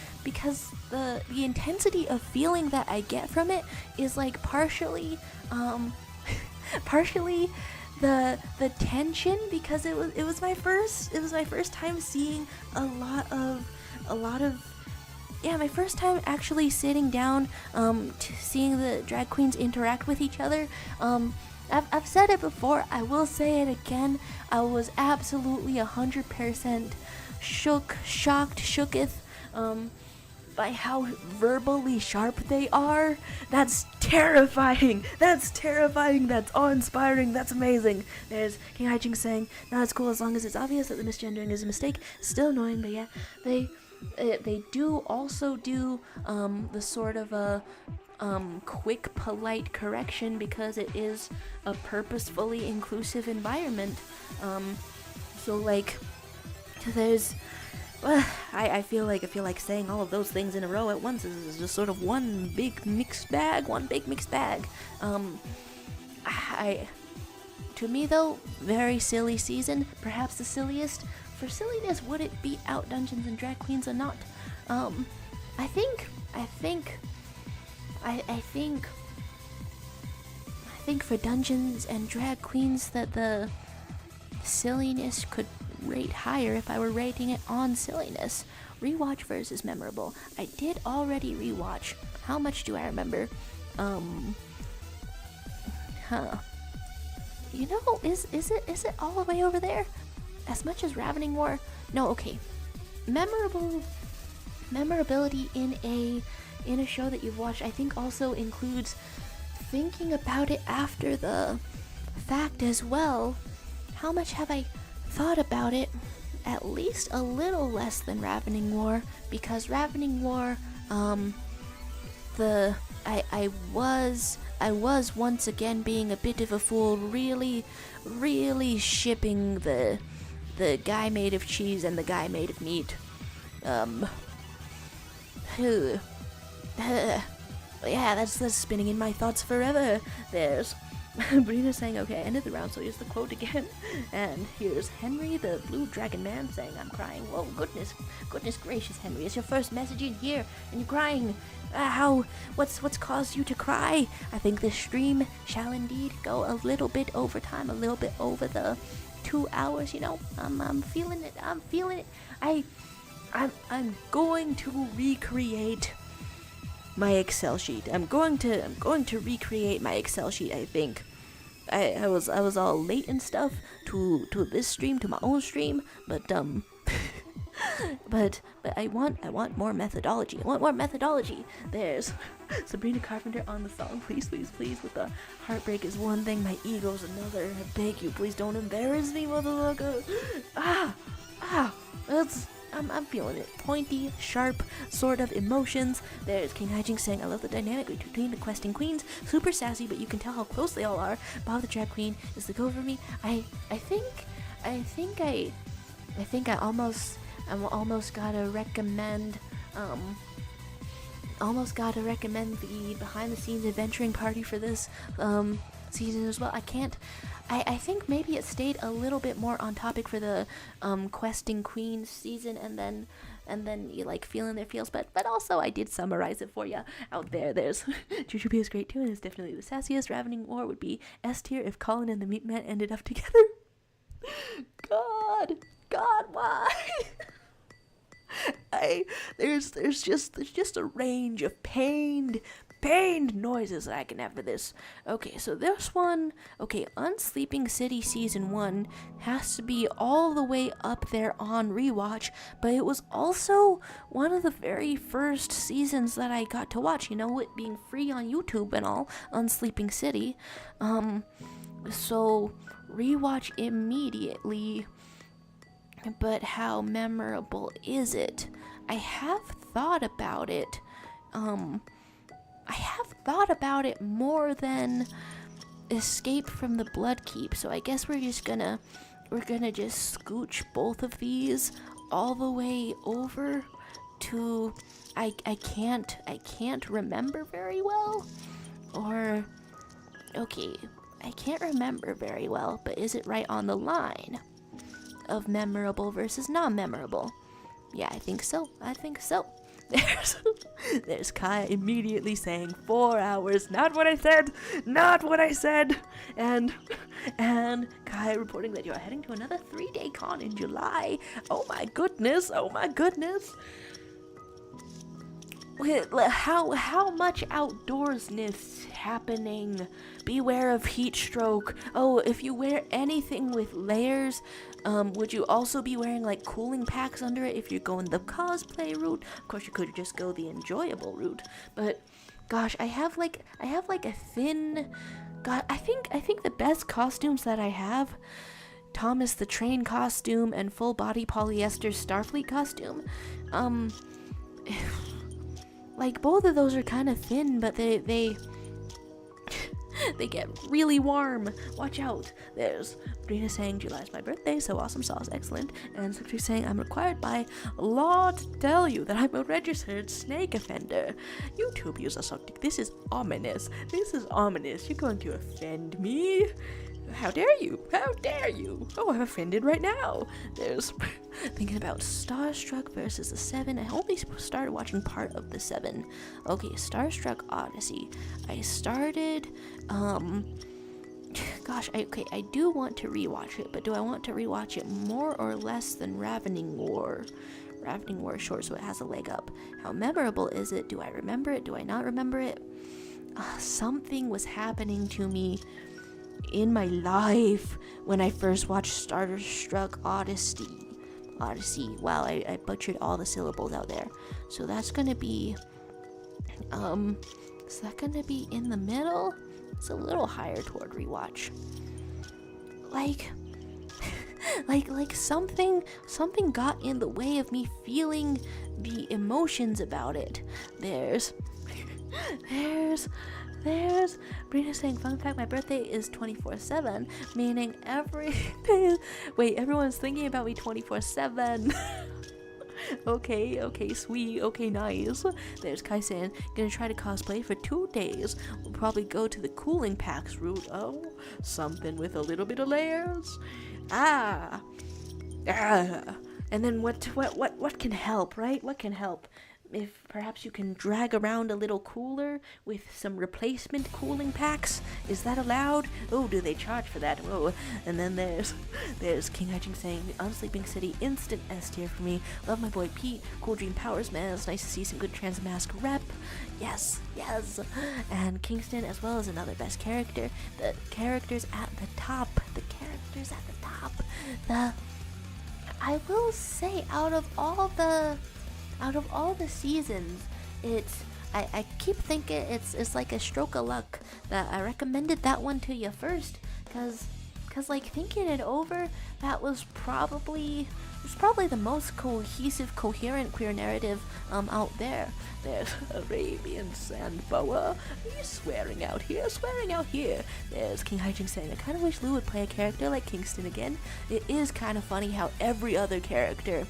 the intensity of feeling that I get from it is like partially the tension, because it was my first time seeing a lot of my first time actually sitting down, seeing the drag queens interact with each other. I've said it before, I will say it again, I was absolutely 100% shooketh, by how verbally sharp they are. That's terrifying, that's awe-inspiring, that's amazing. There's King Haijing saying, no, it's cool as long as it's obvious that the misgendering is a mistake. Still annoying, but yeah, they do also do the sort of a quick, polite correction, because it is a purposefully inclusive environment. So like, there's, I feel like saying all of those things in a row at once is just sort of one big mixed bag. To me though, very silly season, perhaps the silliest. For silliness, would it beat out Dungeons and Drag Queens or not? I think for Dungeons and Drag Queens that the silliness could rate higher if I were rating it on silliness. Rewatch versus memorable. I did already rewatch. How much do I remember? You know, is it all the way over there? As much as Ravening War? No, okay. Memorability in a show that you've watched, I think also includes thinking about it after the fact as well. How much have I thought about it? At least a little less than Ravening War, because Ravening War, I was once again being a bit of a fool, really shipping the guy made of cheese and the guy made of meat. Yeah, that's spinning in my thoughts forever. There's Brina saying, okay, I ended the round, so here's the quote again. And here's Henry, the blue dragon man, saying, I'm crying. Whoa, goodness gracious, Henry. It's your first message in here, and you're crying. What's caused you to cry? I think this stream shall indeed go a little bit over time, a little bit over the 2 hours, you know. I'm feeling it. I'm going to recreate my Excel sheet. I'm going to recreate my Excel sheet. I think I was all late and stuff to this stream, to my own stream, but but I want more methodology. I want more methodology. There's Sabrina Carpenter on the song. Please with the heartbreak is one thing, my ego's another. I beg you, please don't embarrass me, motherfucker. I'm feeling it. Pointy, sharp, sort of emotions. There's King Hijinks saying, I love the dynamic between the questing queens. Super sassy, but you can tell how close they all are. Bob the Trap Queen is the go for me. I almost gotta recommend the behind the scenes adventuring party for this season as well. I think maybe it stayed a little bit more on topic for the questing queens season, and then you like feeling their feels, but also I did summarize it for you out there. There's Jujubee is great too, and is definitely the sassiest. Ravening War would be S tier if Colin and the Meat Man ended up together. God, why? There's just a range of pained noises that I can have for this. Okay, so this one, Unsleeping City Season 1 has to be all the way up there on rewatch, but it was also one of the very first seasons that I got to watch, you know, it being free on YouTube and all, Unsleeping City. So rewatch immediately. But how memorable is it? I have thought about it. More than Escape from the Bloodkeep. So I guess we're gonna just scooch both of these all the way over to I can't remember very well. Or okay, I can't remember very well, but is it right on the line of memorable versus non-memorable? Yeah, I think so. There's Kai immediately saying 4 hours. Not what I said. And Kai reporting that you're heading to another 3-day con in July. Oh my goodness. How much outdoorsness happening? Beware of heat stroke. Oh, if you wear anything with layers, would you also be wearing like cooling packs under it if you're going the cosplay route? Of course, you could just go the enjoyable route. But gosh, I have like a thin. God, I think the best costumes that I have, Thomas the Train costume and full body polyester Starfleet costume. Like both of those are kind of thin, but they get really warm. Watch out. There's Brina saying July's my birthday, so awesome sauce, excellent. And Secretary saying I'm required by law to tell you that I'm a registered snake offender. YouTube user something. This is ominous. You're going to offend me. How dare you? Oh, I'm offended right now. There's thinking about Starstruck versus the 7. I only started watching part of the 7. Okay, Starstruck Odyssey. I started, I do want to rewatch it, but do I want to rewatch it more or less than Ravening War? Ravening War is short, so it has a leg up. How memorable is it? Do I remember it? Do I not remember it? Something was happening to me in my life when I first watched Starstruck Odyssey. Wow, I butchered all the syllables out there. So that's gonna be, is that gonna be in the middle? It's a little higher toward rewatch. Like something got in the way of me feeling the emotions about it. There's Brina saying, fun fact, my birthday is 24/7, meaning every day. Wait, everyone's thinking about me 24/7. Okay, sweet, okay, nice. There's Kai-san, gonna try to cosplay for 2 days. We'll probably go to the cooling packs route. Oh, something with a little bit of layers. Ah. And then what can help, right? What can help? If perhaps you can drag around a little cooler with some replacement cooling packs. Is that allowed? Oh, do they charge for that? Whoa. And then there's King Hijing saying, Unsleeping City, instant S tier for me. Love my boy Pete. Cool Dream Powers, man. It's nice to see some good Transmask rep. Yes. And Kingston, as well as another best character. The characters at the top. I will say, out of all the seasons, I keep thinking it's like a stroke of luck that I recommended that one to you first, cause like thinking it over, that was probably the most cohesive, coherent queer narrative out there. There's Arabian Sand Boa. Are you swearing out here? There's King Hijing saying, I kind of wish Lou would play a character like Kingston again. It is kind of funny how every other character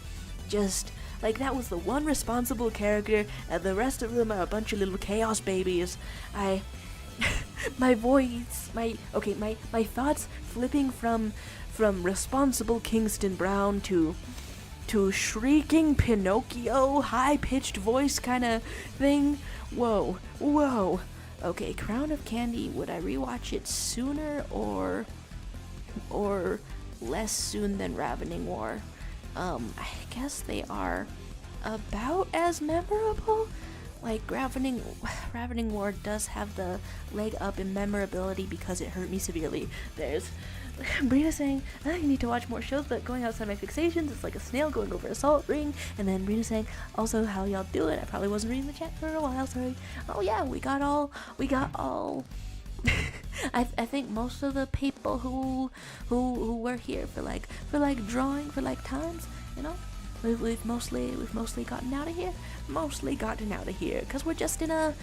just, like, that was the one responsible character, and the rest of them are a bunch of little chaos babies. My thoughts flipping from responsible Kingston Brown to shrieking Pinocchio, high-pitched voice kind of thing. Whoa. Okay, Crown of Candy, would I rewatch it sooner or less soon than Ravening War? I guess they are about as memorable. Like, Ravening War does have the leg up in memorability because it hurt me severely. There's Brina saying, you need to watch more shows, but going outside my fixations, it's like a snail going over a salt ring. And then Brina saying, also, how y'all doing? I probably wasn't reading the chat for a while, sorry. Oh yeah, we got all I think most of the people who were here for like drawing for like times, you know, we've mostly gotten out of here, because we're just in a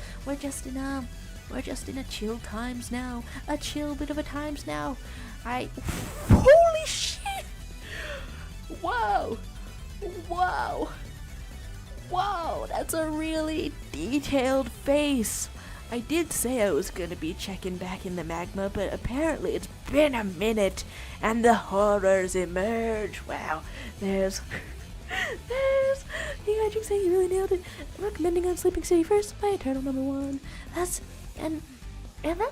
chill times now, a chill bit of a times now. Holy shit! Whoa, that's a really detailed face. I did say I was gonna be checking back in the magma, but apparently it's been a minute, and the horrors emerge. Wow, there's you guys saying you really nailed it. Recommending Unsleeping City first, my eternal number one. That's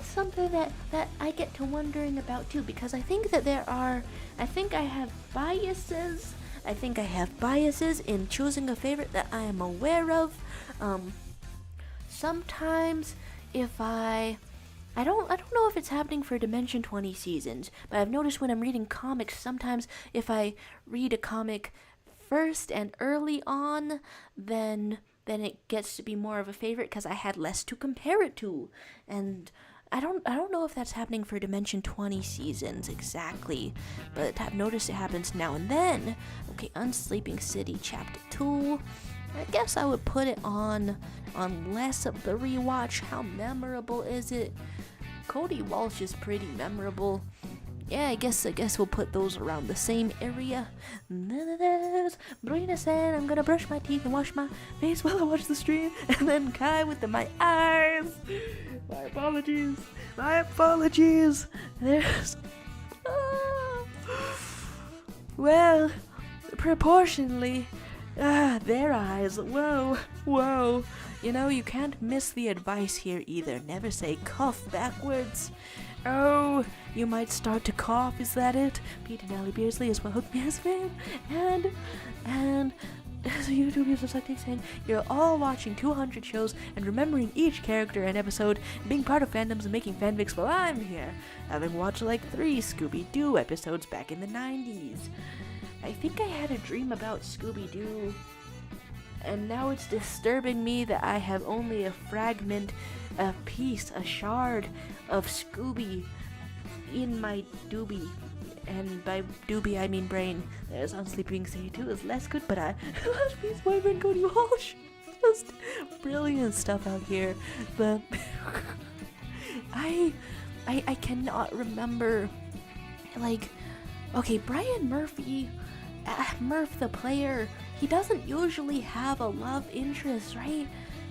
something that I get to wondering about too, because I think that I have biases in choosing a favorite that I am aware of. Sometimes if I don't know if it's happening for Dimension 20 seasons, but I've noticed when I'm reading comics, sometimes if I read a comic first and early on, then it gets to be more of a favorite because I had less to compare it to. And I don't know if that's happening for Dimension 20 seasons exactly, but I've noticed it happens now and then. Okay, Unsleeping City Chapter 2. I guess I would put it on less of the rewatch. How memorable is it? Cody Walsh is pretty memorable. Yeah, I guess we'll put those around the same area. Brina said, I'm gonna brush my teeth and wash my face while I watch the stream. And then Kai with my eyes. My apologies. There's... well, proportionally... their eyes. Whoa. You know, you can't miss the advice here either. Never say cough backwards. Oh, you might start to cough, is that it? Pete and Allie Beardsley as well hooked me as fan. And so YouTube users like saying, you're all watching 200 shows and remembering each character and episode, being part of fandoms and making fanfics while I'm here, having watched like 3 Scooby-Doo episodes back in the 90s. I think I had a dream about Scooby-Doo, and now it's disturbing me that I have only a fragment, a piece, a shard of Scooby in my doobie. And by doobie I mean brain. There's Unsleeping City 2 is less good, but I love Pete's boyfriend Cody Walsh. Just brilliant stuff out here. But I cannot remember, like, okay, Brian Murphy Murph the player, he doesn't usually have a love interest, right?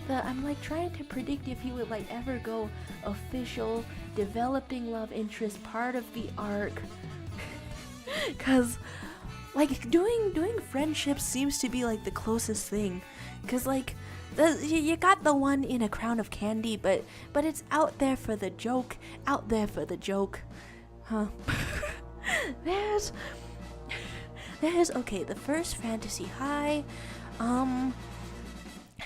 I'm like trying to predict if he would like ever go official developing love interest part of the arc. Cause like doing friendships seems to be like the closest thing. Cause like you got the one in A Crown of Candy, but it's out there for the joke, huh? There's okay, the first fantasy high,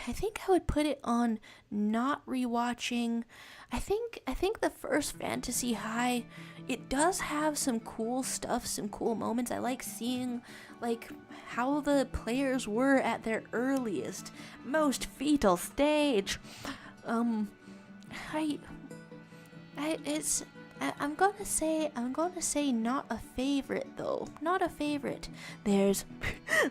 I think I would put it on not rewatching. I think the first fantasy high, it does have some cool stuff, some cool moments. I like seeing like how the players were at their earliest, most fetal stage. I'm gonna say not a favorite though. Not a favorite. There's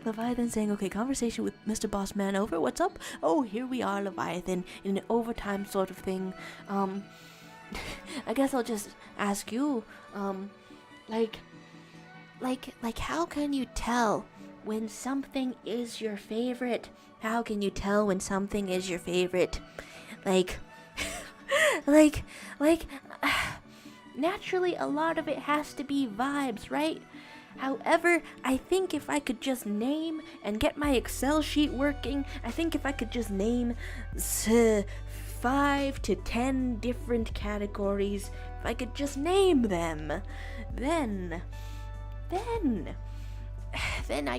Leviathan saying, okay, conversation with Mr. Bossman over. What's up? Oh, here we are, Leviathan, in an overtime sort of thing. I guess I'll just ask you, like how can you tell when something is your favorite? How can you tell when something is your favorite? Naturally, a lot of it has to be vibes, right? However, I think if I could just name and get my Excel sheet working, I think if I could just name 5 to 10 different categories, if I could just name them, then I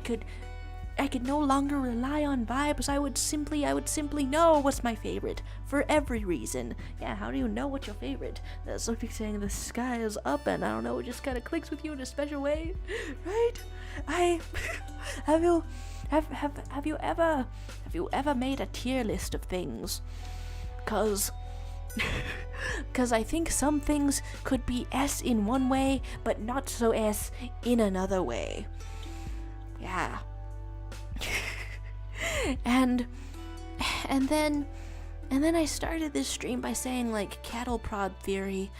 could no longer rely on vibes. I would simply know what's my favorite for every reason. Yeah, how do you know what's your favorite? That's something saying the sky is up and I don't know, it just kind of clicks with you in a special way, right? Have you ever made a tier list of things? Cause I think some things could be S in one way, but not so S in another way. Yeah. and then I started this stream by saying like cattle prod theory.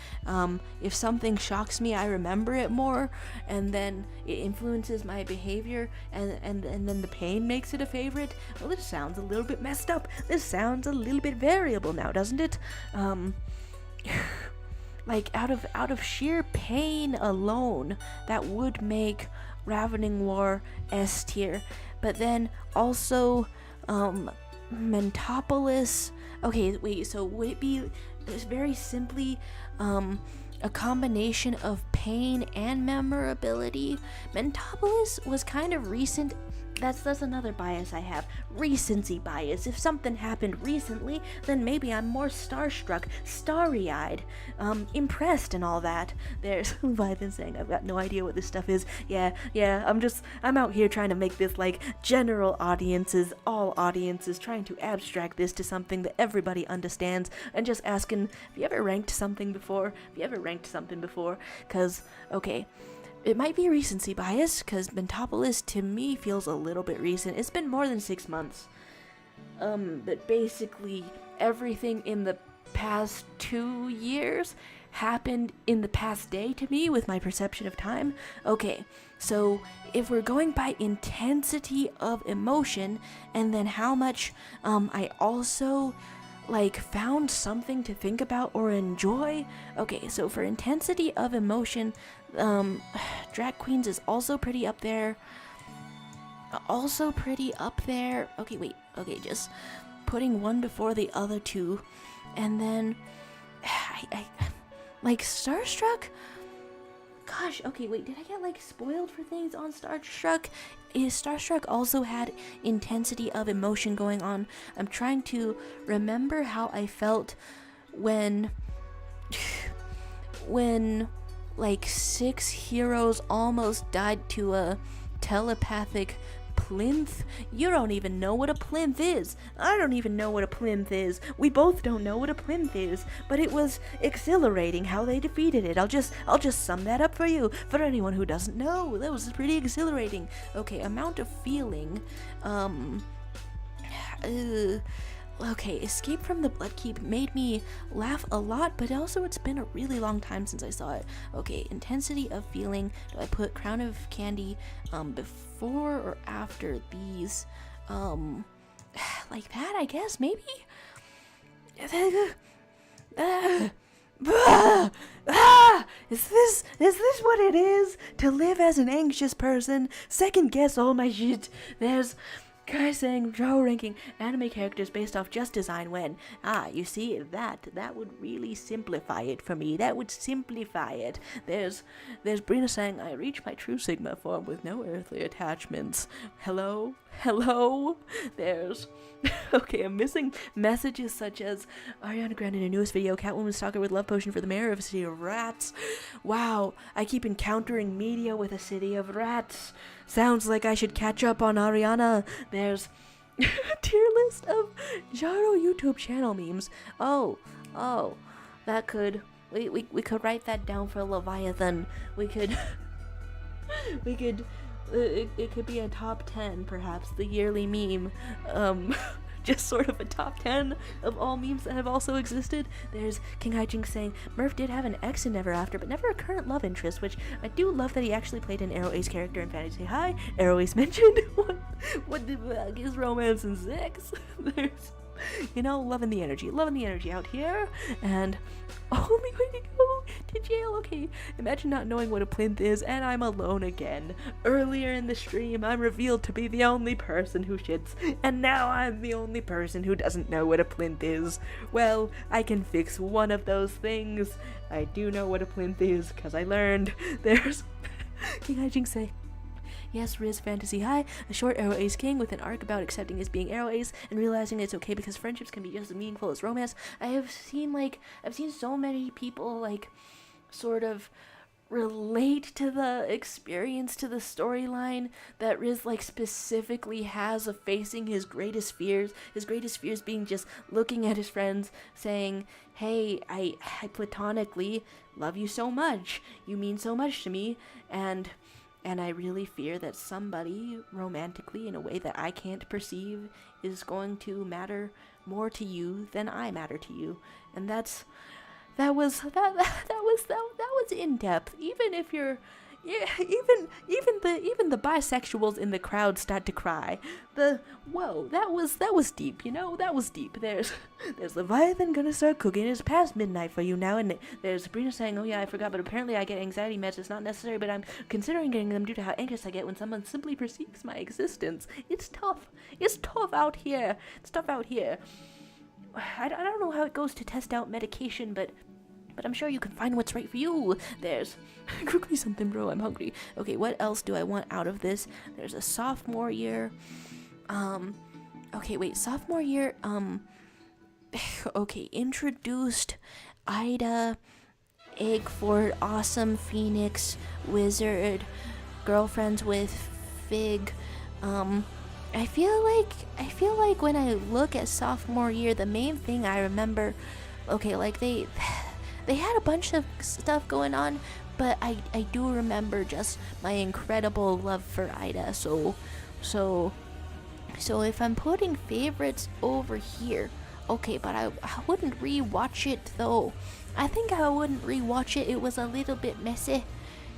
If something shocks me, I remember it more, and then it influences my behavior, and then the pain makes it a favorite. Well, this sounds a little bit messed up. This sounds a little bit variable now, doesn't it? Like out of sheer pain alone, that would make Ravening War S tier. But then also Mentopolis. Okay, wait, so would it be very simply a combination of pain and memorability? Mentopolis was kind of recent. That's another bias I have. Recency bias. If something happened recently, then maybe I'm more starstruck, starry-eyed, impressed and all that. There's Leviathan saying, I've got no idea what this stuff is. Yeah, I'm out here trying to make this like general audiences, all audiences, trying to abstract this to something that everybody understands, and just asking, have you ever ranked something before? Cause, okay, it might be recency bias, because Mentopolis to me feels a little bit recent. It's been more than 6 months. But basically everything in the past 2 years happened in the past day to me with my perception of time. Okay, so if we're going by intensity of emotion, and then how much I also like found something to think about or enjoy. Okay, so for intensity of emotion, Drag Queens is also pretty up there. Okay, wait. Okay, just putting one before the other two. And then I like Starstruck. Gosh, okay, wait, did I get like spoiled for things on Starstruck? Starstruck also had intensity of emotion going on. I'm trying to remember how I felt when like 6 heroes almost died to a telepathic plinth. You don't even know what a plinth is. I don't even know what a plinth is. We both don't know what a plinth is, but it was exhilarating how they defeated it. I'll just sum that up for you, for anyone who doesn't know. That was pretty exhilarating. Okay, amount of feeling, Okay, Escape from the Bloodkeep made me laugh a lot, but also it's been a really long time since I saw it. Okay, intensity of feeling. Do I put Crown of Candy before or after these? Like that, I guess, maybe? Is this what it is to live as an anxious person? Second guess all my shit. There's guy saying draw ranking anime characters based off just design when you see that would really simplify it for me. That would simplify it. There's Brina saying I reach my true Sigma form with no earthly attachments. Hello. There's okay, I'm missing messages such as Ariana Grande in her newest video, Catwoman stalker with love potion for the mayor of a city of rats. Wow, I keep encountering media with a city of rats. Sounds like I should catch up on Ariana. There's tier list of Jaro YouTube channel memes. Oh, that could we could write that down for Leviathan. We could it could be a top 10, perhaps, the yearly meme. Just sort of a top 10 of all memes that have also existed. There's King Haijing saying, Murph did have an ex in Never After, but never a current love interest, which I do love that he actually played an Arrow Ace character in Fantasy High. Arrow Ace mentioned, what the fuck is romance and sex? There's, loving the energy out here, and only way to go to jail. Okay, imagine not knowing what a plinth is, and I'm alone again. Earlier in the stream, I'm revealed to be the only person who shits, and now I'm the only person who doesn't know what a plinth is. Well, I can fix one of those things. I do know what a plinth is, because I learned. There's King Haijing say, yes, Riz Fantasy High, a short Arrow Ace king with an arc about accepting his being Arrow Ace and realizing it's okay because friendships can be just as meaningful as romance. I've seen so many people sort of relate to the experience, to the storyline that Riz specifically has of facing his greatest fears being just looking at his friends saying, hey, I platonically love you so much, you mean so much to me, and I really fear that somebody romantically in a way that I can't perceive is going to matter more to you than I matter to you. And that was in depth. Even if you're even the bisexuals in the crowd start to cry. That was deep, that was deep. There's Leviathan gonna start cooking. It's past midnight for you now, and there's Sabrina saying, oh yeah, I forgot, but apparently I get anxiety meds. It's not necessary, but I'm considering getting them due to how anxious I get when someone simply perceives my existence. It's tough out here. I don't know how it goes to test out medication, but I'm sure you can find what's right for you. There's cook me something, bro, I'm hungry. Okay, what else do I want out of this? There's a sophomore year. Okay, wait, sophomore year, okay, introduced Ida, Eggford, Awesome, Phoenix, Wizard, girlfriends with Fig. I feel like when I look at sophomore year, the main thing I remember, okay, they had a bunch of stuff going on, but I do remember just my incredible love for Ida. So if I'm putting favorites over here, okay, but I wouldn't rewatch it though. I think I wouldn't rewatch it. It was a little bit messy.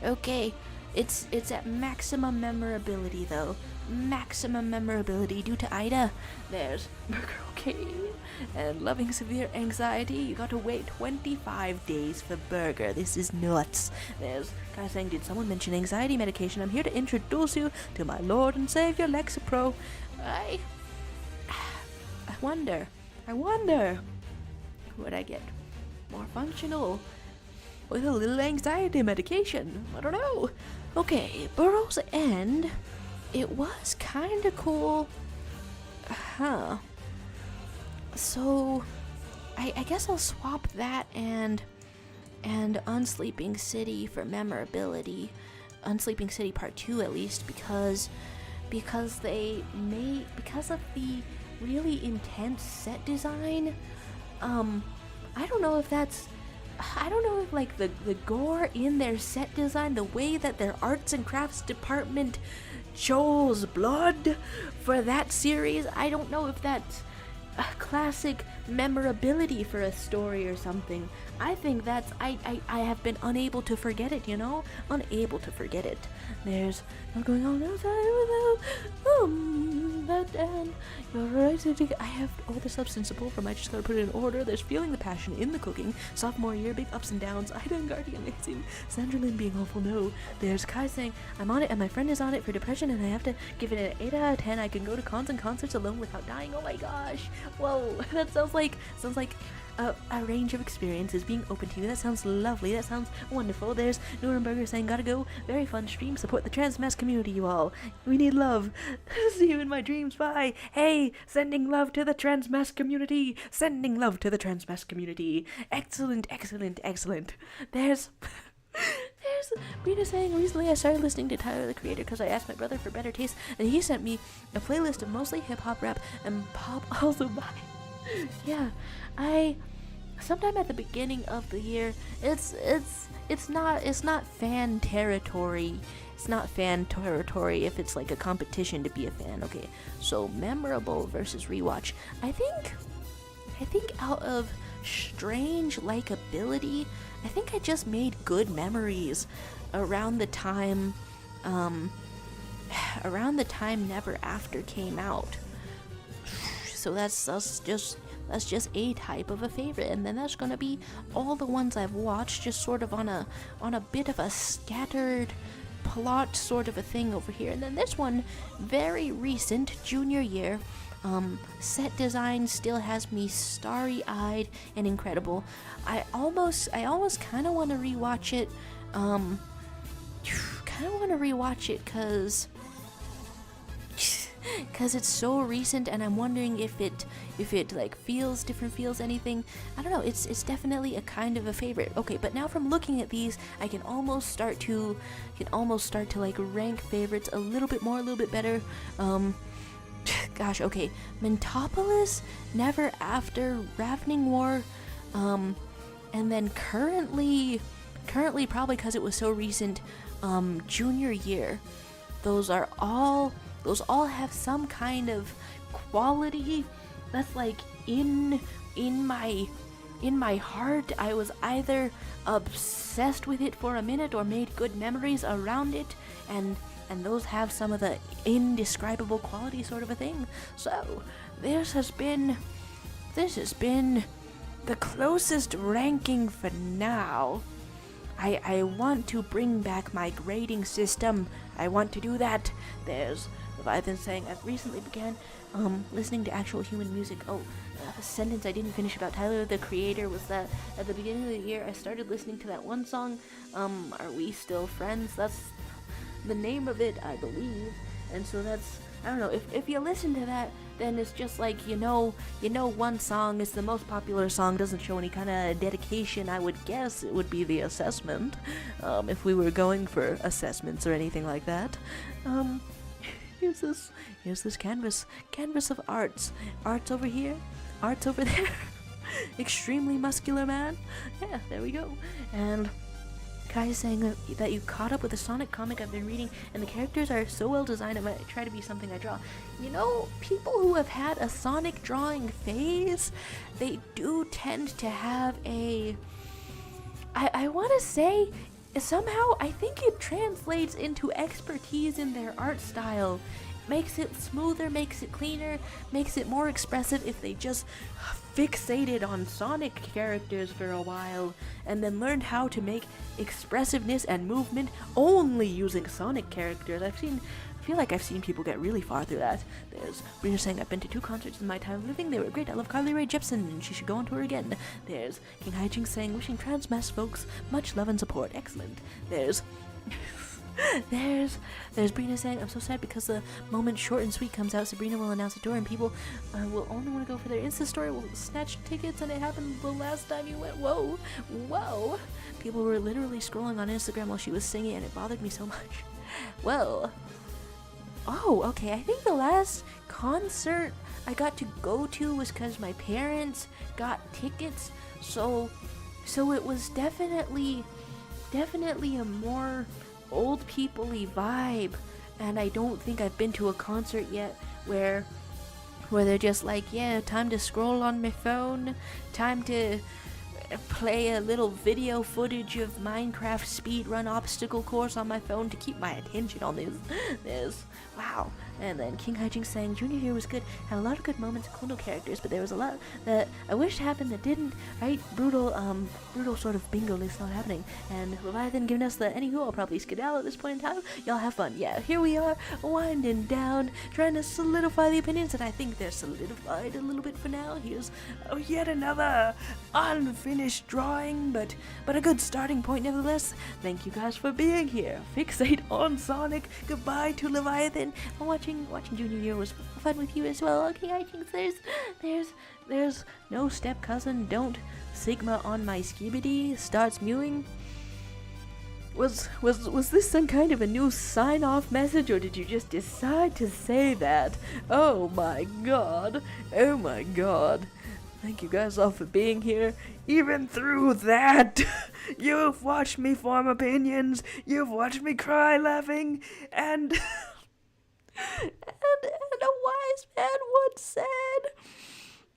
Okay, it's at maximum memorability though. Maximum memorability due to Ida. There's Burger Okay, and loving severe anxiety. You got to wait 25 days for Burger. This is nuts. There's guy saying, did someone mention anxiety medication? I'm here to introduce you to my Lord and Savior Lexapro. I wonder would I get more functional with a little anxiety medication? I don't know. Okay, Burrow's End. It was kind of cool. So, I guess I'll swap that and Unsleeping City for memorability. Unsleeping City Part 2 at least, because of the really intense set design. I don't know if the gore in their set design, the way that their arts and crafts department chose blood for that series, I don't know if that's a classic memorability for a story or something. I think that's, I have been unable to forget it, you know? Unable to forget it. There's not going on outside without that, and you're right. I have all the substance to pull from. I just gotta put it in order. There's feeling the passion in the cooking. Sophomore year, big ups and downs. Ida and Guardian amazing. Sandra Lynn being awful, no. There's Kai saying, I'm on it and my friend is on it for depression and I have to give it an 8 out of 10. I can go to cons and concerts alone without dying. Oh my gosh. Whoa. That sounds like a range of experiences being open to you. That sounds lovely. That sounds wonderful. There's Nuremberger saying, gotta go. Very fun stream. Support the trans mass community, you all. We need love. See you in my dreams. Bye. Hey, sending love to the trans mass community. Sending love to the trans mass community. Excellent, excellent, excellent. There's Brina saying, recently I started listening to Tyler the Creator because I asked my brother for better taste and he sent me a playlist of mostly hip-hop, rap, and pop also by. Yeah, sometime at the beginning of the year, it's not fan territory. It's not fan territory if it's like a competition to be a fan. Okay, so memorable versus rewatch. I think out of strange likability, I think I just made good memories around the time Never After came out. So that's just a type of a favorite, and then that's gonna be all the ones I've watched, just sort of on a bit of a scattered plot sort of a thing over here. And then this one, very recent, junior year. Set design still has me starry-eyed and incredible. I almost kind of want to rewatch it. Cause it's so recent, and I'm wondering if it like feels anything. I don't know. It's definitely a kind of a favorite. Okay, but now from looking at these, I can almost start to like rank favorites a little bit more, a little bit better. Gosh, okay. Mentopolis, Never After, Ravening War, and then currently probably because it was so recent, junior year. Those all have some kind of quality that's like in my heart. I was either obsessed with it for a minute or made good memories around it, and those have some of the indescribable quality sort of a thing. So this has been the closest ranking for now. I want to bring back my grading system. I want to do that. There's Leviathan saying, I've recently began listening to actual human music. A sentence I didn't finish about Tyler the Creator was that at the beginning of the year I started listening to that one song, Are We Still Friends? That's the name of it, I believe. And so that's, I don't know, if you listen to that, then it's just like, you know one song is the most popular song, doesn't show any kind of dedication. I would guess it would be the assessment, if we were going for assessments or anything like that. Here's this canvas of arts over here, arts over there. Extremely muscular man. Yeah, there we go. And Kai is saying that you caught up with the Sonic comic I've been reading, and the characters are so well designed, I might try to be something I draw. You know, people who have had a Sonic drawing phase, they do tend to have a... I want to say, somehow, I think it translates into expertise in their art style. Makes it smoother, makes it cleaner, makes it more expressive if they just fixated on Sonic characters for a while and then learned how to make expressiveness and movement only using Sonic characters. I feel like I've seen people get really far through that. There's Brina saying, I've been to 2 concerts in my time of living. They were great. I love Carly Rae Jepsen and she should go on tour again. There's King Haijing saying, wishing trans mass folks much love and support. Excellent. There's Brina saying, I'm so sad because the moment Short and Sweet comes out, Sabrina will announce a tour and people will only want to go for their Insta story, will snatch tickets, and it happened the last time you went. Whoa. People were literally scrolling on Instagram while she was singing and it bothered me so much. Well, okay, I think the last concert I got to go to was because my parents got tickets, so it was definitely a more old people-y vibe, and I don't think I've been to a concert yet where where they're just like, yeah, time to scroll on my phone, time to play a little video footage of Minecraft speedrun obstacle course on my phone to keep my attention on this. Wow. And then King Hijinks saying junior year was good, had a lot of good moments, cool new characters, but there was a lot that I wished happened that didn't, right? Brutal sort of bingo list not happening. And Leviathan giving us the anywho, I'll probably skedaddle at this point in time. Y'all have fun. Yeah, here we are, winding down, trying to solidify the opinions, and I think they're solidified a little bit for now. Here's yet another unfinished drawing, but a good starting point nevertheless. Thank you guys for being here. Fixate on Sonic. Goodbye to Leviathan. Watching junior year was fun with you as well. Okay, I think there's no step cousin. Don't Sigma on my skibidi starts mewing. Was this some kind of a new sign-off message, or did you just decide to say that? Oh my god. Oh my god. Thank you guys all for being here. Even through that, you've watched me form opinions, you've watched me cry laughing, and and a wise man once said,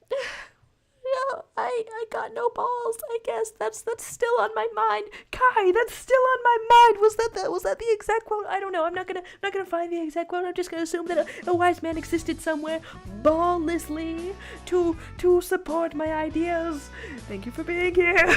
no, I got no balls. I guess that's still on my mind. Kai, that's still on my mind. Was that the exact quote? I don't know. I'm not gonna find the exact quote. I'm just gonna assume that a wise man existed somewhere balllessly to support my ideas. Thank you for being here.